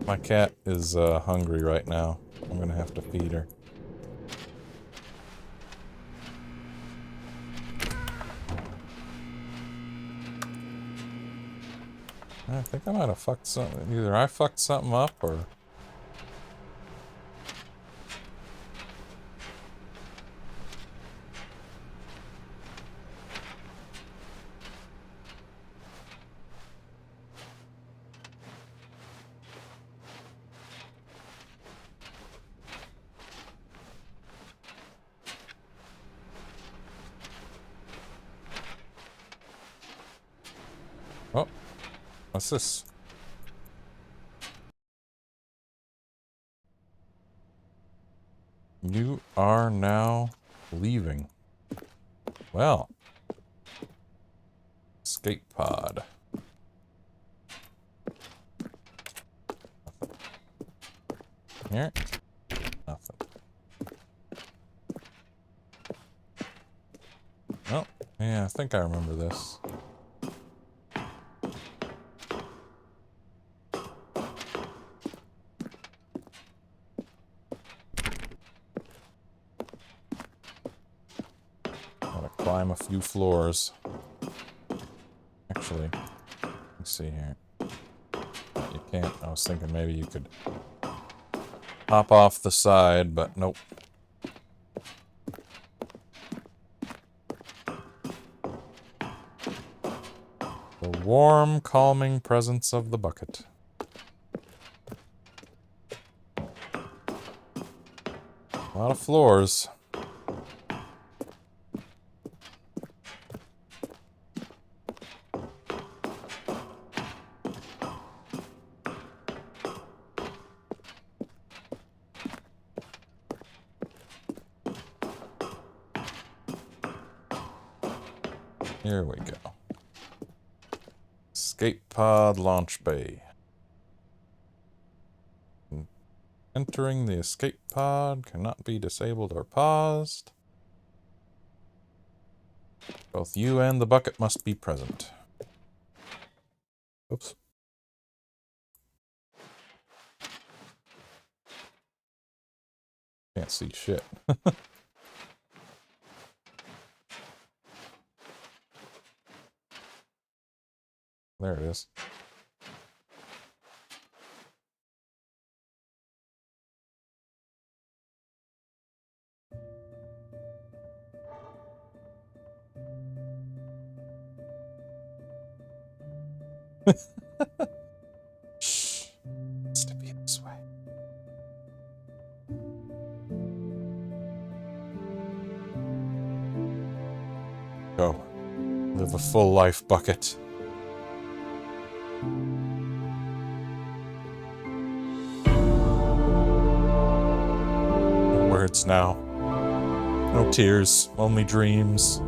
A: My cat is hungry right now. I'm gonna have to feed her. I think I might have fucked something. Either I fucked something up or... Oh, what's this? You are now leaving. Well. Escape pod. Nothing. Here? Nothing. Oh, yeah, I think I remember this. Climb a few floors. Actually, let's see here. Can't. I was thinking maybe you could hop off the side, but nope. The warm, calming presence of the bucket. A lot of floors. Here we go. Escape pod launch bay. Entering the escape pod cannot be disabled or paused. Both you and the bucket must be present. Oops. Can't see shit. There it is. Shh. It's to be this way. Go. Live a full life, bucket. No words now. No tears, only dreams.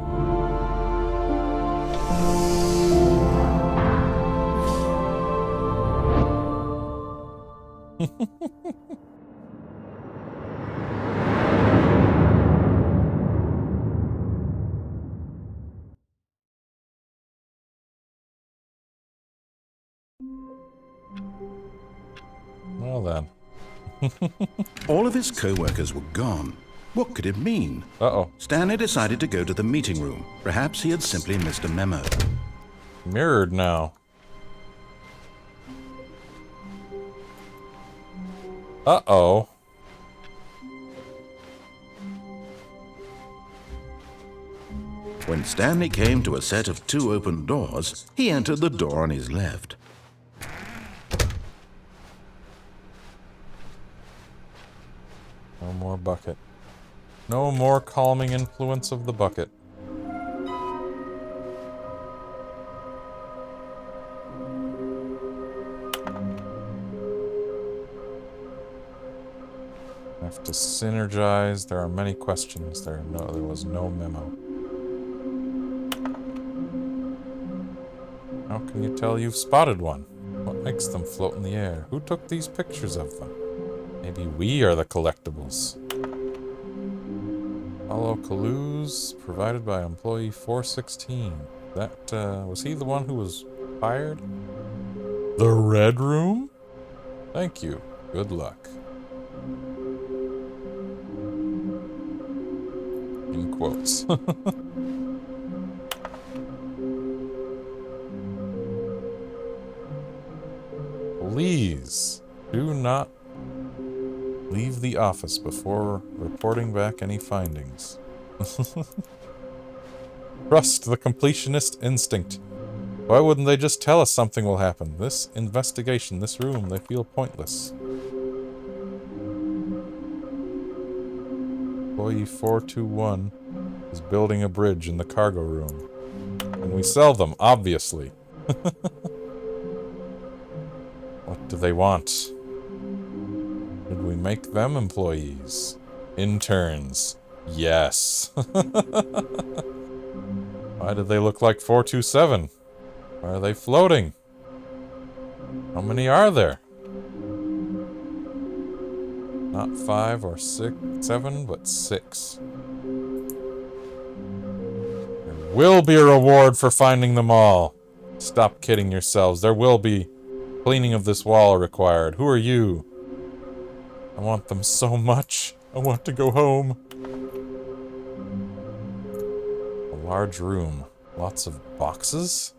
A: Well then.
B: All of his co-workers were gone. What could it mean?
A: Uh-oh.
B: Stanley decided to go to the meeting room. Perhaps he had simply missed a memo.
A: Mirrored now. Uh-oh.
B: When Stanley came to a set of 2 open doors, he entered the door on his left.
A: No more bucket. No more calming influence of the bucket. Have to synergize. There are many questions. There was no memo. How can you tell you've spotted one? What makes them float in the air? Who took these pictures of them? Maybe we are the collectibles. Hollow clues provided by employee 416. That, was he the one who was fired? The Red Room? Thank you. Good luck. In quotes. Please do not leave the office before reporting back any findings. Trust the completionist instinct. Why wouldn't they just tell us something will happen? This investigation, this room, they feel pointless. Employee 421 is building a bridge in the cargo room. And we sell them, obviously. What do they want? Did we make them employees? Interns. Yes. Why do they look like 427? Why are they floating? How many are there? Not 5 or 6, 7, but 6. There will be a reward for finding them all. Stop kidding yourselves. There will be cleaning of this wall required. Who are you? I want them so much. I want to go home. A large room. Lots of boxes?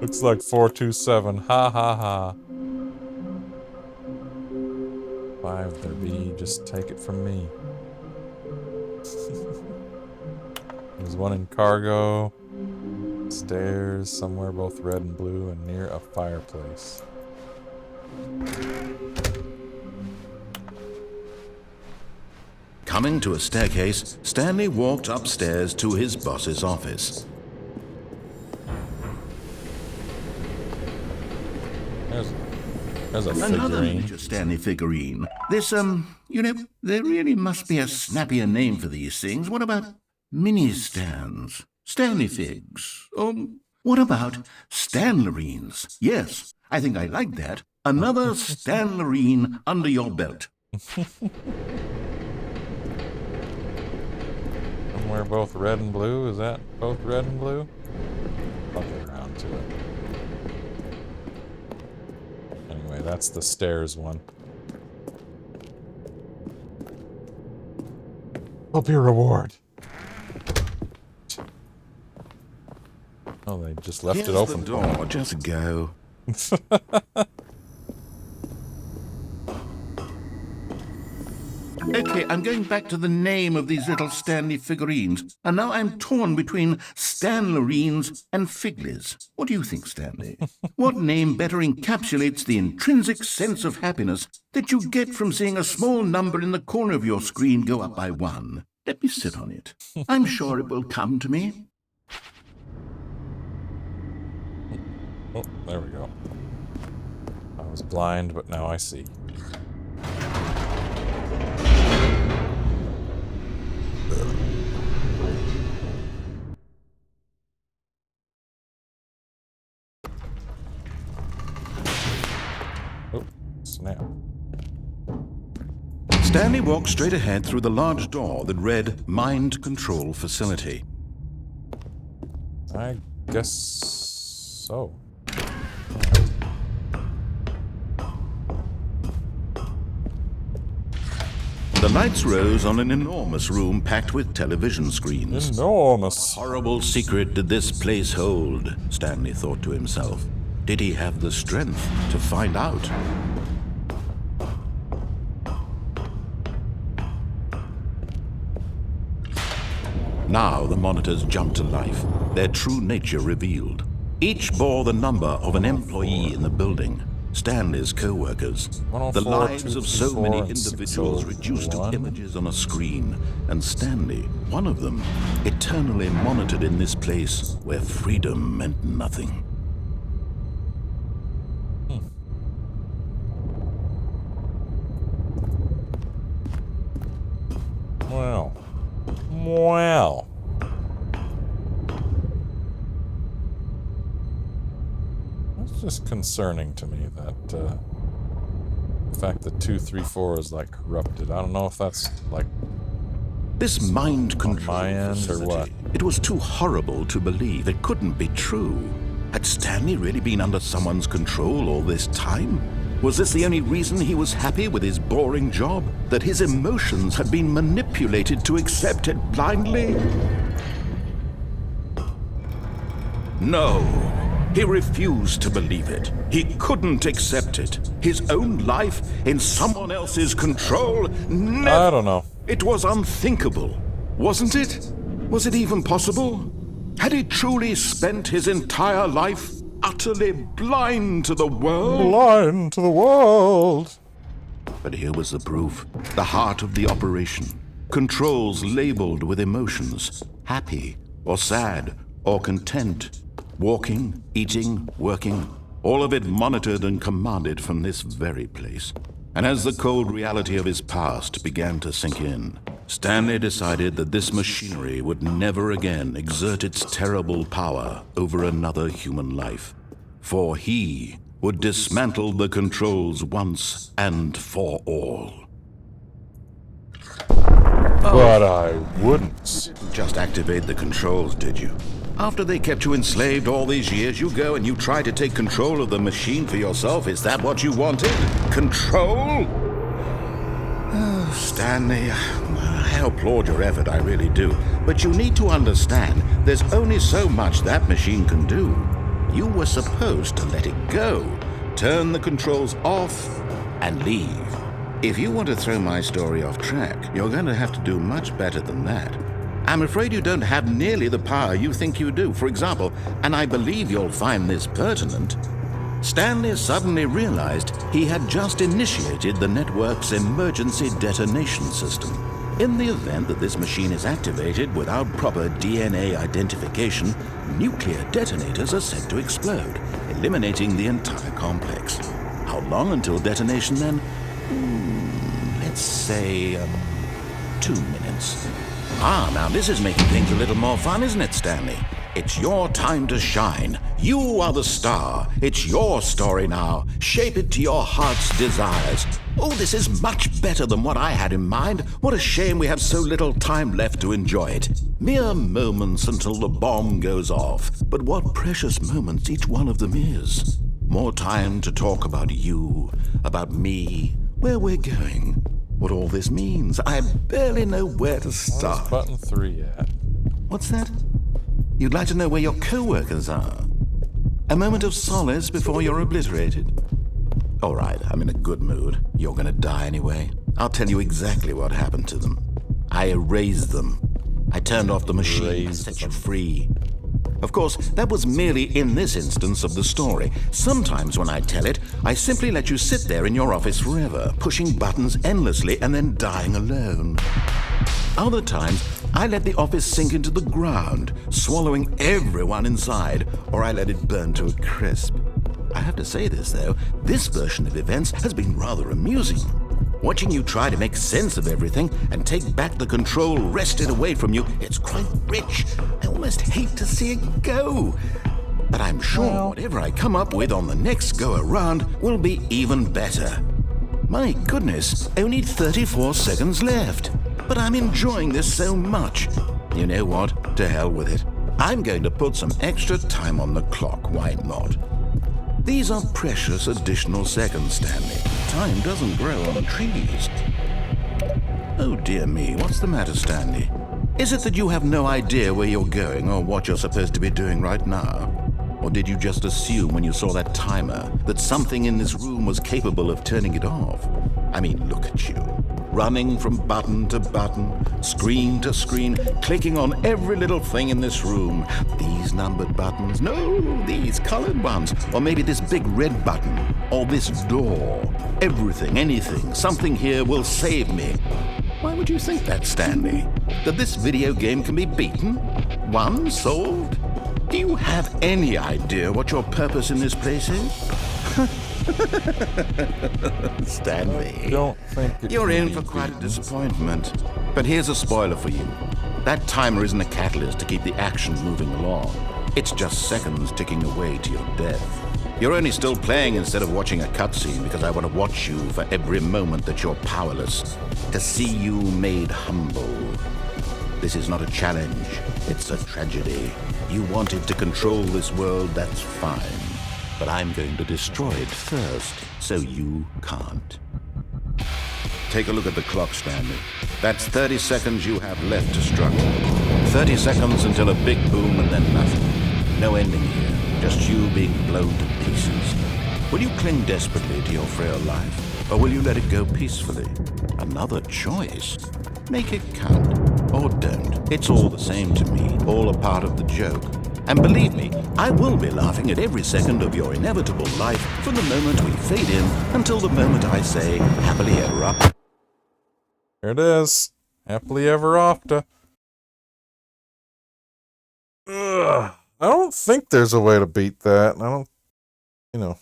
A: Looks like 427. Ha ha ha. 5 there be. Just take it from me. There's one in cargo. Stairs somewhere, both red and blue, and near a fireplace.
B: Coming to a staircase, Stanley walked upstairs to his boss's office.
A: There's a
B: Another
A: figurine.
B: miniature Stanley figurine. This, there really must be a snappier name for these things. What about mini-stands? Stanley figs? What about Stanlerines? Yes, I think I like that. Another Stanlerine under your belt.
A: Somewhere both red and blue. Is that both red and blue? I'll get around to it. Anyway, that's the stairs one. Hope your reward. Oh, they just left
B: Here's
A: it open.
B: the door. Just go. Okay, I'm going back to the name of these little Stanley figurines. And now I'm torn between Stanlerines and Figlies. What do you think, Stanley? What name better encapsulates the intrinsic sense of happiness that you get from seeing a small number in the corner of your screen go up by 1? Let me sit on it. I'm sure it will come to me.
A: Oh, there we go. I was blind, but now I see. Oh, snap.
B: Stanley walked straight ahead through the large door that read Mind Control Facility.
A: I guess so.
B: The lights rose on an enormous room packed with television screens.
A: Enormous.
B: Horrible secret did this place hold, Stanley thought to himself. Did he have the strength to find out? Now the monitors jumped to life, their true nature revealed. Each bore the number of an employee in the building. Stanley's co-workers, the lives of so many individuals reduced to images on a screen, and Stanley, one of them, eternally monitored in this place where freedom meant nothing.
A: Wow. It's just concerning to me that the fact that 234 is like corrupted. I don't know if that's like
B: This mind control
A: my end or
B: facility,
A: what?
B: it was too horrible to believe. It couldn't be true. Had Stanley really been under someone's control all this time? Was this the only reason he was happy with his boring job? That his emotions had been manipulated to accept it blindly? No. He refused to believe it. He couldn't accept it. His own life in someone else's control? Never.
A: I don't know.
B: It was unthinkable, wasn't it? Was it even possible? Had he truly spent his entire life utterly blind to the world?
A: Blind to the world.
B: But here was the proof. The heart of the operation. Controls labeled with emotions. Happy or sad or content. Walking, eating, working. All of it monitored and commanded from this very place. And as the cold reality of his past began to sink in, Stanley decided that this machinery would never again exert its terrible power over another human life. For he would dismantle the controls once and for all.
A: But I wouldn't.
B: Just activate the controls, did you? After they kept you enslaved all these years, you go and you try to take control of the machine for yourself. Is that what you wanted? Control? Oh, Stanley, I applaud your effort, I really do. But you need to understand, there's only so much that machine can do. You were supposed to let it go, turn the controls off, and leave. If you want to throw my story off track, you're going to have to do much better than that. I'm afraid you don't have nearly the power you think you do. For example, and I believe you'll find this pertinent, Stanley suddenly realized he had just initiated the network's emergency detonation system. In the event that this machine is activated without proper DNA identification, nuclear detonators are set to explode, eliminating the entire complex. How long until detonation then? Let's say 2 minutes. Now this is making things a little more fun, isn't it, Stanley? It's your time to shine. You are the star. It's your story now. Shape it to your heart's desires. Oh, this is much better than what I had in mind. What a shame we have so little time left to enjoy it. Mere moments until the bomb goes off. But what precious moments each one of them is. More time to talk about you, about me, where we're going, what all this means. I barely know where to start.
A: Where's button 3 at?
B: What's that? You'd like to know where your co-workers are? A moment of solace before you're obliterated? All right, I'm in a good mood. You're gonna die anyway. I'll tell you exactly what happened to them. I erased them. I turned off the machine and set you free. Of course, that was merely in this instance of the story. Sometimes when I tell it, I simply let you sit there in your office forever, pushing buttons endlessly and then dying alone. Other times, I let the office sink into the ground, swallowing everyone inside, or I let it burn to a crisp. I have to say this, though, this version of events has been rather amusing. Watching you try to make sense of everything and take back the control wrested away from you, it's quite rich. I almost hate to see it go. But I'm sure whatever I come up with on the next go-around will be even better. My goodness, only 34 seconds left. But I'm enjoying this so much. You know what? To hell with it. I'm going to put some extra time on the clock. Why not? These are precious additional seconds, Stanley. Time doesn't grow on trees. Oh dear me, what's the matter, Stanley? Is it that you have no idea where you're going or what you're supposed to be doing right now? Or did you just assume when you saw that timer that something in this room was capable of turning it off? I mean, look at you. Running from button to button, screen to screen, clicking on every little thing in this room. These numbered buttons, no, these colored ones. Or maybe this big red button, or this door. Everything, anything, something here will save me. Why would you think that, Stanley? That this video game can be beaten? Won? Solved? Do you have any idea what your purpose in this place is? Stanley,
A: I don't think
B: you're in for quite a disappointment. But here's a spoiler for you. That timer isn't a catalyst to keep the action moving along. It's just seconds ticking away to your death. You're only still playing instead of watching a cutscene because I want to watch you for every moment that you're powerless, to see you made humble. This is not a challenge, it's a tragedy. You wanted to control this world, that's fine. But I'm going to destroy it first, so you can't. Take a look at the clock, Stanley. That's 30 seconds you have left to struggle. 30 seconds until a big boom and then nothing. No ending here, just you being blown to pieces. Will you cling desperately to your frail life, or will you let it go peacefully? Another choice. Make it count, or don't. It's all the same to me, all a part of the joke. And believe me, I will be laughing at every second of your inevitable life from the moment we fade in until the moment I say, happily ever after.
A: Here it is. Happily ever after. Ugh. I don't think there's a way to beat that. I don't, you know.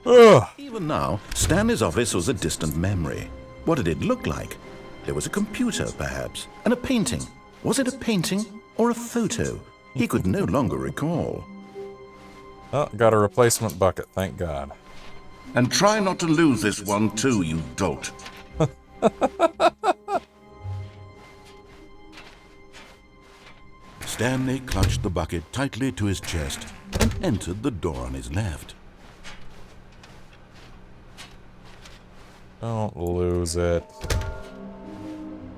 A: Ugh.
B: Even now, Stanley's office was a distant memory. What did it look like? There was a computer, perhaps, and a painting. Was it a painting or a photo? He could no longer recall.
A: Oh, got a replacement bucket, thank God.
B: And try not to lose this one too, you dolt. Stanley clutched the bucket tightly to his chest and entered the door on his left.
A: Don't lose it.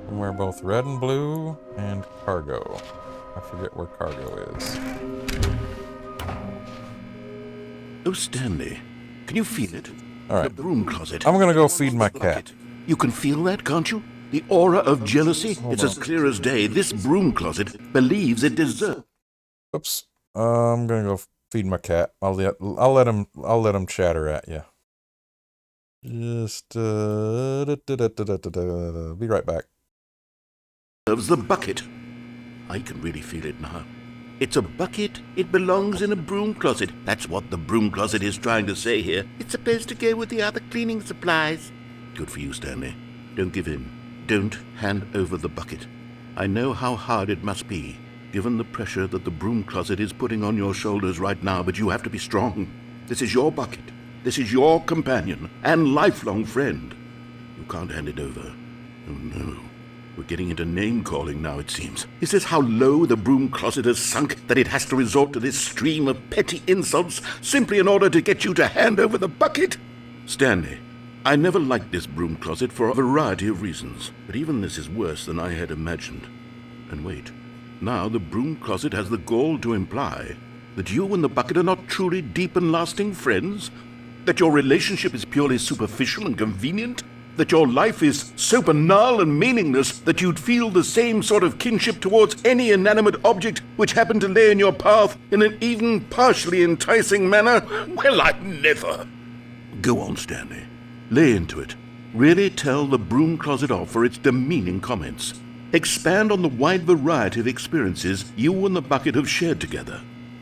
A: Somewhere both red and blue and cargo. I forget where cargo is.
C: Oh, Stanley, can you feel it?
A: All right.
C: The broom closet.
A: I'm gonna go feed my cat.
C: You can feel that, can't you? The aura of jealousy? It's as clear as day. This broom closet believes it deserves.
A: Oops. I'm gonna go feed my cat. I'll let him chatter at you. Just be right back.
C: The bucket. I can really feel it now. It's a bucket. It belongs in a broom closet. That's what the broom closet is trying to say here. It's supposed to go with the other cleaning supplies. Good for you, Stanley. Don't give in. Don't hand over the bucket. I know how hard it must be, given the pressure that the broom closet is putting on your shoulders right now, but you have to be strong. This is your bucket. This is your companion and lifelong friend. You can't hand it over. Oh, no. We're getting into name-calling now, it seems. Is this how low the broom closet has sunk, that it has to resort to this stream of petty insults simply in order to get you to hand over the bucket? Stanley, I never liked this broom closet for a variety of reasons, but even this is worse than I had imagined. And wait, now the broom closet has the gall to imply that you and the bucket are not truly deep and lasting friends? That your relationship is purely superficial and convenient? That your life is so banal and meaningless that you'd feel the same sort of kinship towards any inanimate object which happened to lay in your path in an even partially enticing manner? Well, I never. Go on, Stanley. Lay into it. Really tell the broom closet off for its demeaning comments. Expand on the wide variety of experiences you and the bucket have shared together.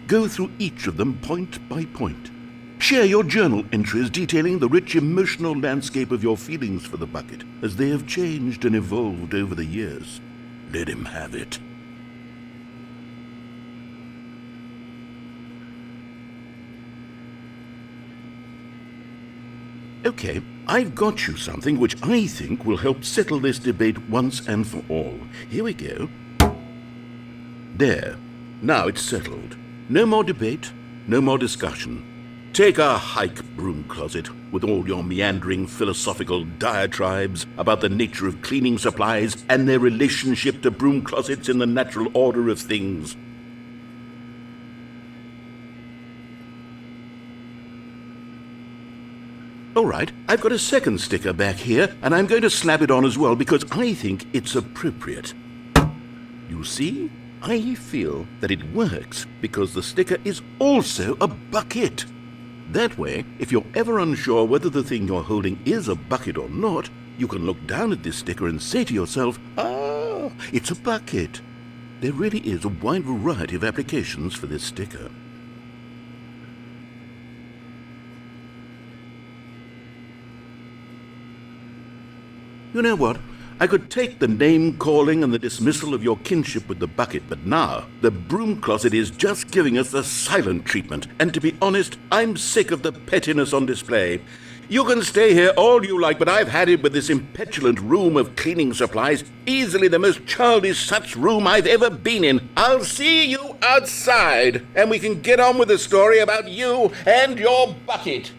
C: Go through each of them point by point. Share your journal entries detailing the rich emotional landscape of your feelings for the bucket as they have changed and evolved over the years. Let him have it. Okay, I've got you something which I think will help settle this debate once and for all. Here we go. There. Now it's settled. No more debate, no more discussion. Take a hike, broom closet, with all your meandering philosophical diatribes about the nature of cleaning supplies and their relationship to broom closets in the natural order of things. All right, I've got a second sticker back here, and I'm going to slap it on as well because I think it's appropriate. You see, I feel that it works because the sticker is also a bucket. That way, if you're ever unsure whether the thing you're holding is a bucket or not, you can look down at this sticker and say to yourself, ah, it's a bucket. There really is a wide variety of applications for this sticker. You know what? I could take the name-calling and the dismissal of your kinship with the bucket, but now the broom closet is just giving us the silent treatment. And to be honest, I'm sick of the pettiness on display. You can stay here all you like, but I've had it with this impetulant room of cleaning supplies. Easily the most childish such room I've ever been in. I'll see you outside, and we can get on with the story about you and your bucket.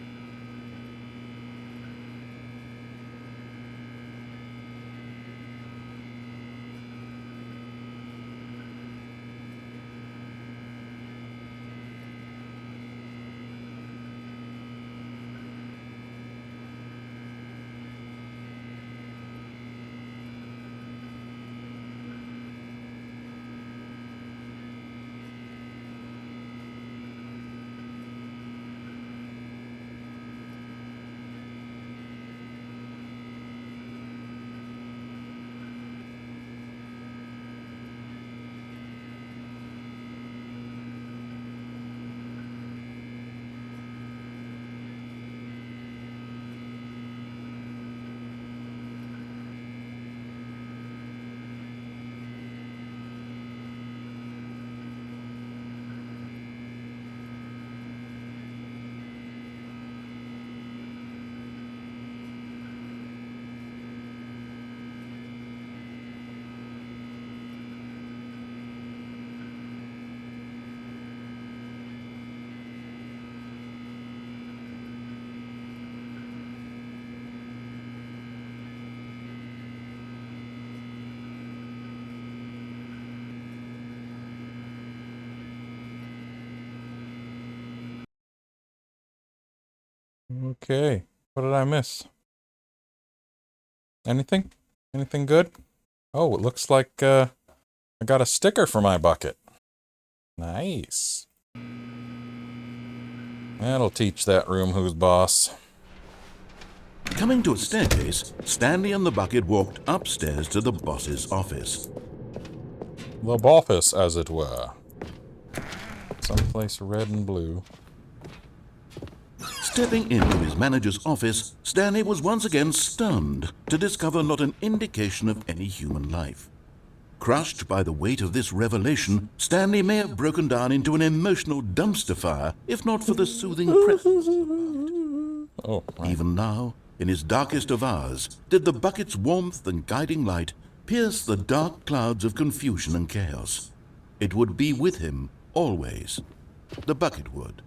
A: Okay. What did I miss? Anything? Anything good? Oh, it looks like I got a sticker for my bucket. Nice. That'll teach that room who's boss.
B: Coming to a staircase, Stanley and the bucket walked upstairs to the boss's office.
A: The office, as it were. Someplace red and blue.
B: Stepping into his manager's office, Stanley was once again stunned to discover not an indication of any human life. Crushed by the weight of this revelation, Stanley may have broken down into an emotional dumpster fire, if not for the soothing presence of the bucket.
A: Oh, right.
B: Even now, in his darkest of hours, did the bucket's warmth and guiding light pierce the dark clouds of confusion and chaos. It would be with him, always. The bucket would.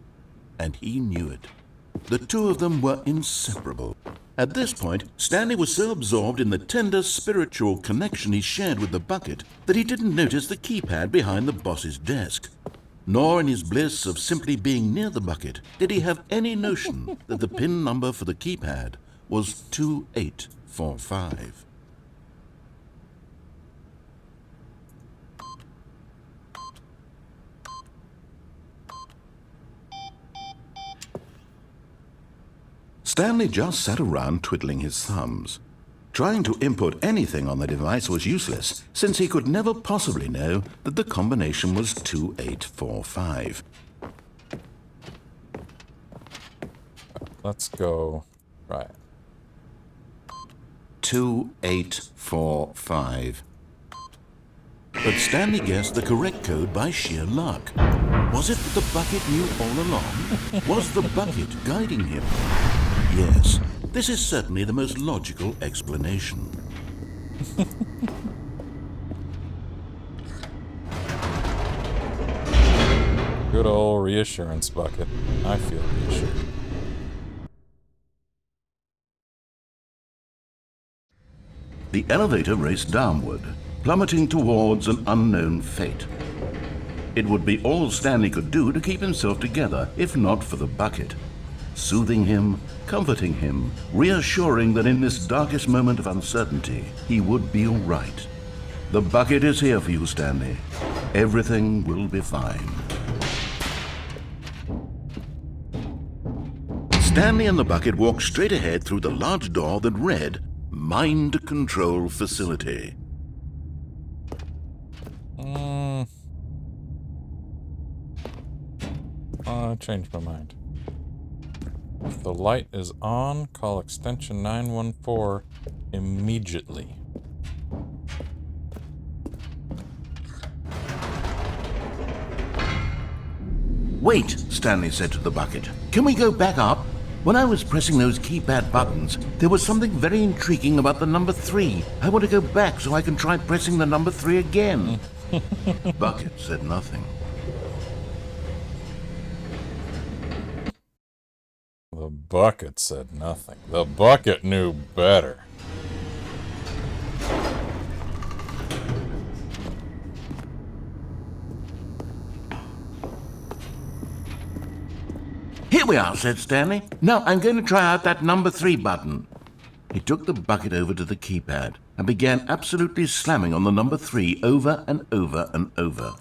B: And he knew it. The two of them were inseparable. At this point, Stanley was so absorbed in the tender spiritual connection he shared with the bucket that he didn't notice the keypad behind the boss's desk. Nor in his bliss of simply being near the bucket did he have any notion that the PIN number for the keypad was 2845. Stanley just sat around twiddling his thumbs. Trying to input anything on the device was useless, since he could never possibly know that the combination was 2845.
A: Let's go. Right.
B: 2845. But Stanley guessed the correct code by sheer luck. Was it that the bucket knew all along? Was the bucket guiding him? Yes, this is certainly the most logical explanation.
A: Good old reassurance bucket. I feel reassured.
B: The elevator raced downward, plummeting towards an unknown fate. It would be all Stanley could do to keep himself together, if not for the bucket. Soothing him, comforting him, reassuring that in this darkest moment of uncertainty, he would be all right. The bucket is here for you, Stanley. Everything will be fine. Stanley and the bucket walked straight ahead through the large door that read, Mind Control Facility.
A: I changed my mind. If the light is on, call extension 914 immediately.
B: Wait, Stanley said to the bucket. Can we go back up? When I was pressing those keypad buttons, there was something very intriguing about the number 3. I want to go back so I can try pressing the number 3 again. Bucket said nothing.
A: The bucket said nothing. The bucket knew better.
B: Here we are, said Stanley. Now I'm going to try out that number 3 button. He took the bucket over to the keypad and began absolutely slamming on the number 3 over and over and over.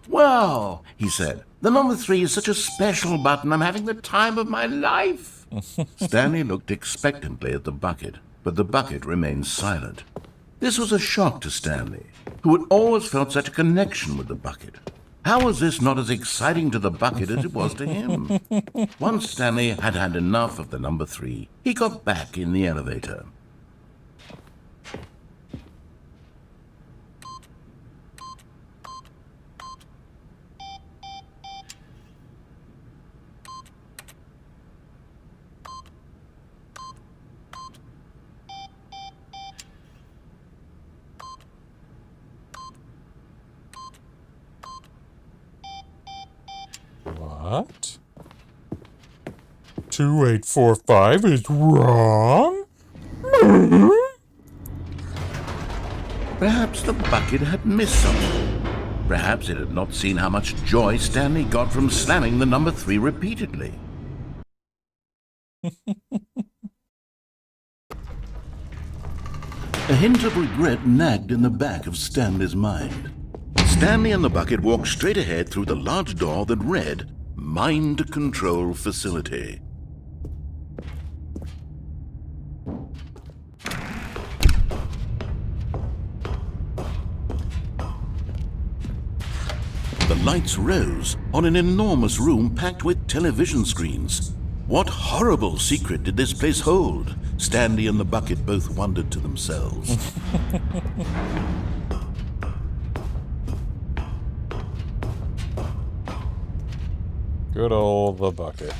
B: Wow, he said. The number 3 is such a special button. I'm having the time of my life. Stanley looked expectantly at the bucket, but the bucket remained silent. This was a shock to Stanley, who had always felt such a connection with the bucket. How was this not as exciting to the bucket as it was to him? Once Stanley had had enough of the number 3, he got back in the elevator.
A: What? 2845 is wrong?
B: Perhaps the bucket had missed something. Perhaps it had not seen how much joy Stanley got from slamming the number 3 repeatedly. A hint of regret nagged in the back of Stanley's mind. Stanley and the bucket walked straight ahead through the large door that read, Mind Control Facility. The lights rose on an enormous room packed with television screens. What horrible secret did this place hold? Stanley and the bucket both wondered to themselves.
A: Good old the bucket.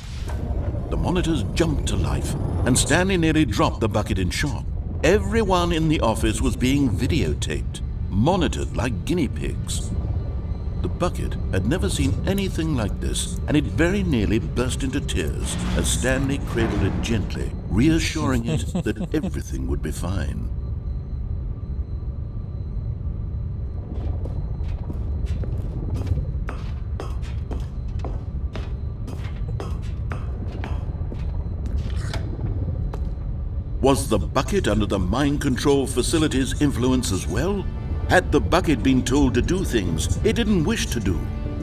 B: The monitors jumped to life, and Stanley nearly dropped the bucket in shock. Everyone in the office was being videotaped, monitored like guinea pigs. The bucket had never seen anything like this, and it very nearly burst into tears as Stanley cradled it gently, reassuring it that everything would be fine. Was the bucket under the mind control facility's influence as well? Had the bucket been told to do things it didn't wish to do?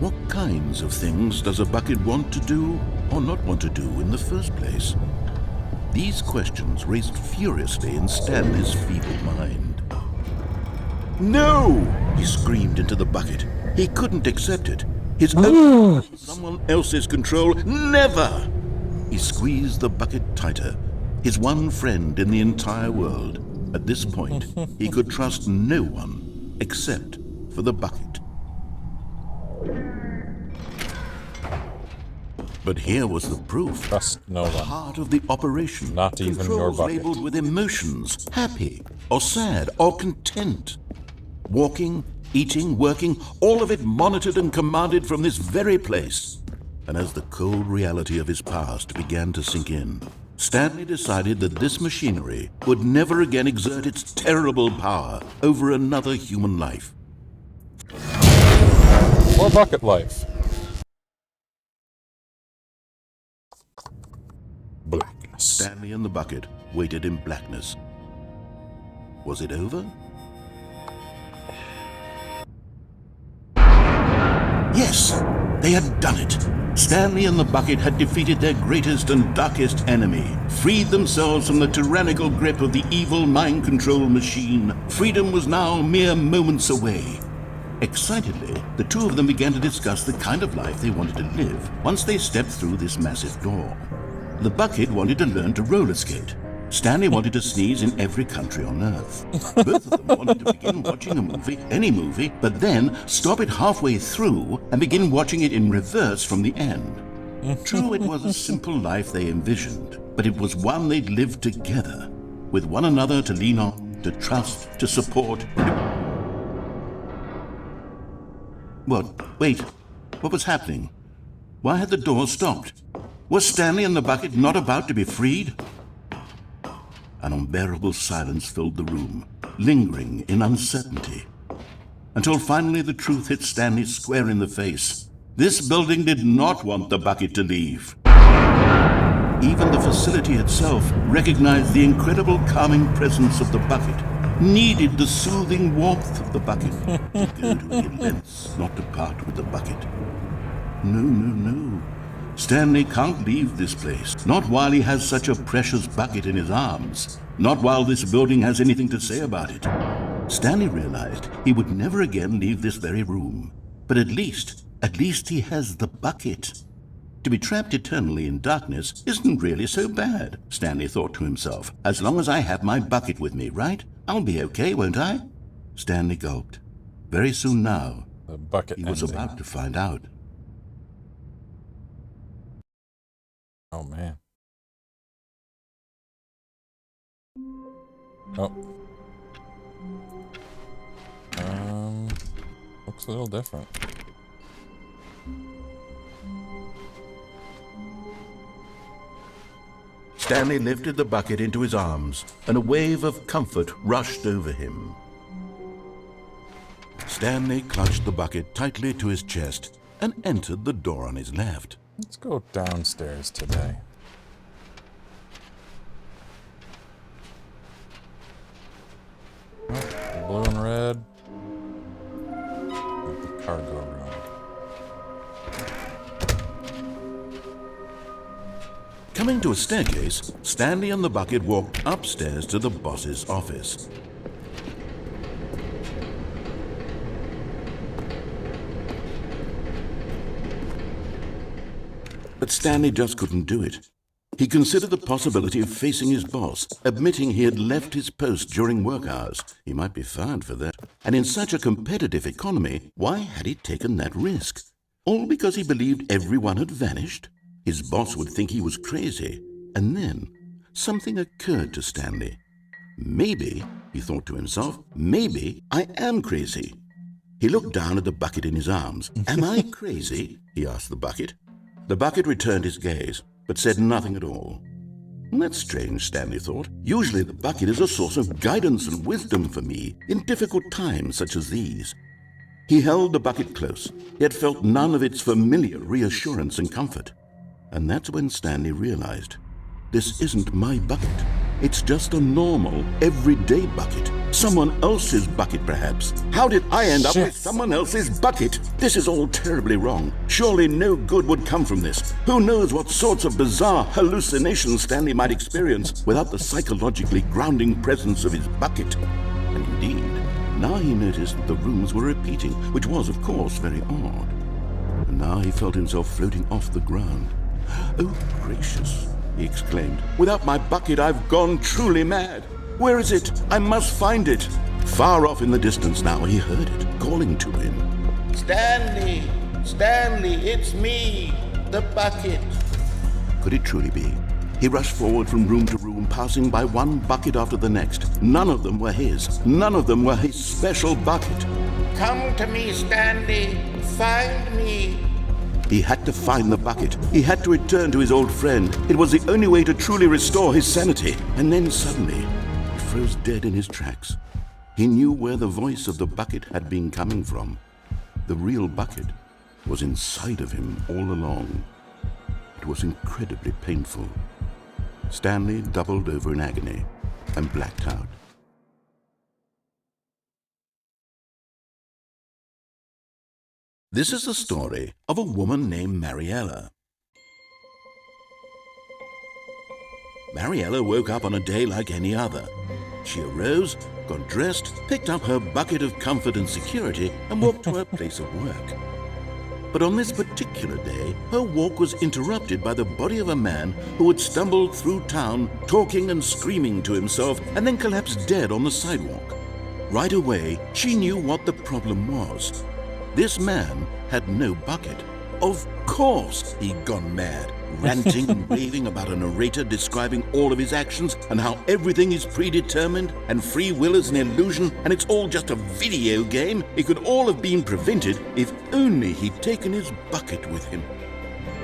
B: What kinds of things does a bucket want to do or not want to do in the first place? These questions raced furiously in Stanley's feeble mind. No! He screamed into the bucket. He couldn't accept it. His own someone else's control, never! He squeezed the bucket tighter. His one friend in the entire world. At this point, he could trust no one except for the bucket. But here was the proof.
A: Trust no
B: The
A: one.
B: heart of the operation.
A: Not even your
B: Controls
A: bucket.
B: labeled with emotions, happy or sad or content. Walking, eating, working, all of it monitored and commanded from this very place. And as the cold reality of his past began to sink in, Stanley decided that this machinery would never again exert its terrible power over another human life.
A: Or bucket life. Blackness.
B: Stanley and the bucket waited in blackness. Was it over? Yes, they had done it. Stanley and the bucket had defeated their greatest and darkest enemy, freed themselves from the tyrannical grip of the evil mind control machine. Freedom was now mere moments away. Excitedly, the two of them began to discuss the kind of life they wanted to live once they stepped through this massive door. The bucket wanted to learn to roller skate. Stanley wanted to sneeze in every country on Earth. Both of them wanted to begin watching a movie, any movie, but then stop it halfway through and begin watching it in reverse from the end. True, it was a simple life they envisioned, but it was one they'd lived together, with one another to lean on, to trust, to support. What? Wait. What was happening? Why had the door stopped? Was Stanley and the bucket not about to be freed? An unbearable silence filled the room, lingering in uncertainty. Until finally the truth hit Stanley square in the face. This building did not want the bucket to leave. Even the facility itself recognized the incredible calming presence of the bucket, needed the soothing warmth of the bucket, to go to the lengths not to part with the bucket. No. Stanley can't leave this place, not while he has such a precious bucket in his arms, not while this building has anything to say about it. Stanley realized he would never again leave this very room, but at least he has the bucket. To be trapped eternally in darkness isn't really so bad, Stanley thought to himself. As long as I have my bucket with me, right? I'll be okay, won't I? Stanley gulped. Very soon now,
A: The bucket
B: he was
A: ending.
B: about to find out.
A: Oh, man. Oh. Looks a little different.
B: Stanley lifted the bucket into his arms, and a wave of comfort rushed over him. Stanley clutched the bucket tightly to his chest and entered the door on his left.
A: Let's go downstairs today. Oh, blue and red. The cargo room.
B: Coming to a staircase, Stanley and the bucket walked upstairs to the boss's office. But Stanley just couldn't do it. He considered the possibility of facing his boss, admitting he had left his post during work hours. He might be fired for that. And in such a competitive economy, why had he taken that risk? All because he believed everyone had vanished? His boss would think he was crazy. And then something occurred to Stanley. Maybe, he thought to himself, maybe I am crazy. He looked down at the bucket in his arms. Am I crazy? He asked the bucket. The bucket returned his gaze, but said nothing at all. That's strange, Stanley thought. Usually the bucket is a source of guidance and wisdom for me in difficult times such as these. He held the bucket close, yet felt none of its familiar reassurance and comfort. And that's when Stanley realized, this isn't my bucket. It's just a normal, everyday bucket. Someone else's bucket, perhaps. How did I end up with someone else's bucket? This is all terribly wrong. Surely no good would come from this. Who knows what sorts of bizarre hallucinations Stanley might experience without the psychologically grounding presence of his bucket. And indeed, now he noticed that the rooms were repeating, which was, of course, very odd. And now he felt himself floating off the ground. Oh, gracious, he exclaimed. Without my bucket, I've gone truly mad. Where is it? I must find it. Far off in the distance now, he heard it, calling to him.
C: Stanley! Stanley, it's me, the bucket.
B: Could it truly be? He rushed forward from room to room, passing by one bucket after the next. None of them were his. None of them were his special bucket.
C: Come to me, Stanley. Find me.
B: He had to find the bucket. He had to return to his old friend. It was the only way to truly restore his sanity. And then suddenly, he froze dead in his tracks. He knew where the voice of the bucket had been coming from. The real bucket was inside of him all along. It was incredibly painful. Stanley doubled over in agony and blacked out. This is the story of a woman named Mariella. Mariella woke up on a day like any other. She arose, got dressed, picked up her bucket of comfort and security, and walked to her place of work. But on this particular day, her walk was interrupted by the body of a man who had stumbled through town, talking and screaming to himself, and then collapsed dead on the sidewalk. Right away, she knew what the problem was. This man had no bucket. Of course he'd gone mad, ranting and raving about a narrator describing all of his actions and how everything is predetermined and free will is an illusion and it's all just a video game. It could all have been prevented if only he'd taken his bucket with him.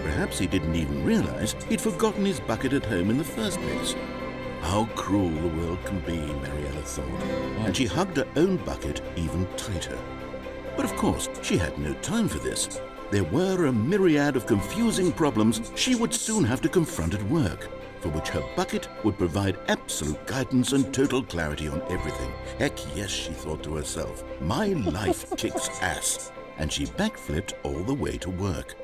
B: Perhaps he didn't even realize he'd forgotten his bucket at home in the first place. How cruel the world can be, Mariella thought, and she hugged her own bucket even tighter. But of course, she had no time for this. There were a myriad of confusing problems she would soon have to confront at work, for which her bucket would provide absolute guidance and total clarity on everything. Heck yes, she thought to herself, my life kicks ass. And she backflipped all the way to work.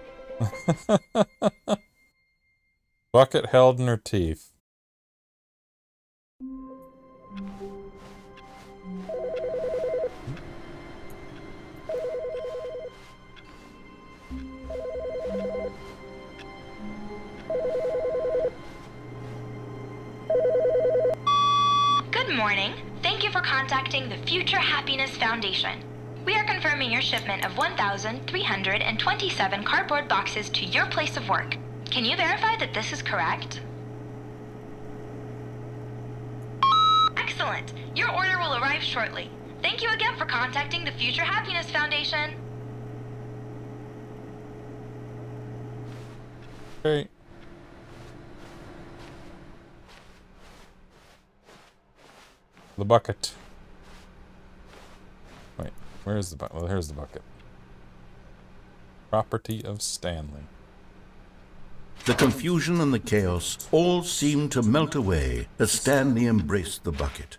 A: Bucket held in her teeth.
G: Good morning. Thank you for contacting the Future Happiness Foundation. We are confirming your shipment of 1,327 cardboard boxes to your place of work. Can you verify that this is correct? Excellent. Your order will arrive shortly. Thank you again for contacting the Future Happiness Foundation.
A: Okay. The bucket. Wait, Where's the bucket? Well, here's the bucket. Property of Stanley.
B: The confusion and the chaos all seemed to melt away as Stanley embraced the bucket.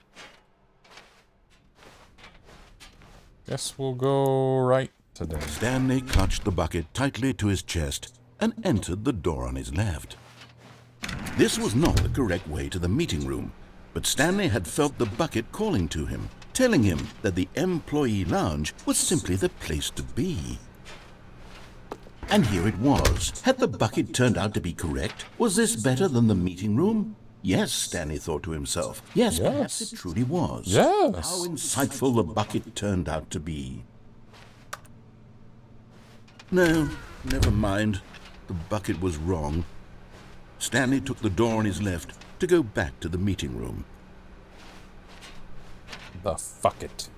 A: Guess we'll go right today.
B: Stanley clutched the bucket tightly to his chest and entered the door on his left. This was not the correct way to the meeting room, but Stanley had felt the bucket calling to him, telling him that the employee lounge was simply the place to be. And here it was. Had the bucket turned out to be correct? Was this better than the meeting room? Yes, Stanley thought to himself. Yes, perhaps it truly was.
A: Yes.
B: How insightful the bucket turned out to be. No, never mind. The bucket was wrong. Stanley took the door on his left to go back to the meeting room.
A: The fuck it.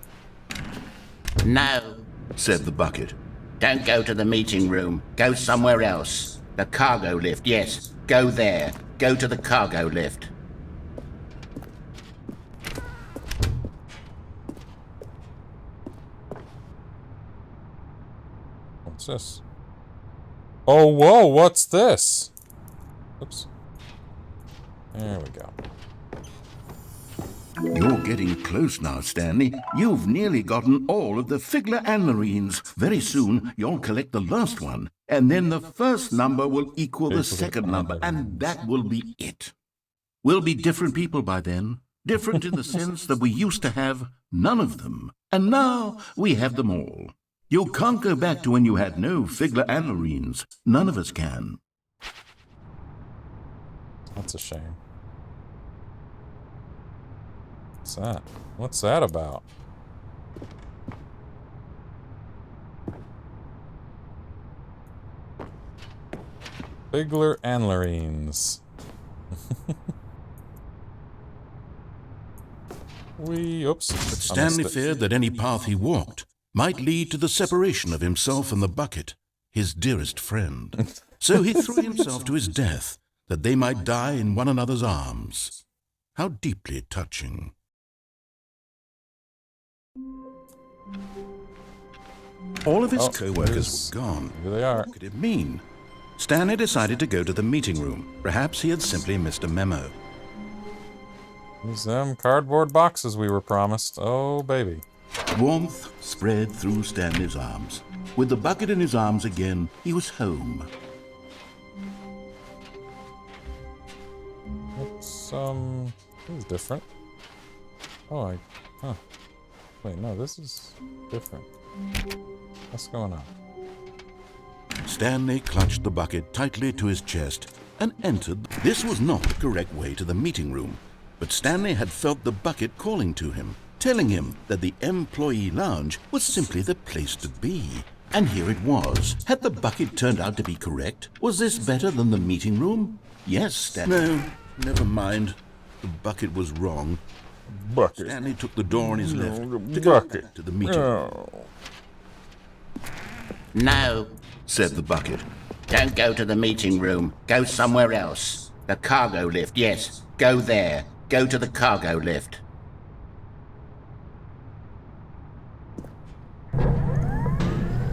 H: No,
B: Said the bucket.
H: don't go to the meeting room. Go somewhere else. The cargo lift, yes. Go there. Go to the cargo lift.
A: What's this? Oh, whoa, what's this? Oops. There we go.
B: You're getting close now, Stanley. You've nearly gotten all of the Figler Anmarines. Very soon, you'll collect the last one, and then the first number will equal the second number, and that will be it. We'll be different people by then. Different in the sense that we used to have none of them, and now we have them all. You can't go back to when you had no Figler Anmarines. None of us can.
A: That's a shame. What's that? What's that about? Figler Anmarines. Oops.
B: But Stanley feared that any path he walked might lead to the separation of himself and the bucket, his dearest friend. So he threw himself to his death, that they might die in one another's arms. How deeply touching. All of his co-workers were gone.
A: Here they are.
B: What could it mean? Stanley decided to go to the meeting room. Perhaps he had simply missed a memo.
A: These them cardboard boxes we were promised. Oh, baby.
B: Warmth spread through Stanley's arms. With the bucket in his arms again, he was home.
A: It's, this is different. Oh, Wait, no, this is different. What's going on?
B: Stanley clutched the bucket tightly to his chest and entered. This was not the correct way to the meeting room, but Stanley had felt the bucket calling to him, telling him that the employee lounge was simply the place to be. And here it was. Had the bucket turned out to be correct? Was this better than the meeting room? Yes, Stanley. No, never mind. The bucket was wrong.
A: Bucket.
B: Stanley took the door on his left to go back to the meeting room.
H: No,
B: Said the bucket.
H: don't go to the meeting room. Go somewhere else. The cargo lift, yes. Go there. Go to the cargo lift.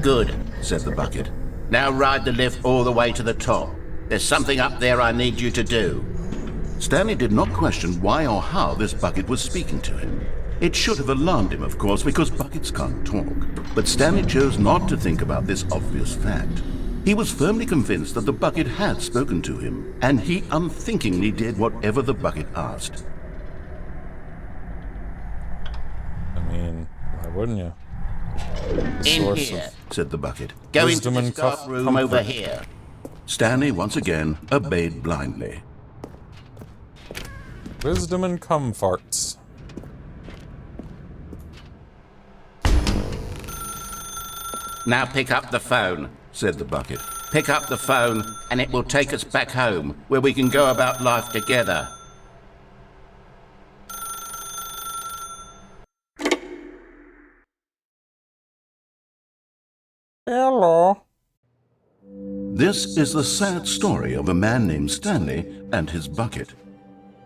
H: Good,
B: Said the bucket.
H: now ride the lift all the way to the top. There's something up there I need you to do.
B: Stanley did not question why or how this bucket was speaking to him. It should have alarmed him, of course, because buckets can't talk. But Stanley chose not to think about this obvious fact. He was firmly convinced that the bucket had spoken to him, and he unthinkingly did whatever the bucket asked.
A: I mean, why wouldn't you?
H: In
A: Source
H: here.
B: Said the bucket.
H: Go
A: Wisdom
H: into the
A: and
H: staff room
A: comfort.
H: over here.
B: Stanley once again obeyed blindly.
A: Wisdom and comforts.
H: Now pick up the phone.
B: Said the bucket.
H: Pick up the phone and it will take us back home where we can go about life together.
A: Hello.
B: This is the sad story of a man named Stanley and his bucket.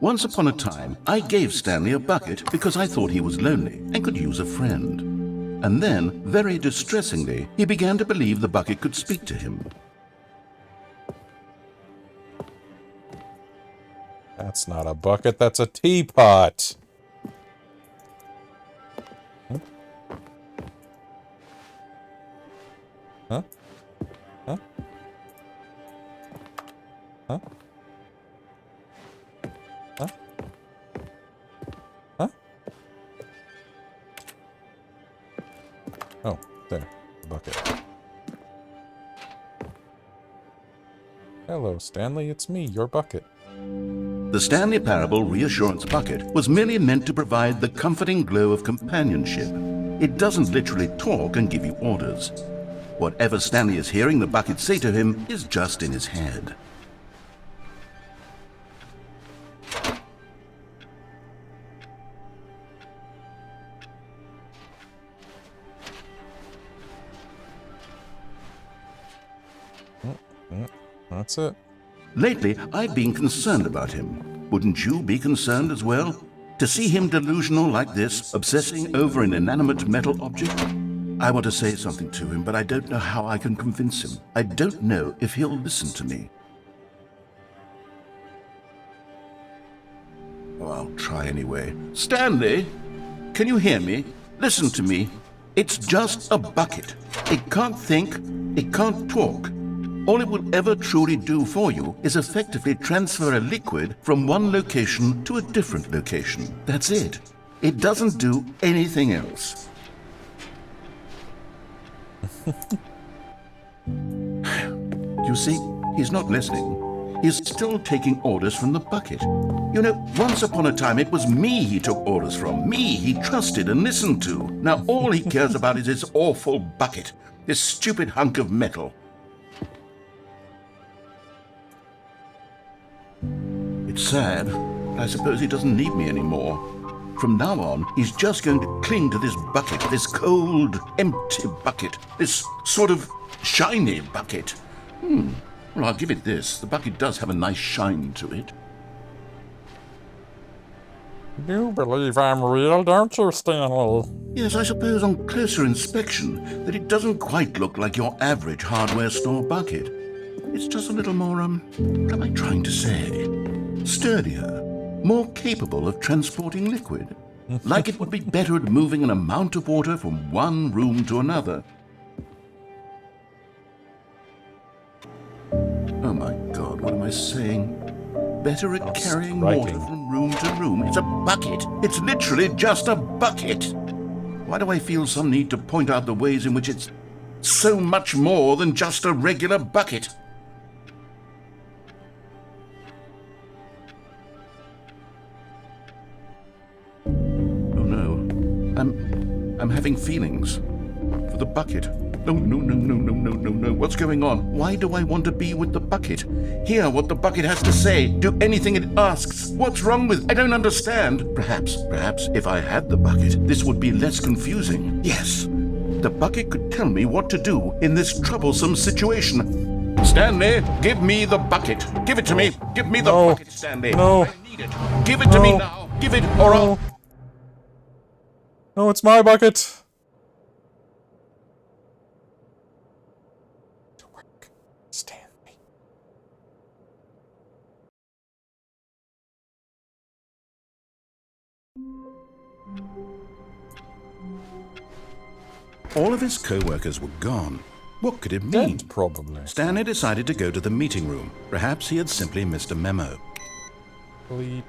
B: Once upon a time, I gave Stanley a bucket because I thought he was lonely and could use a friend. And then, very distressingly, he began to believe the bucket could speak to him.
A: That's not a bucket, that's a teapot. Huh? Huh? Huh? Huh? Huh? Oh, there. The bucket. Hello, Stanley. It's me, your bucket.
B: The Stanley Parable Reassurance Bucket was merely meant to provide the comforting glow of companionship. It doesn't literally talk and give you orders. Whatever Stanley is hearing the bucket say to him is just in his head.
A: That's it.
B: Lately, I've been concerned about him. Wouldn't you be concerned as well? To see him delusional like this, obsessing over an inanimate metal object? I want to say something to him, but I don't know how I can convince him. I don't know if he'll listen to me. Oh, I'll try anyway. Stanley, can you hear me? Listen to me. It's just a bucket. It can't think, it can't talk. All it will ever truly do for you is effectively transfer a liquid from one location to a different location. That's it. It doesn't do anything else. You see, he's not listening. He's still taking orders from the bucket. You know, once upon a time it was me he took orders from. Me he trusted and listened to. Now all he cares about is this awful bucket. This stupid hunk of metal. It's sad, but I suppose he doesn't need me anymore. From now on, he's just going to cling to this bucket, this cold, empty bucket, this sort of shiny bucket. Well, I'll give it this. The bucket does have a nice shine to it.
A: You believe I'm real, don't you, Stanley?
B: Yes, I suppose on closer inspection that it doesn't quite look like your average hardware store bucket. It's just a little more, what am I trying to say? Sturdier, more capable of transporting liquid. Like it would be better at moving an amount of water from one room to another. Oh my God, what am I saying? Better at carrying water from room to room. It's a bucket. It's literally just a bucket. Why do I feel some need to point out the ways in which it's so much more than just a regular bucket? I'm having feelings for the bucket. No. What's going on? Why do I want to be with the bucket? Hear what the bucket has to say. Do anything it asks. What's wrong with... I don't understand. Perhaps if I had the bucket, this would be less confusing. Yes, the bucket could tell me what to do in this troublesome situation. Stanley, give me the bucket. Give it to me. Give me the bucket, Stanley.
A: No.
B: I need it. Give it to me now. Give it or I'll...
A: No, it's my bucket. To work, Stanley.
B: All of his co-workers were gone. What could it mean?
A: Dead, probably.
B: Stanley decided to go to the meeting room. Perhaps he had simply missed a memo.
A: Bleep.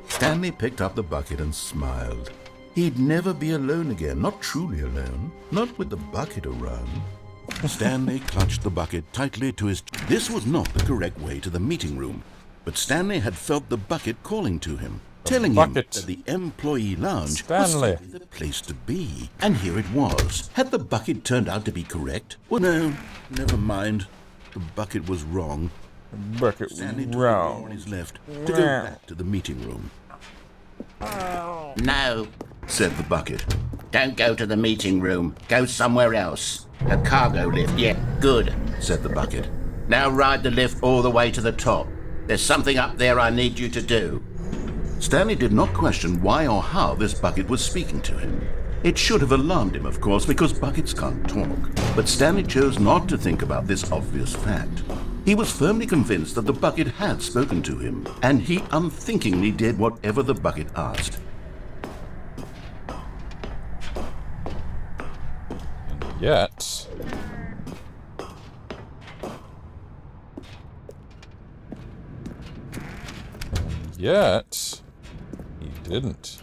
B: Stanley picked up the bucket and smiled. He'd never be alone again, not truly alone, not with the bucket around. Stanley clutched the bucket tightly to his... This was not the correct way to the meeting room, but Stanley had felt the bucket calling to him, telling him that the employee lounge was simply the place to be. And here it was. Had the bucket turned out to be correct? Well, no, never mind. The bucket was wrong.
A: The bucket was
B: Stanley took
A: wrong.
B: on his left to go back to the meeting room.
H: No,
B: said the bucket.
H: don't go to the meeting room. Go somewhere else. The cargo lift, yeah, good,
B: Said the bucket.
H: Now ride the lift all the way to the top. There's something up there I need you to do.
B: Stanley did not question why or how this bucket was speaking to him. It should have alarmed him, of course, because buckets can't talk. But Stanley chose not to think about this obvious fact. He was firmly convinced that the bucket had spoken to him, and he unthinkingly did whatever the bucket asked.
A: Yet... Yet... he didn't.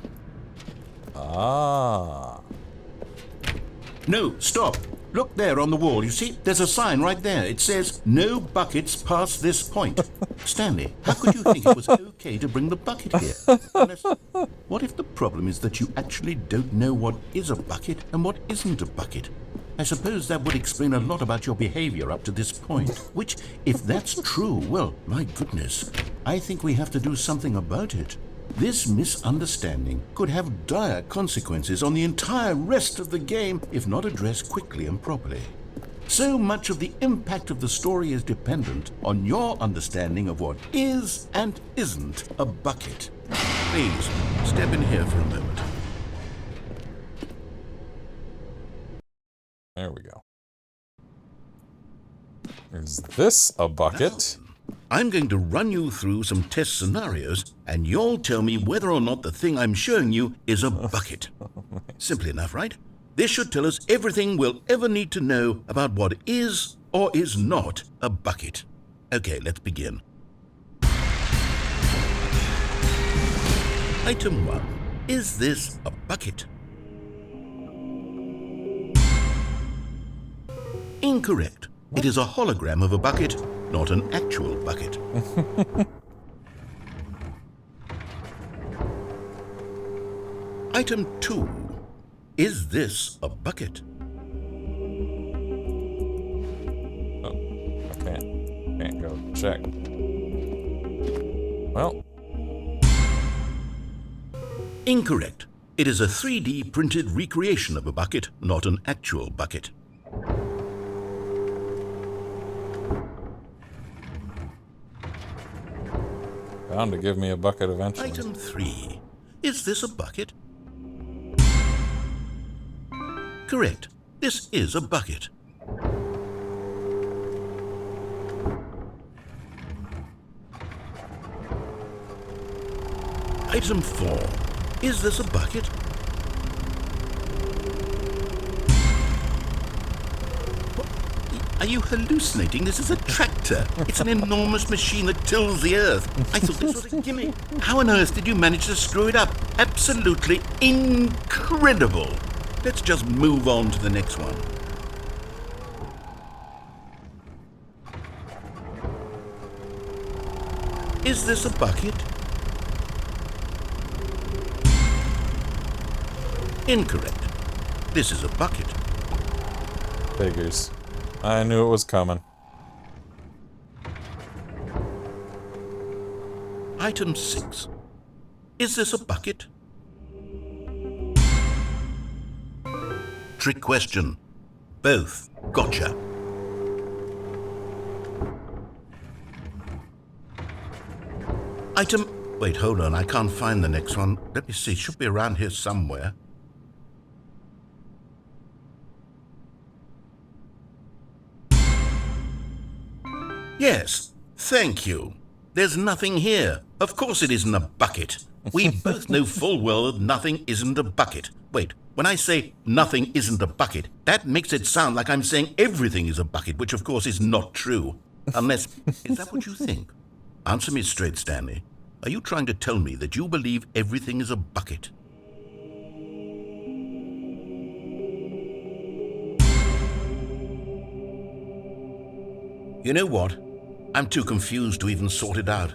A: Ah.
B: No, stop. Look there on the wall. You see, there's a sign right there. It says, "No buckets past this point." Stanley, how could you think it was okay to bring the bucket here? Unless, what if the problem is that you actually don't know what is a bucket and what isn't a bucket? I suppose that would explain a lot about your behavior up to this point. Which, if that's true, well, my goodness, I think we have to do something about it. This misunderstanding could have dire consequences on the entire rest of the game if not addressed quickly and properly. So much of the impact of the story is dependent on your understanding of what is and isn't a bucket. Please, step in here for a moment.
A: There we go. Is this a bucket?
B: I'm going to run you through some test scenarios, and you'll tell me whether or not the thing I'm showing you is a bucket. Simple enough, right? This should tell us everything we'll ever need to know about what is or is not a bucket. Okay, let's begin. Item 1. Is this a bucket? Incorrect. It is a hologram of a bucket, not an actual bucket. Item 2. Is this a bucket?
A: Oh, I can't go check. Well.
B: Incorrect. It is a 3D printed recreation of a bucket, not an actual bucket.
A: Bound to give me a bucket eventually.
B: Item 3. Is this a bucket? Correct. This is a bucket. Item 4. Is this a bucket? Are you hallucinating? This is a tractor. It's an enormous machine that tills the earth. I thought this was a gimmick. How on earth did you manage to screw it up? Absolutely incredible. Let's just move on to the next one. Is this a bucket? Incorrect. This is a bucket.
A: Figures. I knew it was coming.
B: Item 6. Is this a bucket? Trick question. Both. Gotcha. Item... Wait, hold on. I can't find the next one. Let me see. It should be around here somewhere. Yes, thank you. There's nothing here. Of course it isn't a bucket. We both know full well that nothing isn't a bucket. Wait, when I say nothing isn't a bucket, that makes it sound like I'm saying everything is a bucket, which of course is not true. Unless, is that what you think? Answer me straight, Stanley. Are you trying to tell me that you believe everything is a bucket? You know what? I'm too confused to even sort it out.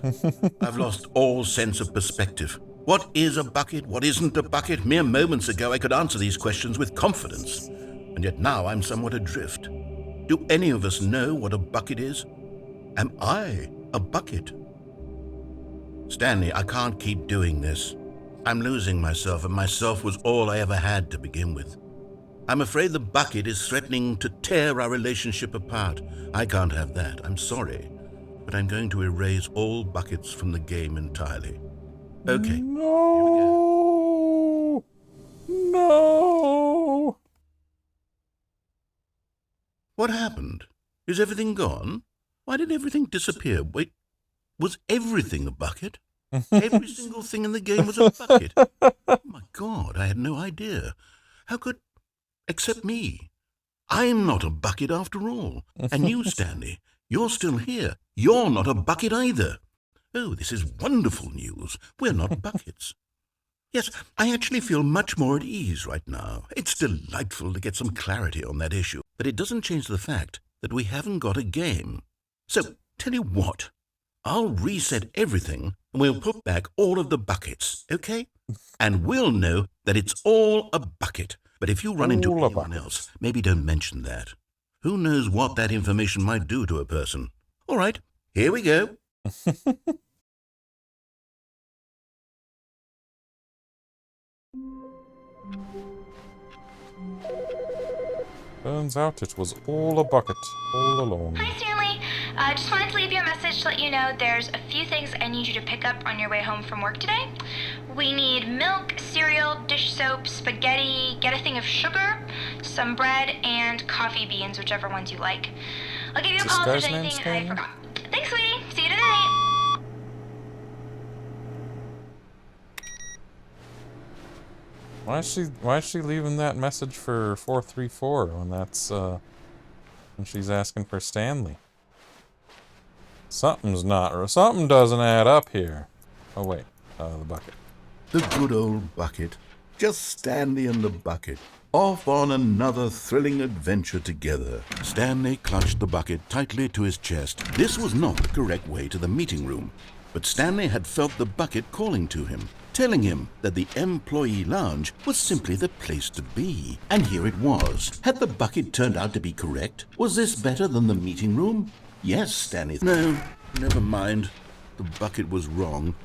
B: I've lost all sense of perspective. What is a bucket? What isn't a bucket? Mere moments ago I could answer these questions with confidence. And yet now I'm somewhat adrift. Do any of us know what a bucket is? Am I a bucket? Stanley, I can't keep doing this. I'm losing myself, and myself was all I ever had to begin with. I'm afraid the bucket is threatening to tear our relationship apart. I can't have that. I'm sorry. But I'm going to erase all buckets from the game entirely.
C: Okay.
A: No! No!
C: What happened? Is everything gone? Why did everything disappear? Wait, was everything a bucket? Every single thing in the game was a bucket. Oh my God, I had no idea. How could... Except me. I'm not a bucket after all. And you, Stanley, you're still here. You're not a bucket either. Oh, this is wonderful news. We're not buckets. Yes, I actually feel much more at ease right now. It's delightful to get some clarity on that issue, but it doesn't change the fact that we haven't got a game. So, tell you what, I'll reset everything and we'll put back all of the buckets, okay? And we'll know that it's all a bucket. But if you run into anyone else, maybe don't mention that. Who knows what that information might do to a person? All right, here we go.
A: Turns out it was all a bucket, all along.
G: Hi, Stanley. Just wanted to leave you a message to let you know there's a few things I need you to pick up on your way home from work today. We need milk, cereal, dish soap, spaghetti, get a thing of sugar, some bread, and coffee beans, whichever ones you like. I'll give you a call if there's anything I forgot. Thanks, sweetie. See you tonight.
A: Why is she leaving that message for 434 when that's when she's asking for Stanley? Something doesn't add up here. Oh wait, the bucket.
C: The good old bucket. Just Stanley and the bucket. Off on another thrilling adventure together. Stanley clutched the bucket tightly to his chest. This was not the correct way to the meeting room, but Stanley had felt the bucket calling to him, telling him that the employee lounge was simply the place to be. And here it was. Had the bucket turned out to be correct? Was this better than the meeting room? Yes, Stanley. No, never mind. The bucket was wrong.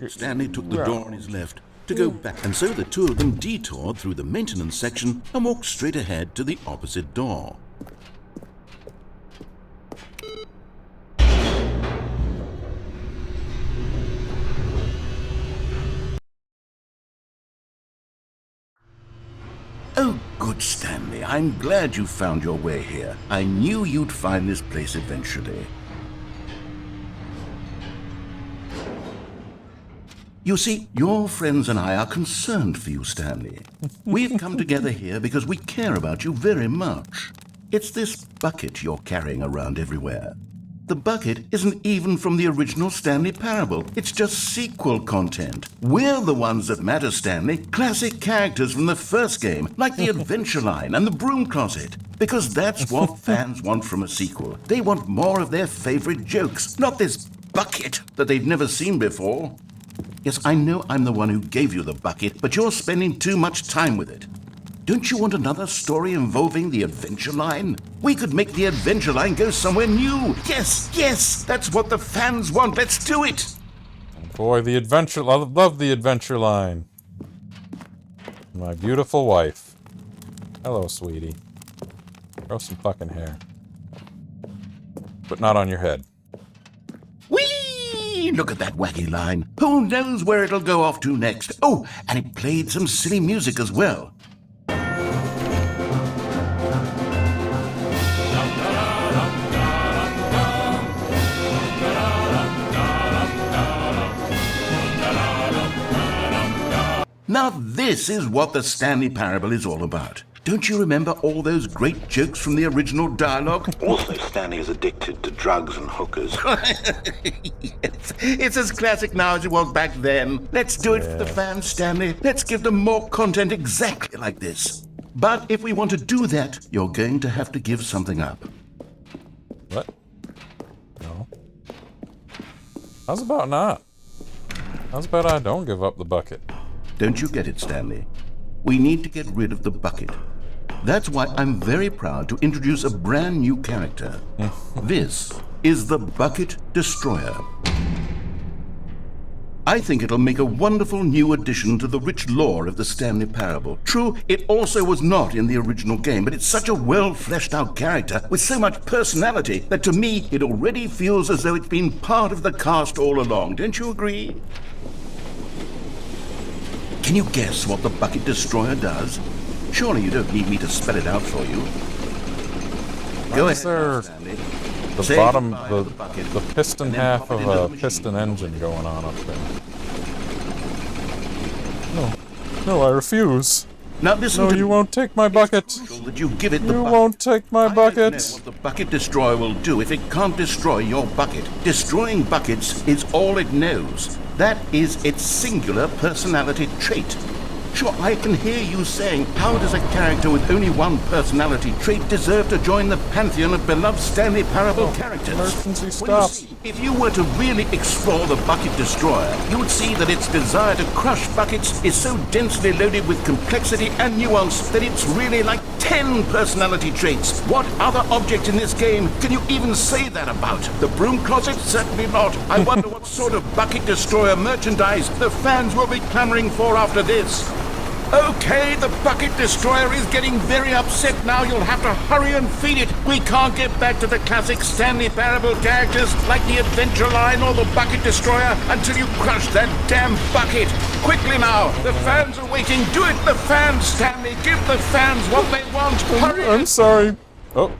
C: Stanley took the door on his left to go back, and so the two of them detoured through the maintenance section and walked straight ahead to the opposite door. Oh, good, Stanley. I'm glad you found your way here. I knew you'd find this place eventually. You see, your friends and I are concerned for you, Stanley. We've come together here because we care about you very much. It's this bucket you're carrying around everywhere. The bucket isn't even from the original Stanley Parable. It's just sequel content. We're the ones that matter, Stanley. Classic characters from the first game, like the Adventure Line and the Broom Closet. Because that's what fans want from a sequel. They want more of their favorite jokes, not this bucket that they've never seen before. Yes, I know I'm the one who gave you the bucket, but you're spending too much time with it. Don't you want another story involving the Adventure Line? We could make the Adventure Line go somewhere new. Yes, yes, that's what the fans want. Let's do it.
A: Boy, the adventure, I love the Adventure Line. My beautiful wife. Hello, sweetie. Grow some fucking hair. But not on your head.
C: Whee! Look at that wacky line. Who knows where it'll go off to next? Oh, and it played some silly music as well. Now this is what the Stanley Parable is all about. Don't you remember all those great jokes from the original dialogue? Also, Stanley is addicted to drugs and hookers. Yes, it's as classic now as it was back then. Let's do it for the fans, Stanley. Let's give them more content exactly like this. But if we want to do that, you're going to have to give something up.
A: What? No. How's about not? How's about I don't give up the bucket?
C: Don't you get it, Stanley? We need to get rid of the bucket. That's why I'm very proud to introduce a brand new character. This is the Bucket Destroyer. I think it'll make a wonderful new addition to the rich lore of the Stanley Parable. True, it also was not in the original game, but it's such a well-fleshed-out character with so much personality that to me it already feels as though it's been part of the cast all along. Don't you agree? Can you guess what the bucket destroyer does? Surely you don't need me to spell it out for you. Go ahead,
A: Sir.
C: Stanley.
A: The
C: Say
A: bottom,
C: goodbye to
A: the,
C: the bucket,
A: the piston
C: and then
A: half
C: pop it
A: of
C: into the
A: a
C: machine.
A: piston engine going on up there. No. No, I refuse.
C: Now listen
A: No,
C: to
A: you
C: me.
A: won't take my bucket.
C: That you give it the
A: You
C: bucket.
A: won't take my
C: I don't know
A: bucket.
C: what the bucket destroyer will do if it can't destroy your bucket. Destroying buckets is all it knows. That is its singular personality trait. Sure, I can hear you saying, how does a character with only one personality trait deserve to join the pantheon of beloved Stanley Parable characters?
A: Emergency
C: Well, you
A: stop.
C: see, if you were to really explore the bucket destroyer, you would see that its desire to crush buckets is so densely loaded with complexity and nuance that it's really like 10 personality traits. What other object in this game can you even say that about? The broom closet? Certainly not. I wonder what sort of bucket destroyer merchandise the fans will be clamoring for after this. Okay, the bucket destroyer is getting very upset now. You'll have to hurry and feed it. We can't get back to the classic Stanley Parable characters like the Adventure Line or the bucket destroyer until you crush that damn bucket. Quickly now, the fans are waiting. Do it, the fans, Stanley. Give the fans what they want. Hurry.
A: I'm sorry. Oh.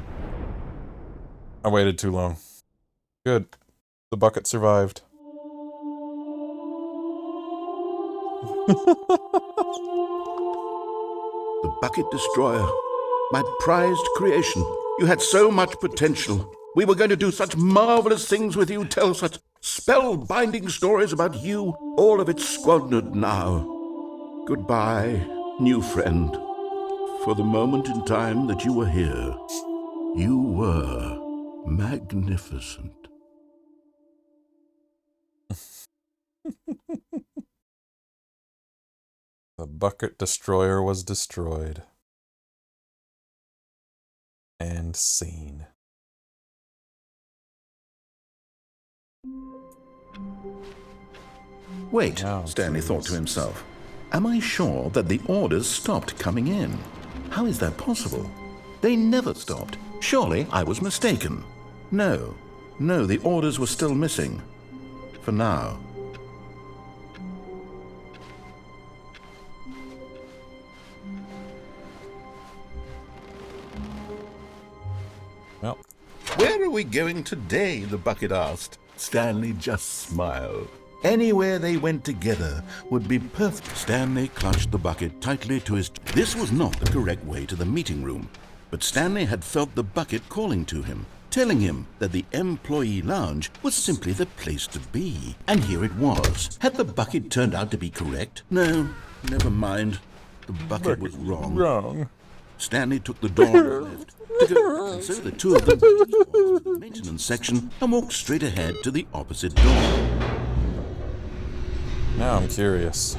A: I waited too long. Good. The bucket survived.
C: The bucket destroyer. My prized creation. You had so much potential. We were going to do such marvelous things with you, tell such spellbinding stories about you. All of it squandered now. Goodbye, new friend. For the moment in time that you were here, you were magnificent.
A: The bucket destroyer was destroyed. And scene.
C: Wait,
A: Oh,
C: Stanley thought to
A: jeez.
C: himself. Am I sure that the orders stopped coming in? How is that possible? They never stopped. Surely I was mistaken. No, the orders were still missing. For now.
A: Well,
C: Where are we going today? The bucket asked. Stanley just smiled. Anywhere they went together would be perfect. Stanley clutched the bucket tightly to his... This was not the correct way to the meeting room, but Stanley had felt the bucket calling to him, telling him that the employee lounge was simply the place to be. And here it was. Had the bucket turned out to be correct? No, never mind. The bucket was wrong.
A: wrong.
C: Stanley took the door on the left to go, and so the two of them went to the maintenance section and walked straight ahead to the opposite door.
A: Now I'm curious.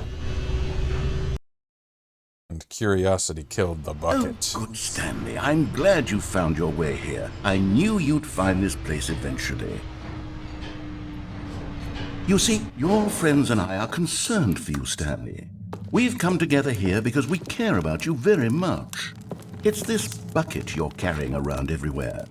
A: And curiosity killed the bucket.
C: Oh, good Stanley, I'm glad you found your way here. I knew you'd find this place eventually. You see, your friends and I are concerned for you, Stanley. We've come together here because we care about you very much. It's this bucket you're carrying around everywhere.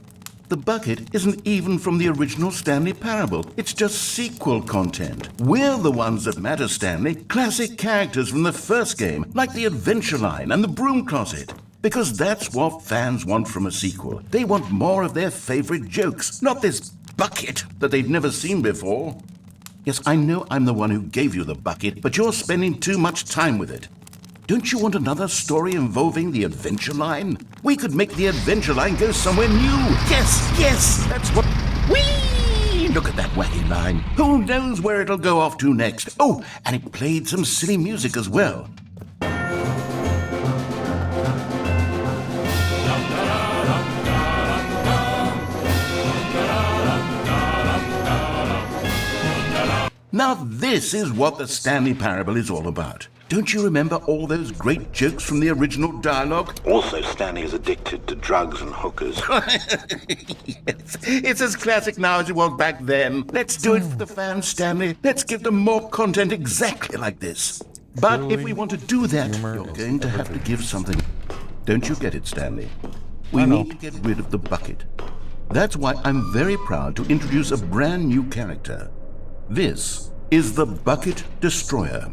C: The bucket isn't even from the original Stanley Parable. It's just sequel content. We're the ones that matter, Stanley. Classic characters from the first game, like the Adventure Line and the Broom Closet. Because that's what fans want from a sequel. They want more of their favorite jokes, not this bucket that they've never seen before. Yes, I know I'm the one who gave you the bucket, but you're spending too much time with it. Don't you want another story involving the Adventure Line? We could make the Adventure Line go somewhere new. Yes, that's what... Whee! Look at that wacky line. Who knows where it'll go off to next? Oh, and it played some silly music as well. Now this is what the Stanley Parable is all about. Don't you remember all those great jokes from the original dialogue? Also, Stanley is addicted to drugs and hookers. Yes, it's as classic now as it was back then. Let's do it for the fans, Stanley. Let's give them more content exactly like this. But if we want to do that, you're going to have to give something. Don't you get it, Stanley? We need to get rid of the bucket. That's why I'm very proud to introduce a brand new character. This is the Bucket Destroyer.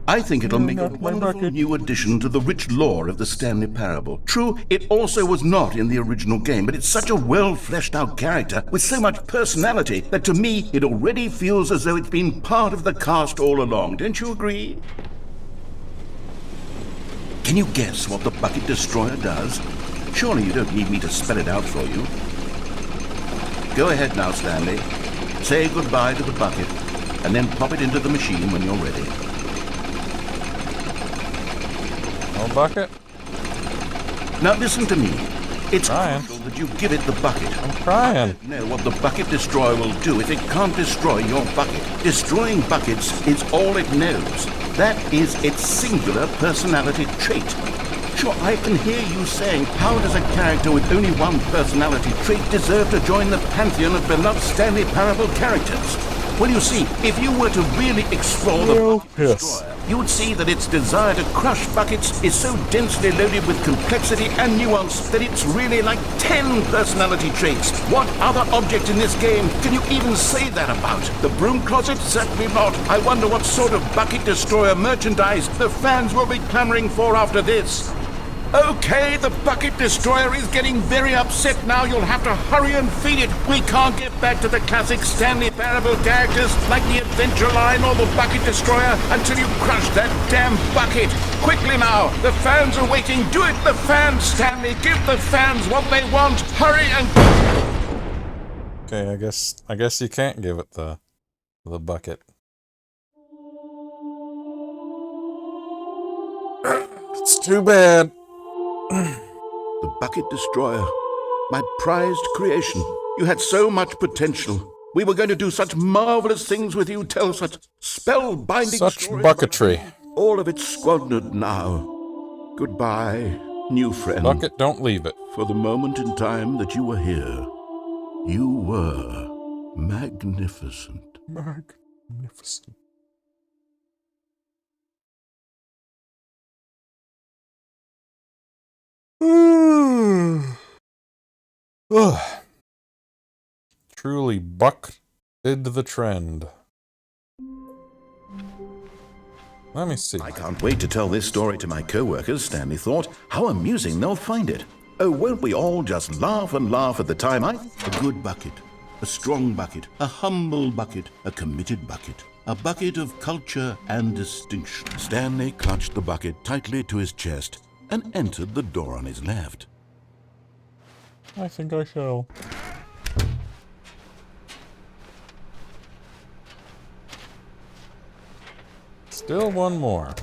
C: I think it'll make a wonderful new addition to the rich lore of the Stanley Parable. True, it also was not in the original game, but it's such a well-fleshed-out character with so much personality that to me it already feels as though it's been part of the cast all along. Don't you agree? Can you guess what the Bucket Destroyer does? Surely you don't need me to spell it out for you. Go ahead now, Stanley. Say goodbye to the bucket, and then pop it into the machine when you're ready.
A: No bucket?
C: Now listen to me. It's
A: Trying.
C: crucial that you give it the bucket.
A: I'm trying.
C: Know what the Bucket Destroyer will do if it can't destroy your bucket. Destroying buckets is all it knows. That is its singular personality trait. Sure, I can hear you saying, how does a character with only one personality trait deserve to join the pantheon of beloved Stanley Parable characters? Well, you see, if you were to really explore the Bucket Destroyer, you would see that its desire to crush buckets is so densely loaded with complexity and nuance that it's really like 10 personality traits. What other object in this game can you even say that about? The broom closet? Certainly not. I wonder what sort of Bucket Destroyer merchandise the fans will be clamoring for after this. Okay, the Bucket Destroyer is getting very upset now. You'll have to hurry and feed it. We can't get back to the classic Stanley Parable characters like the Adventure Line or the Bucket Destroyer until you crush that damn bucket. Quickly now, the fans are waiting. Do it, the fans, Stanley. Give the fans what they want. Hurry and...
A: Okay, I guess you can't give it the bucket. It's too bad.
C: The Bucket Destroyer, my prized creation. You had so much potential. We were going to do such marvelous things with you, tell such spellbinding
A: Such
C: stories.
A: bucketry.
C: All of it squandered now. Goodbye, new friend.
A: Bucket, don't leave it.
C: For the moment in time that you were here, you were magnificent.
A: Magnificent. Truly bucked the trend. Let me see.
C: I can't wait to tell this story to my co-workers, Stanley thought. How amusing they'll find it. Oh, won't we all just laugh and laugh at the time? A good bucket, a strong bucket, a humble bucket, a committed bucket. A bucket of culture and distinction. Stanley clutched the bucket tightly to his chest and entered the door on his left.
A: I think I shall. Still one more.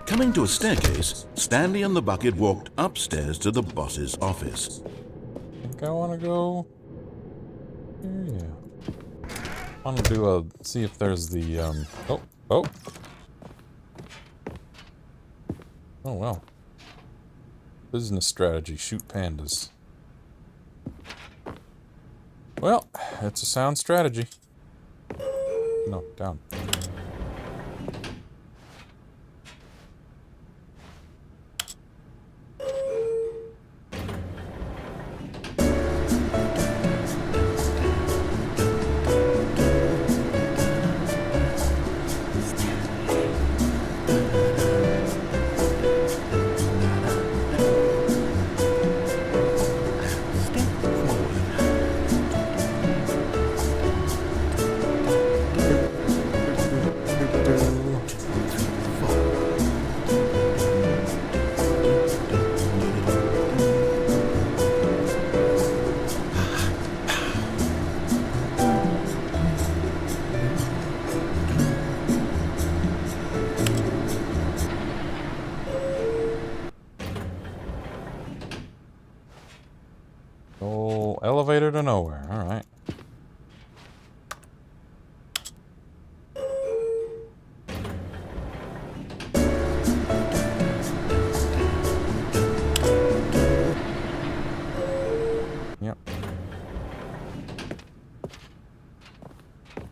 C: Coming to a staircase, Stanley and the bucket walked upstairs to the boss's office.
A: I think I want to go here, yeah. I want to see if there's the, oh well. Business strategy, shoot pandas. Well, it's a sound strategy. No, down. Oh, elevator to nowhere. All right. Yep.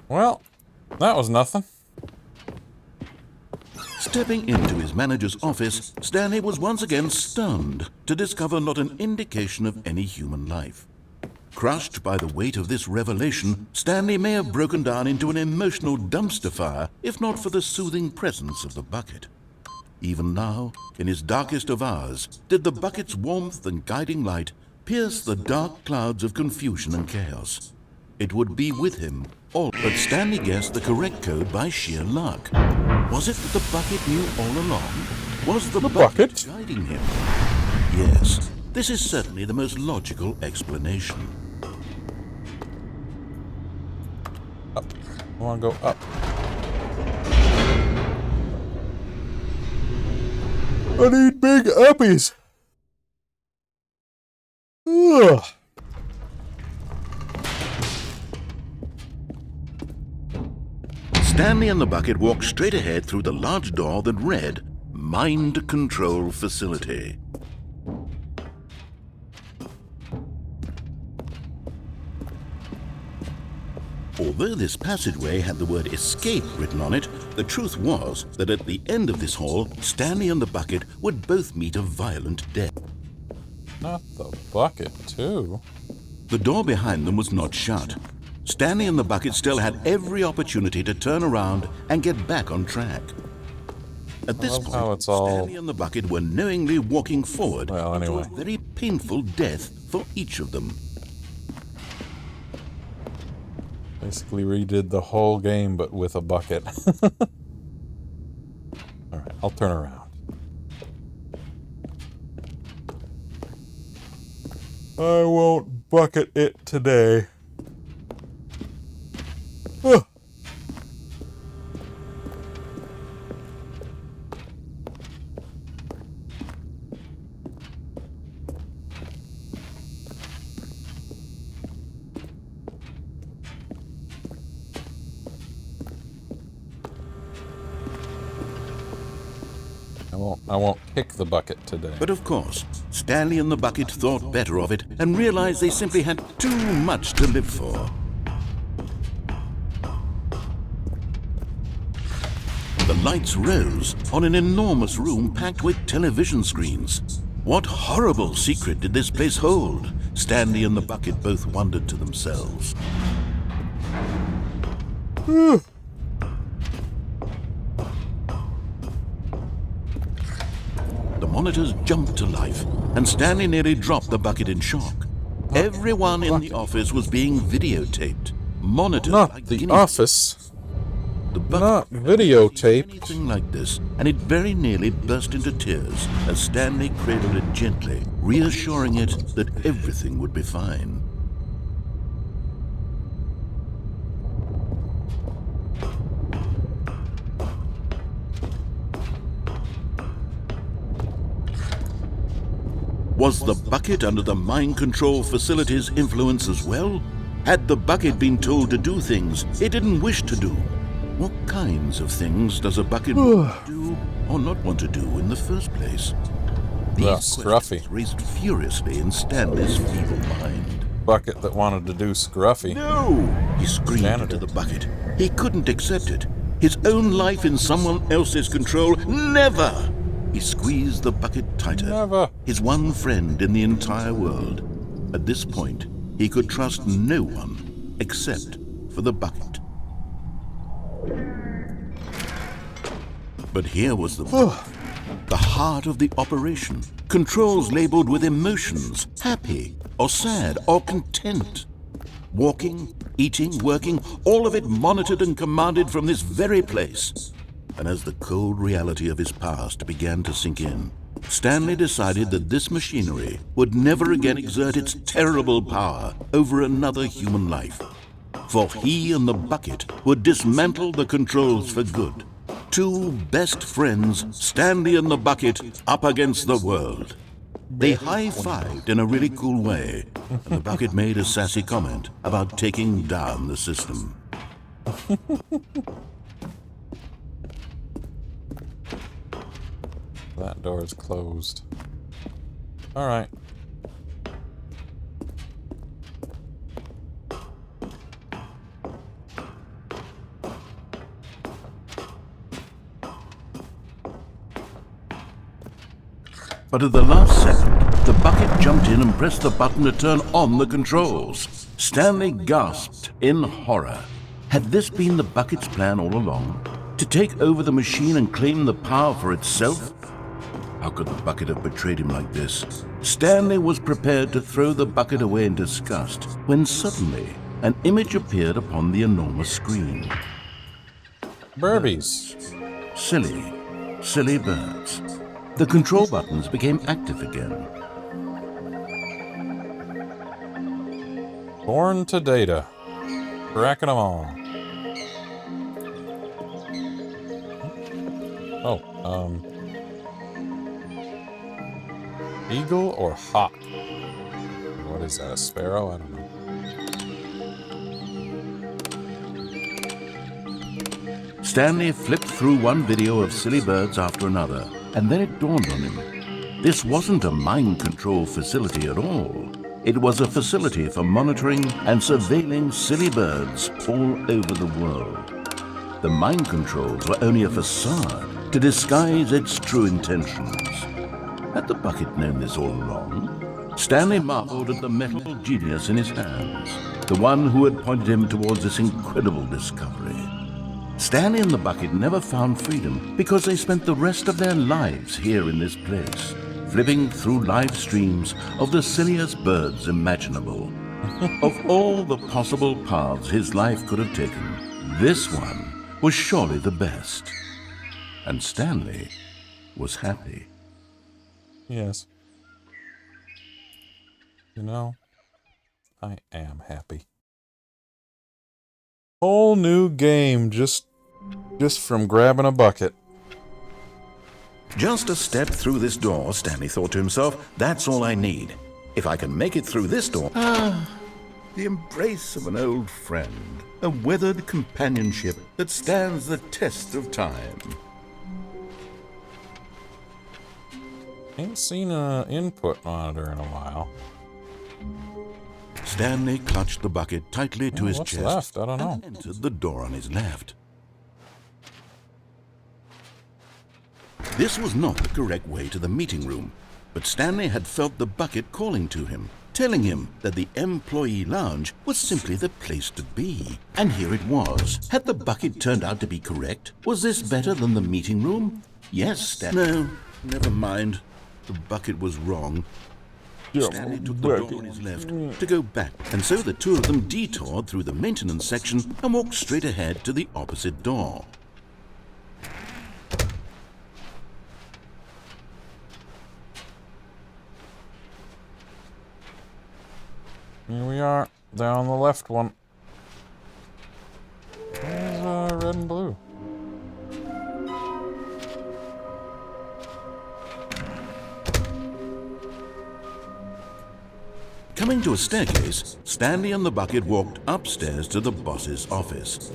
A: Well, that was nothing.
C: Stepping into his manager's office, Stanley was once again stunned to discover not an indication of any human life.
B: Crushed by the weight of this revelation, Stanley may have broken down into an emotional dumpster fire if not for the soothing presence of the bucket. Even now, in his darkest of hours, did the bucket's warmth and guiding light pierce the dark clouds of confusion and chaos. It would be with him all. But Stanley guessed the correct code by sheer luck. Was it that the bucket knew all along? Was the bucket guiding him? Yes, this is certainly the most logical explanation.
A: Up. I want to go up. I need big uppies. Ugh.
B: Stanley and the bucket walked straight ahead through the large door that read, Mind Control Facility. Although this passageway had the word escape written on it, the truth was that at the end of this hall, Stanley and the bucket would both meet a violent death.
A: Not the bucket, too.
B: The door behind them was not shut. Stanley and the bucket still had every opportunity to turn around and get back on track. At this point,
A: how it's all...
B: Stanley and the bucket were knowingly walking forward
A: Well, anyway.
B: to a very painful death for each of them.
A: Basically redid the whole game, but with a bucket. Alright, I'll turn around. I won't bucket it today. Ugh. I won't kick the bucket today.
B: But of course, Stanley and the bucket thought better of it and realized they simply had too much to live for. The lights rose on an enormous room packed with television screens. What horrible secret did this place hold? Stanley and the bucket both wondered to themselves. The monitors jumped to life, and Stanley nearly dropped the bucket in shock. Everyone in the office was being videotaped, monitored
A: Not
B: like
A: the
B: guinea
A: office.
B: The bucket
A: Not
B: had
A: videotaped.
B: anything like this, and it very nearly burst into tears as Stanley cradled it gently, reassuring it that everything would be fine. Was the bucket under the mind control facility's influence as well? Had the bucket been told to do things it didn't wish to do? What kinds of things does a bucket want to do or not want to do in the first place? These
A: Scruffy.
B: questions raced furiously in Stanley's feeble mind.
A: Bucket that wanted to do Scruffy.
B: No! He screamed
A: Janitor.
B: into the bucket. He couldn't accept it. His own life in someone else's control. Never! He squeezed the bucket tighter.
A: Never.
B: His one friend in the entire world. At this point, he could trust no one except for the bucket. But here was the heart of the operation. Controls labeled with emotions, happy or sad or content. Walking, eating, working, all of it monitored and commanded from this very place. And as the cold reality of his past began to sink in, Stanley decided that this machinery would never again exert its terrible power over another human life. For he and the bucket would dismantle the controls for good. Two best friends, Stanley and the bucket, up against the world. They high-fived in a really cool way, and the bucket made a sassy comment about taking down the system.
A: That door is closed. Alright.
B: But at the last second, the bucket jumped in and pressed the button to turn on the controls. Stanley gasped in horror. Had this been the bucket's plan all along? To take over the machine and claim the power for itself? How could the bucket have betrayed him like this? Stanley was prepared to throw the bucket away in disgust when suddenly an image appeared upon the enormous screen.
A: Burbies.
B: Silly, silly birds. The control buttons became active again.
A: Born to data. Cracking them on. Oh, eagle or hawk? What is that, a sparrow? I don't know.
B: Stanley flipped through one video of silly birds after another, and then it dawned on him. This wasn't a mind control facility at all. It was a facility for monitoring and surveilling silly birds all over the world. The mind controls were only a facade to disguise its true intentions. Had the bucket known this all along? Stanley marveled at the metal genius in his hands, the one who had pointed him towards this incredible discovery. Stanley and the bucket never found freedom because they spent the rest of their lives here in this place, flipping through live streams of the silliest birds imaginable. Of all the possible paths his life could have taken, this one was surely the best. And Stanley was happy.
A: Yes. You know, I am happy. Whole new game just from grabbing a bucket.
B: Just a step through this door, Stanley thought to himself, that's all I need. If I can make it through this door... the embrace of an old friend, a weathered companionship that stands the test of time.
A: Ain't seen an input monitor in a while.
B: Stanley clutched the bucket tightly to his
A: What's
B: chest
A: left? I don't know.
B: and entered the door on his left. This was not the correct way to the meeting room, but Stanley had felt the bucket calling to him, telling him that the employee lounge was simply the place to be. And here it was. Had the bucket turned out to be correct? Was this better than the meeting room? Yes, Stanley. No, never mind. The bucket was wrong. Stanley took the door on his left to go back, and so the two of them detoured through the maintenance section and walked straight ahead to the opposite door.
A: Here we are, down the left one. There's red and blue.
B: Coming to a staircase, Stanley and the bucket walked upstairs to the boss's office.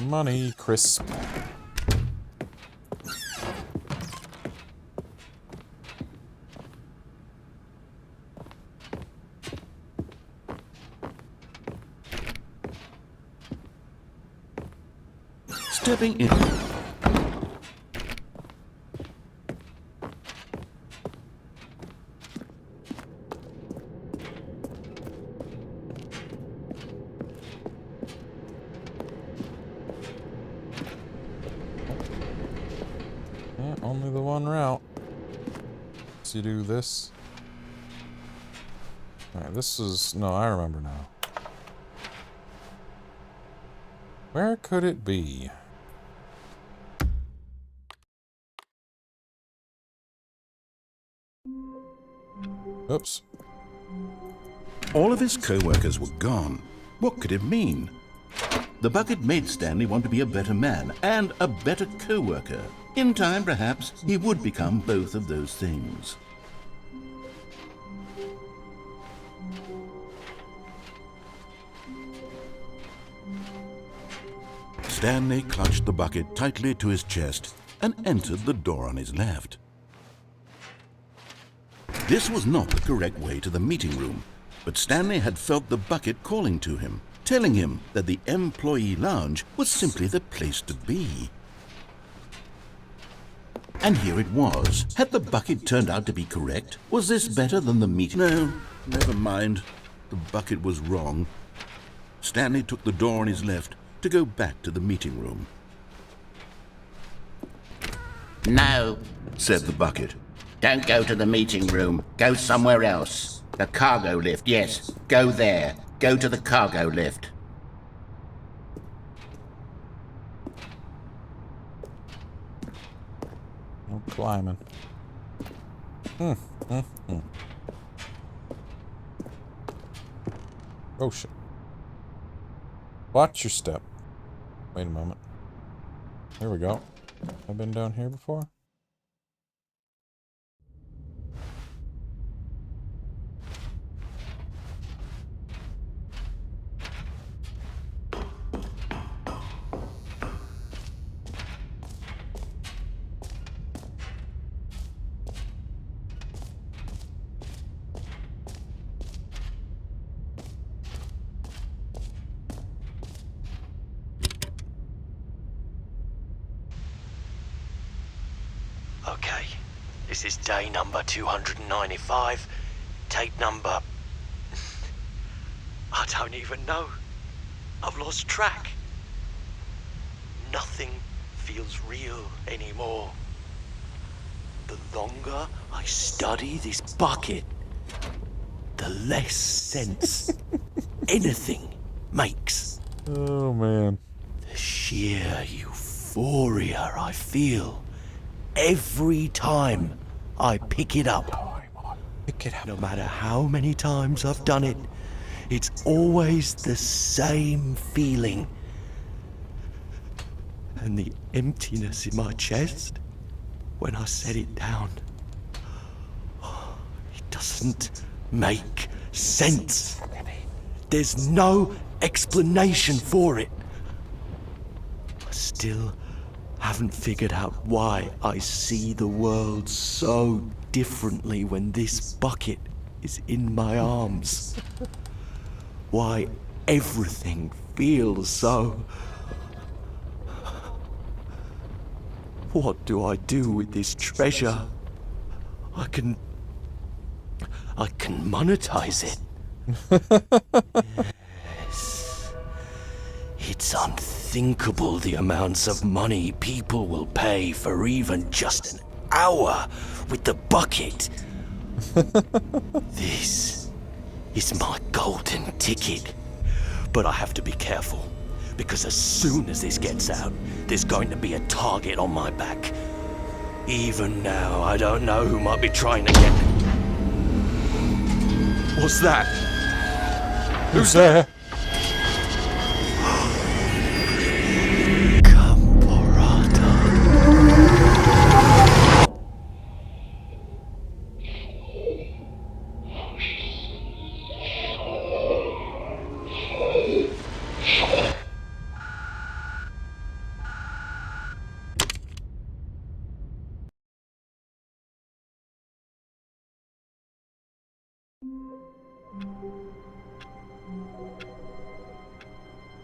A: Money crisp.
B: Stepping in.
A: Yeah, only the one route. So you do this. Alright, this is... No, I remember now. Where could it be? Oops.
B: All of his co-workers were gone. What could it mean? The bucket made Stanley want to be a better man and a better co-worker. In time, perhaps, he would become both of those things. Stanley clutched the bucket tightly to his chest and entered the door on his left. This was not the correct way to the meeting room, but Stanley had felt the bucket calling to him, telling him that the employee lounge was simply the place to be. And here it was. Had the bucket turned out to be correct? Was this better than the meeting? No, never mind. The bucket was wrong. Stanley took the door on his left to go back to the meeting room.
H: No,
B: Said the bucket.
H: don't go to the meeting room. Go somewhere else. The cargo lift, yes. Go there. Go to the cargo lift.
A: No climbing. Oh shit. Watch your step. Wait a moment. Here we go. I've been down here before?
I: Okay, this is day number 295. Tape number... I don't even know. I've lost track. Nothing feels real anymore. The longer I study this bucket, the less sense anything makes.
A: Oh man.
I: The sheer euphoria I feel every time I pick it up.
A: Pick it up.
I: No matter how many times I've done it, it's always the same feeling. And the emptiness in my chest when I set it down. It doesn't make sense. There's no explanation for it. I still haven't figured out why I see the world so differently when this bucket is in my arms. Why everything feels so... What do I do with this treasure? I can monetize it. Yes. It's unthinkable the amounts of money people will pay for even just an hour with the bucket. This is my golden ticket. But I have to be careful, because as soon as this gets out, there's going to be a target on my back. Even now, I don't know who might be trying to get... What's that?
A: Who's there?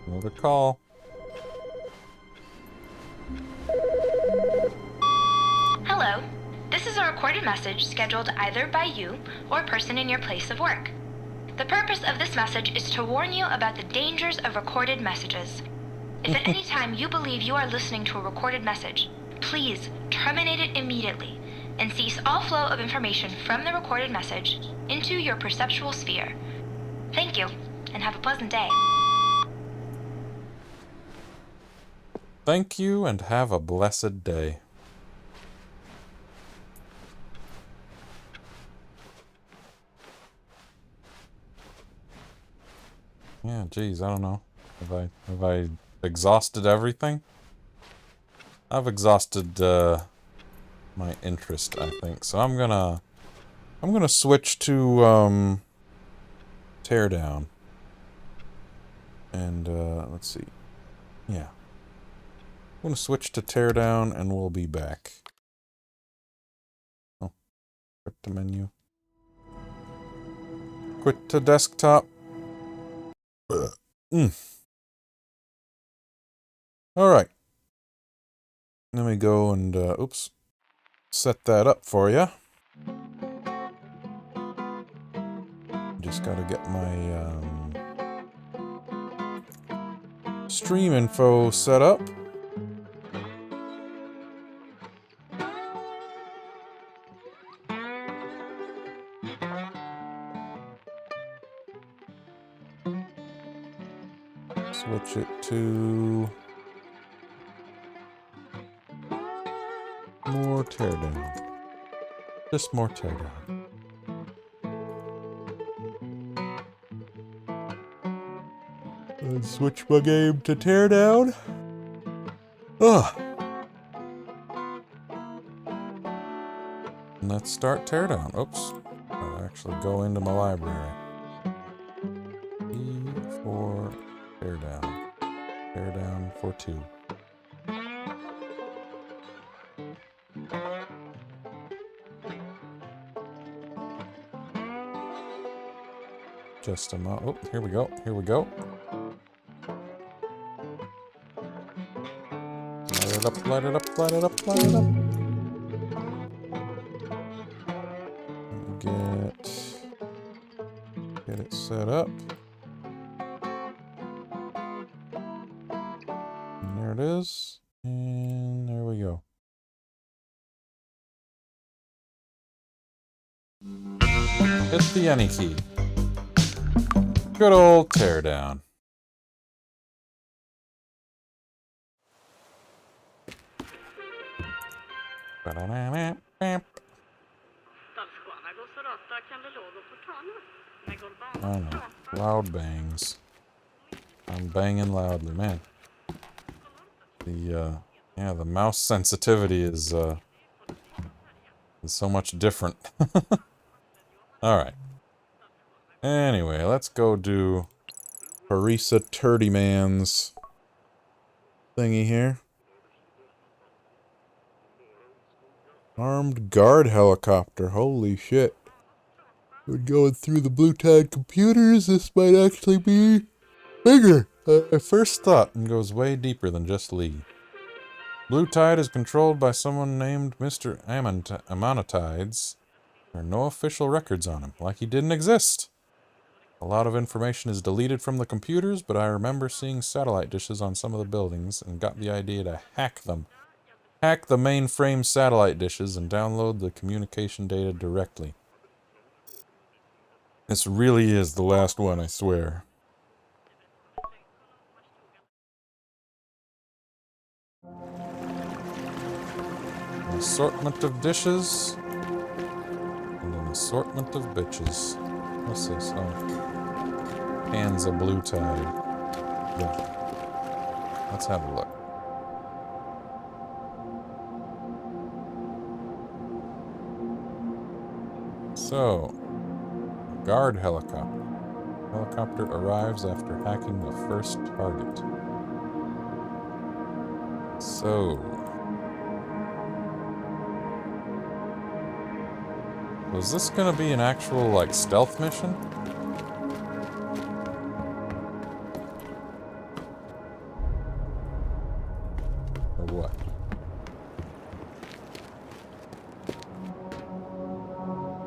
A: Another call.
G: Hello. This is a recorded message scheduled either by you or a person in your place of work. The purpose of this message is to warn you about the dangers of recorded messages. If at any time you believe you are listening to a recorded message, please terminate it immediately and cease all flow of information from the recorded message into your perceptual sphere. Thank you, and have a pleasant day.
A: Thank you and have a blessed day. Yeah, geez, I don't know. Have I exhausted everything? I've exhausted my interest, I think. So I'm gonna switch to teardown. And let's see. Yeah. I'm going to switch to teardown and we'll be back. Oh, quit the menu. Quit to desktop. Alright. Let me go and, oops. Set that up for you. Just gotta get my, stream info set up. Switch it to more teardown. Just more teardown. And switch my game to teardown. Ugh. And let's start teardown. Oops. I'll actually go into my library. E for teardown. Teardown for 2. Just a moment. Oh, here we go. Here we go. Light it up, light it up, light it up, light it up. Get it set up. And there it is. And there we go. Hit the any key. Good old teardown. I know. Loud bangs. I'm banging loudly, man. The the mouse sensitivity is so much different. Alright. Anyway, let's go do Parisa Turdy Man's thingy here. Armed guard helicopter, holy shit. We're going through the Blue Tide computers, this might actually be bigger. I first thought and goes way deeper than just Lee. Blue Tide is controlled by someone named Mr. Ammonites. There are no official records on him, like he didn't exist. A lot of information is deleted from the computers, but I remember seeing satellite dishes on some of the buildings and got the idea to hack them. Hack the mainframe satellite dishes and download the communication data directly. This really is the last one, I swear. An assortment of dishes and an assortment of bitches. What's this? Oh. Hands of Blue Tide. Yeah. Let's have a look. So, guard helicopter. Helicopter arrives after hacking the first target. So, was this gonna be an actual, like, stealth mission? Or what?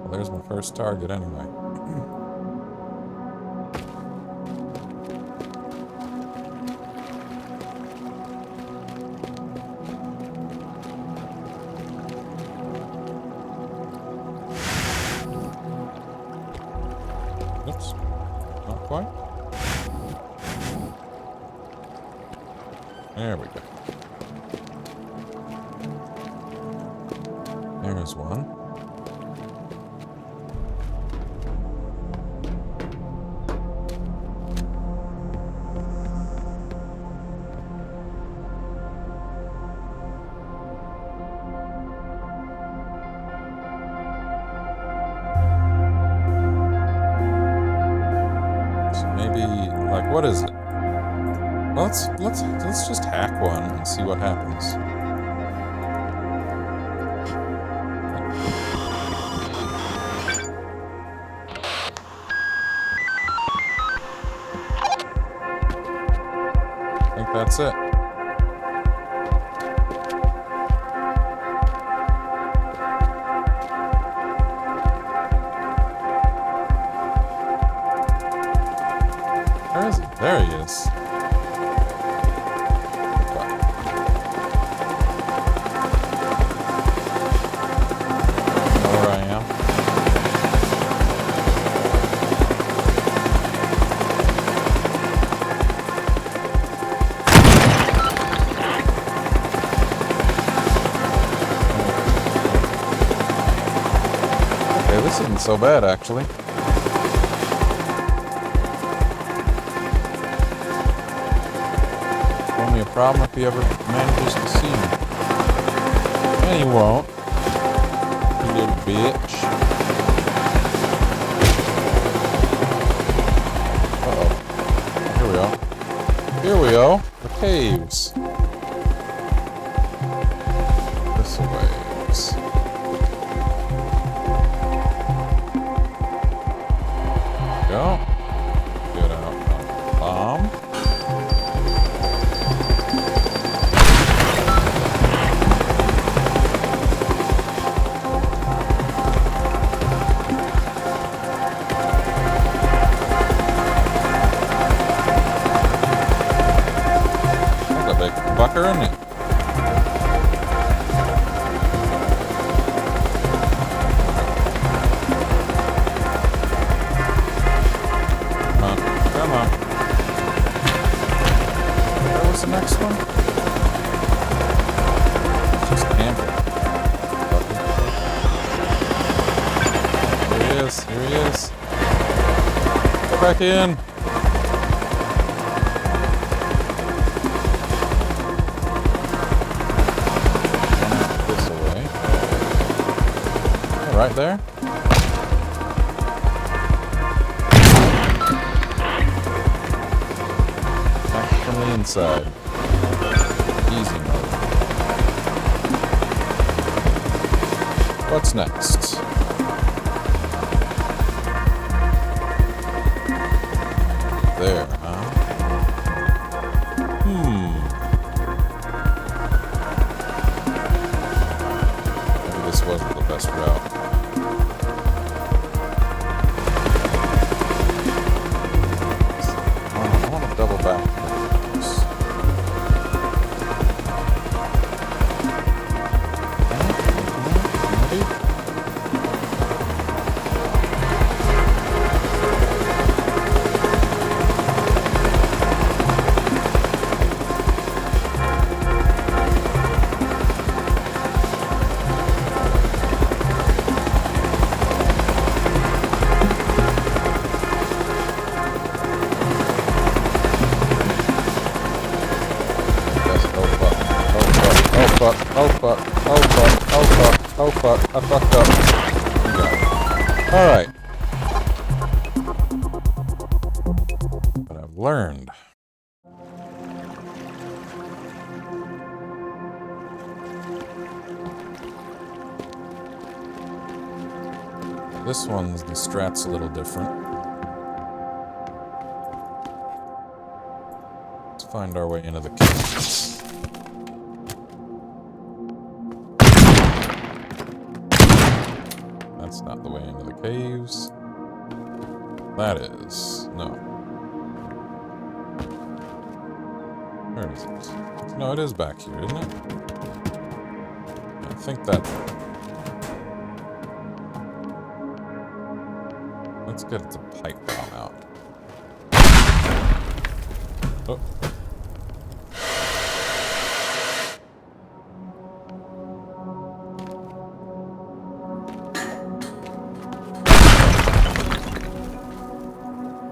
A: Well, there's my first target anyway. Oops. Not quite. There we go. There's one. So maybe, like, what is it? Let's just hack one and see what happens. I think that's it. Where is he? There he is. Know where I am? Okay, this isn't so bad, actually. Only a problem if he ever manages to see me. And he won't. You little bitch. Uh-oh. Here we go. Here we go. The caves. This waves. Go. Get out a bomb. That's a big fucker, isn't it? Come on. Come on. Where was the next one? Just camping. Here he is. Here he is. Go back in. This away. Yeah, right there. Back from the inside. Easy mode. What's next? There, huh? Maybe this wasn't the best route. I want to double back. Maybe? Oh fuck, oh fuck, oh fuck, oh fuck, oh fuck, I fucked up. Alright. But I've learned. This one's, the strat's a little different. Let's find our way into the caves. That's not the way into the caves. That is. No. Where is it? No, it is back here, isn't it? I think that... Let's get the pipe bomb out. Oh.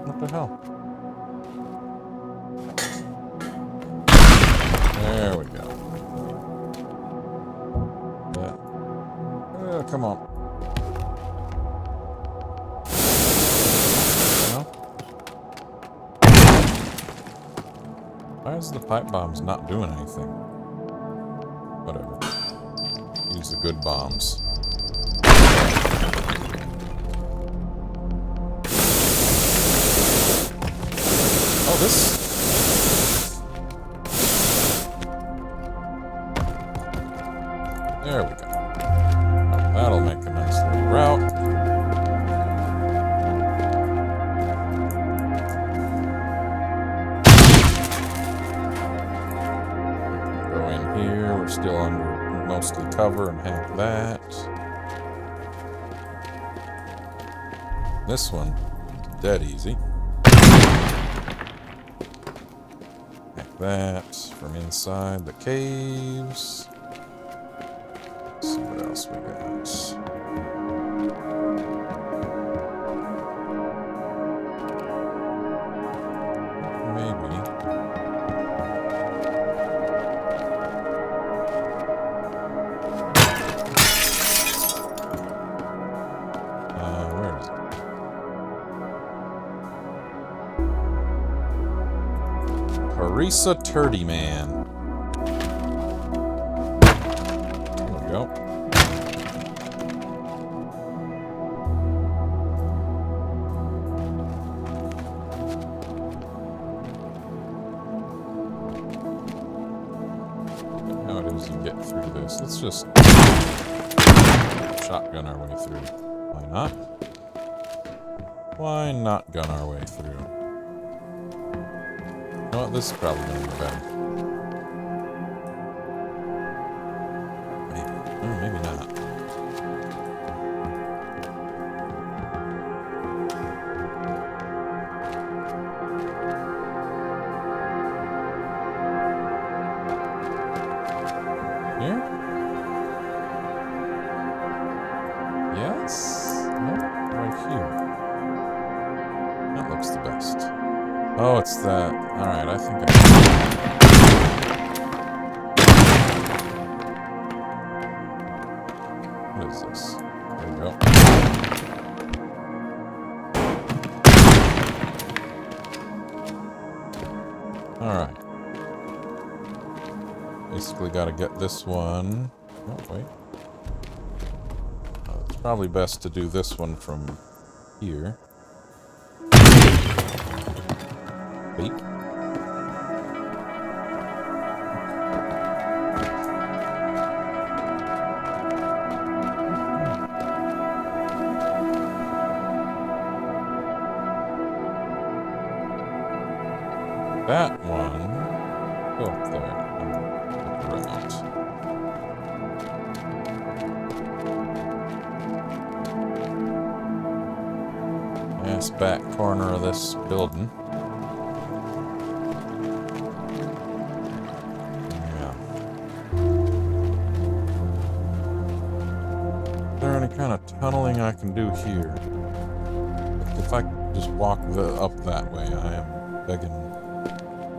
A: What the hell? There we go. Yeah. Come on. No? Why is the pipe bombs not doing anything? Whatever. Use the good bombs. Oh, this... There we go. Oh, that'll make a nice little route. Go in here. We're still under mostly cover and hack that. This one, dead easy. Hack that from inside the caves. Let's see what else we got. Maybe. Where is it? Harissa Turdy Man. There we go. How it is you get through this. Let's just shotgun our way through. Why not? Why not gun our way through? You know what? This is probably going to be better. Maybe. Or maybe not. Here? Yes? No? Right here. That looks the best. Oh, it's that. Alright, I think What is this? There we go. Alright. Basically gotta get this one. Oh, wait. It's probably best to do this one from here. Wait. That one. Go up there. Look around. Yes, back corner of this building. Yeah. Is there any kind of tunneling I can do here? If I just walk up that way, I am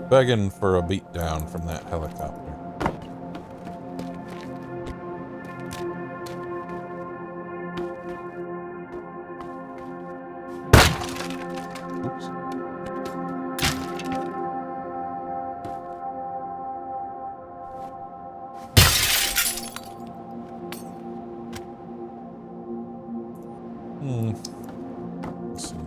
A: begging for a beatdown from that helicopter. Oops. Let's see.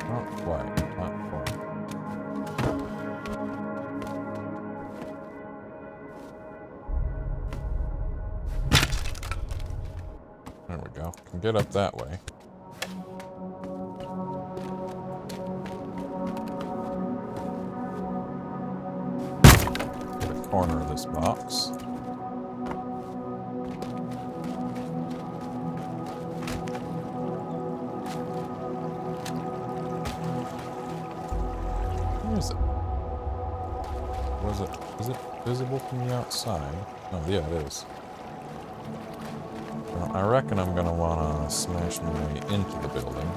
A: Not quite. There we go. Can get up that way. Get a corner of this box. Where is it? Is it visible from the outside? Oh, yeah, it is. Well, I reckon I'm gonna wanna smash my way into the building.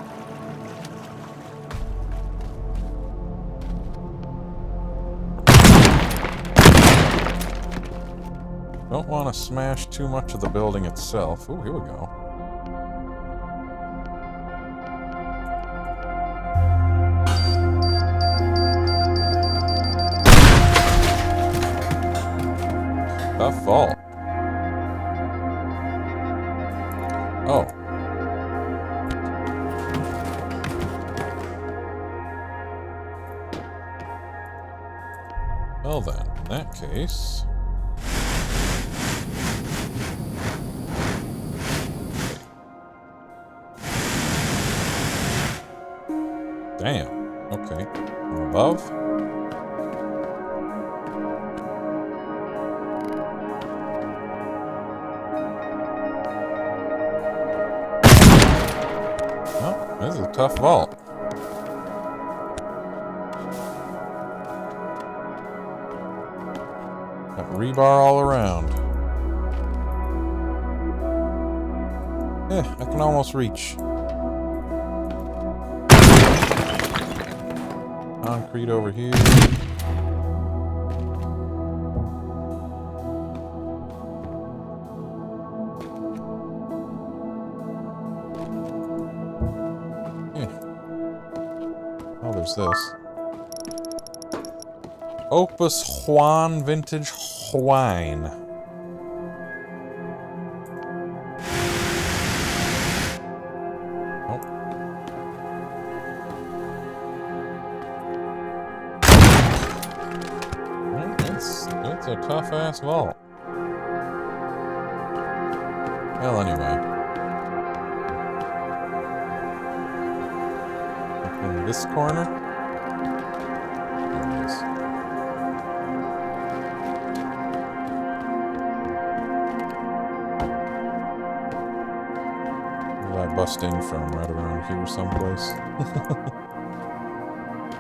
A: Don't want to smash too much of the building itself. Ooh, here we go. Tough vault. Oh. Well then, in that case... Damn. Okay. From above? Well, this is a tough vault. Got rebar all around. I can almost reach. Concrete over here. Oh, there's this. Opus Juan Vintage Wine. It's a tough-ass vault. Well, anyway. Up in this corner. There it is. Did I bust in from right around here someplace?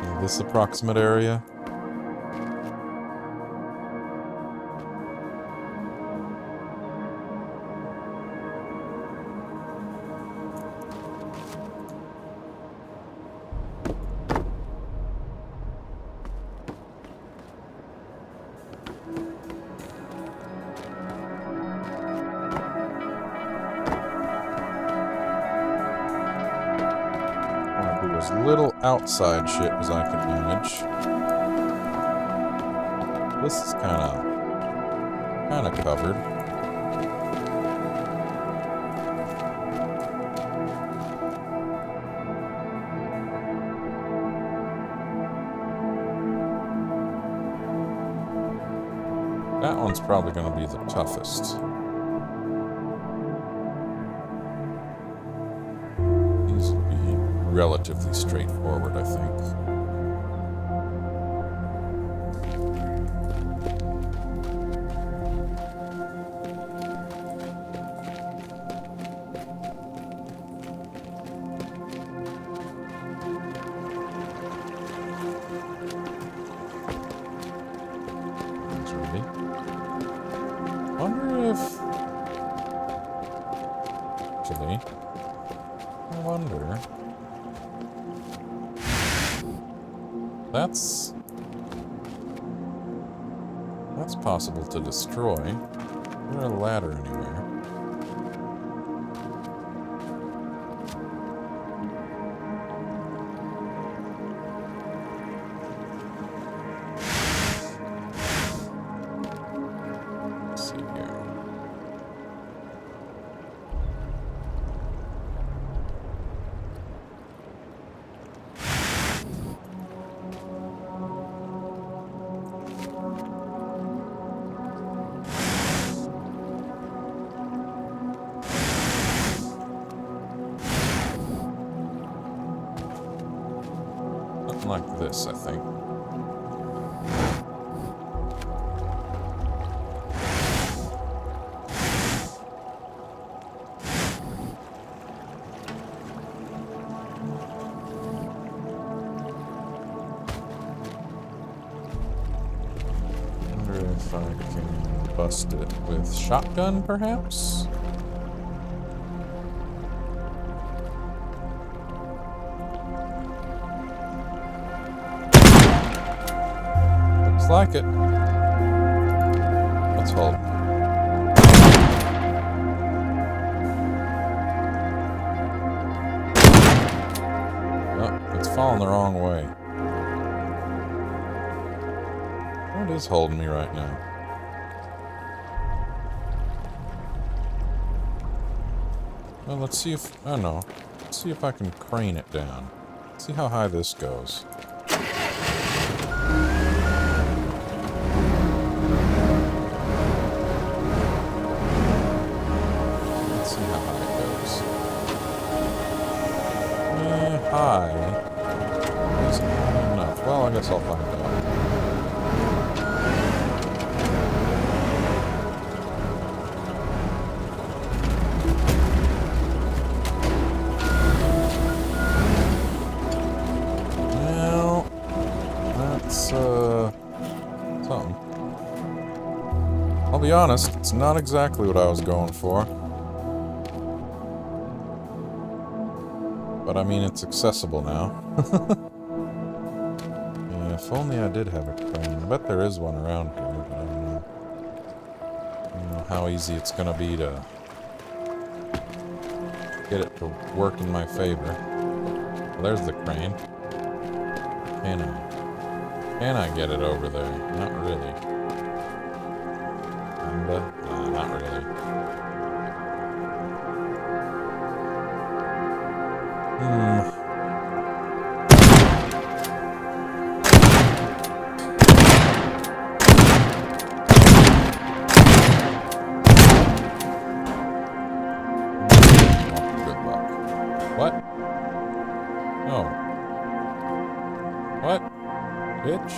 A: Is this approximate area? As little outside shit as I can manage. This is kinda covered. That one's probably gonna be the toughest. Relatively straightforward, I think. That's ready. Wonder if... Actually, I wonder... That's possible to destroy. Is there a ladder anywhere? Let's see here. Like this, I think. Wonder if I can bust it with shotgun, perhaps? Like it. Let's hold. It's falling the wrong way. What is holding me right now? Well, let's see if... I don't know. Let's see if I can crane it down. See how high this goes. Let's see how high it goes. High isn't high enough. Well, I guess I'll find out. Well, that's something. I'll be honest, it's not exactly what I was going for. But I mean, it's accessible now. Yeah, if only I did have a crane. I bet there is one around here, but I don't know. I don't know how easy it's gonna be to get it to work in my favor. Well, there's the crane. Can I get it over there? Not really. Nah, not really. Good luck. What? Oh. What? Bitch?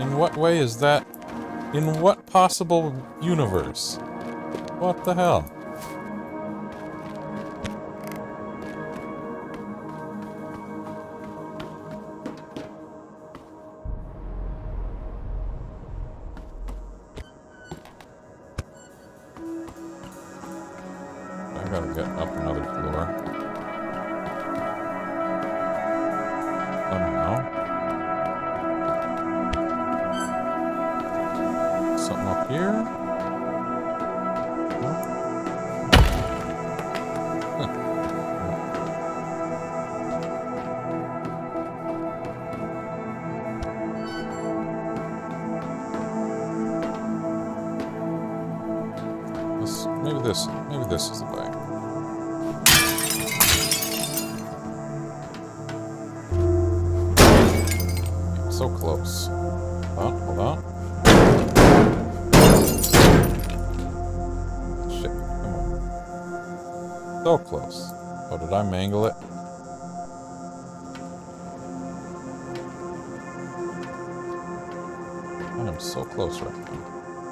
A: In what way is that? In what possible universe? What the hell? I gotta get up another floor. Somehow. Something up here? No? Huh. Maybe this is the way. So close. Hold on. Shit, come on. So close. Oh, did I mangle it? I am so close right now.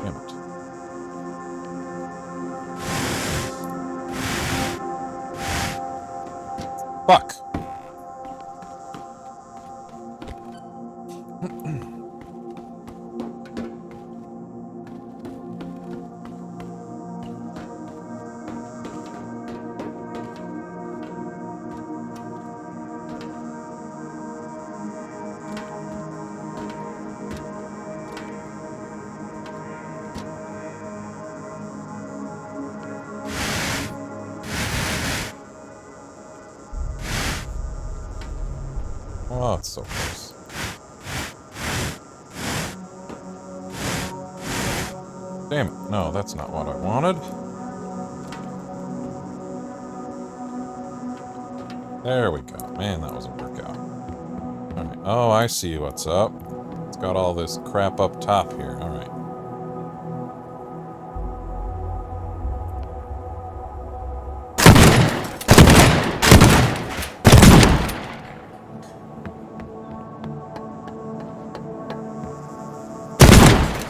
A: Damn it. Fuck! Oh, it's so close. Damn it. No, that's not what I wanted. There we go. Man, that was a workout. Alright. Oh, I see what's up. It's got all this crap up top here. Alright.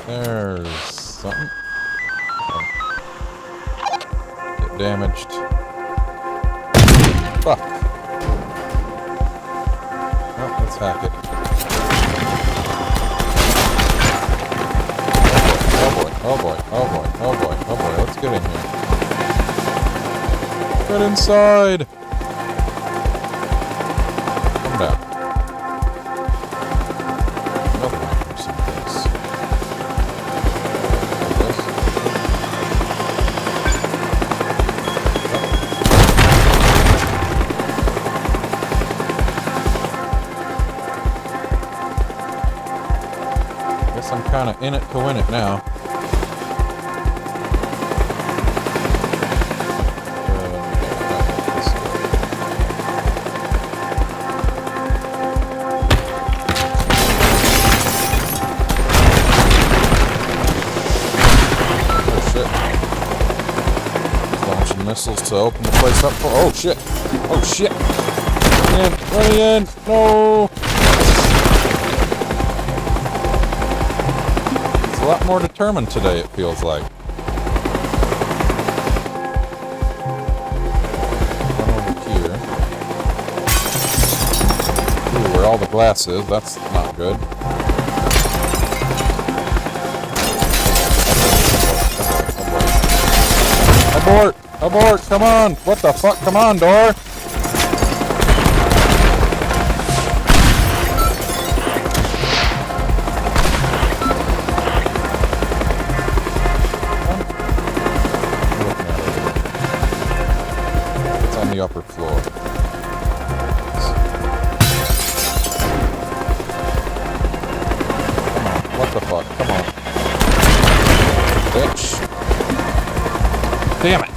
A: There's something. Oh. Get damaged. Fuck. Well, let's hack it. Oh boy, oh boy, oh boy, oh boy, oh boy. Let's get in here. Get inside! Come down. Another one from someplace. Guess I'm kind of in it to win it now. Missiles to open the place up for. Oh shit! Oh shit! Run in! No! It's a lot more determined today, it feels like. Run over here. Ooh, where all the glass is, that's not good. Abort! Abort! Come on! What the fuck? Come on, door! It's on the upper floor. Come on. What the fuck? Come on. Bitch. Damn it!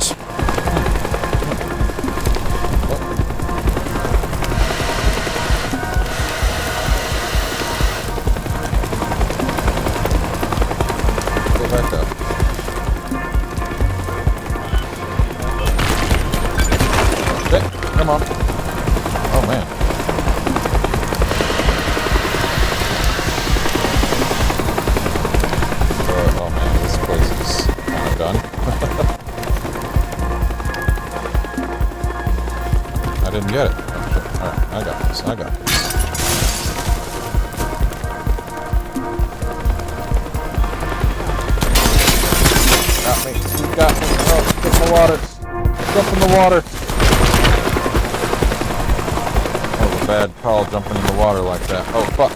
A: Come on. Oh, man. Oh, man, this place is kind of done. I didn't get it. Alright, I got this. I got this. Got me. You got me. Oh, get in the water. Jump in the water. Bad call jumping in the water like that. Oh, fuck.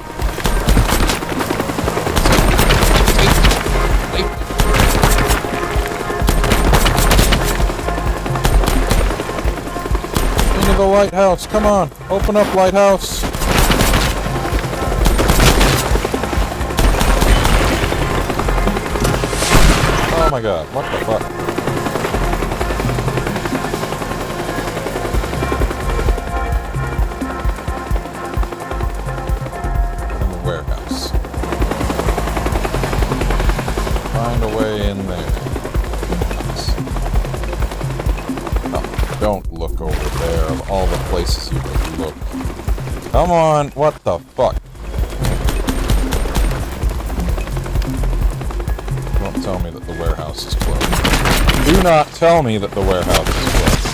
A: Into the lighthouse. Come on. Open up, lighthouse. Oh my god. What the fuck? In there. No, don't look over there of all the places you could look. Come on, what the fuck? Don't tell me that the warehouse is closed. Do not tell me that the warehouse is closed.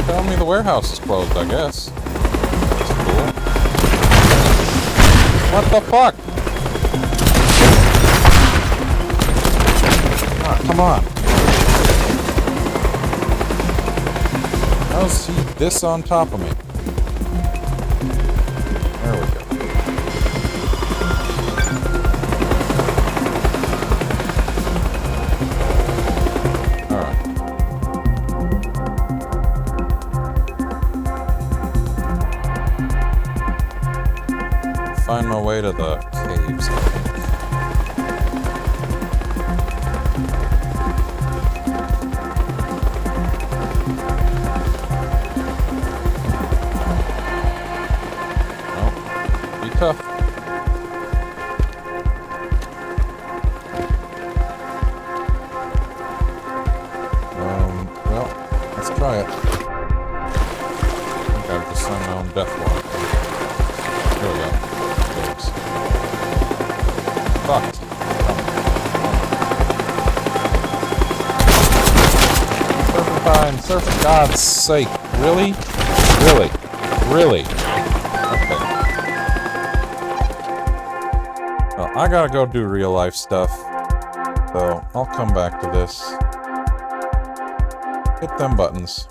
A: Tell me the warehouse is closed, I guess. That's cool. What the fuck? Ah, come on. How's he this on top of me? There we go. Alright. Find my way to the caves, I think. Well, be tough. Well, let's try it. I think I've just signed my own death walk. Here we go. Fucked. Serpentine, serpent, God's sake. Really? Really? Really? Okay. Well, I gotta go do real life stuff. So, I'll come back to this. Hit them buttons.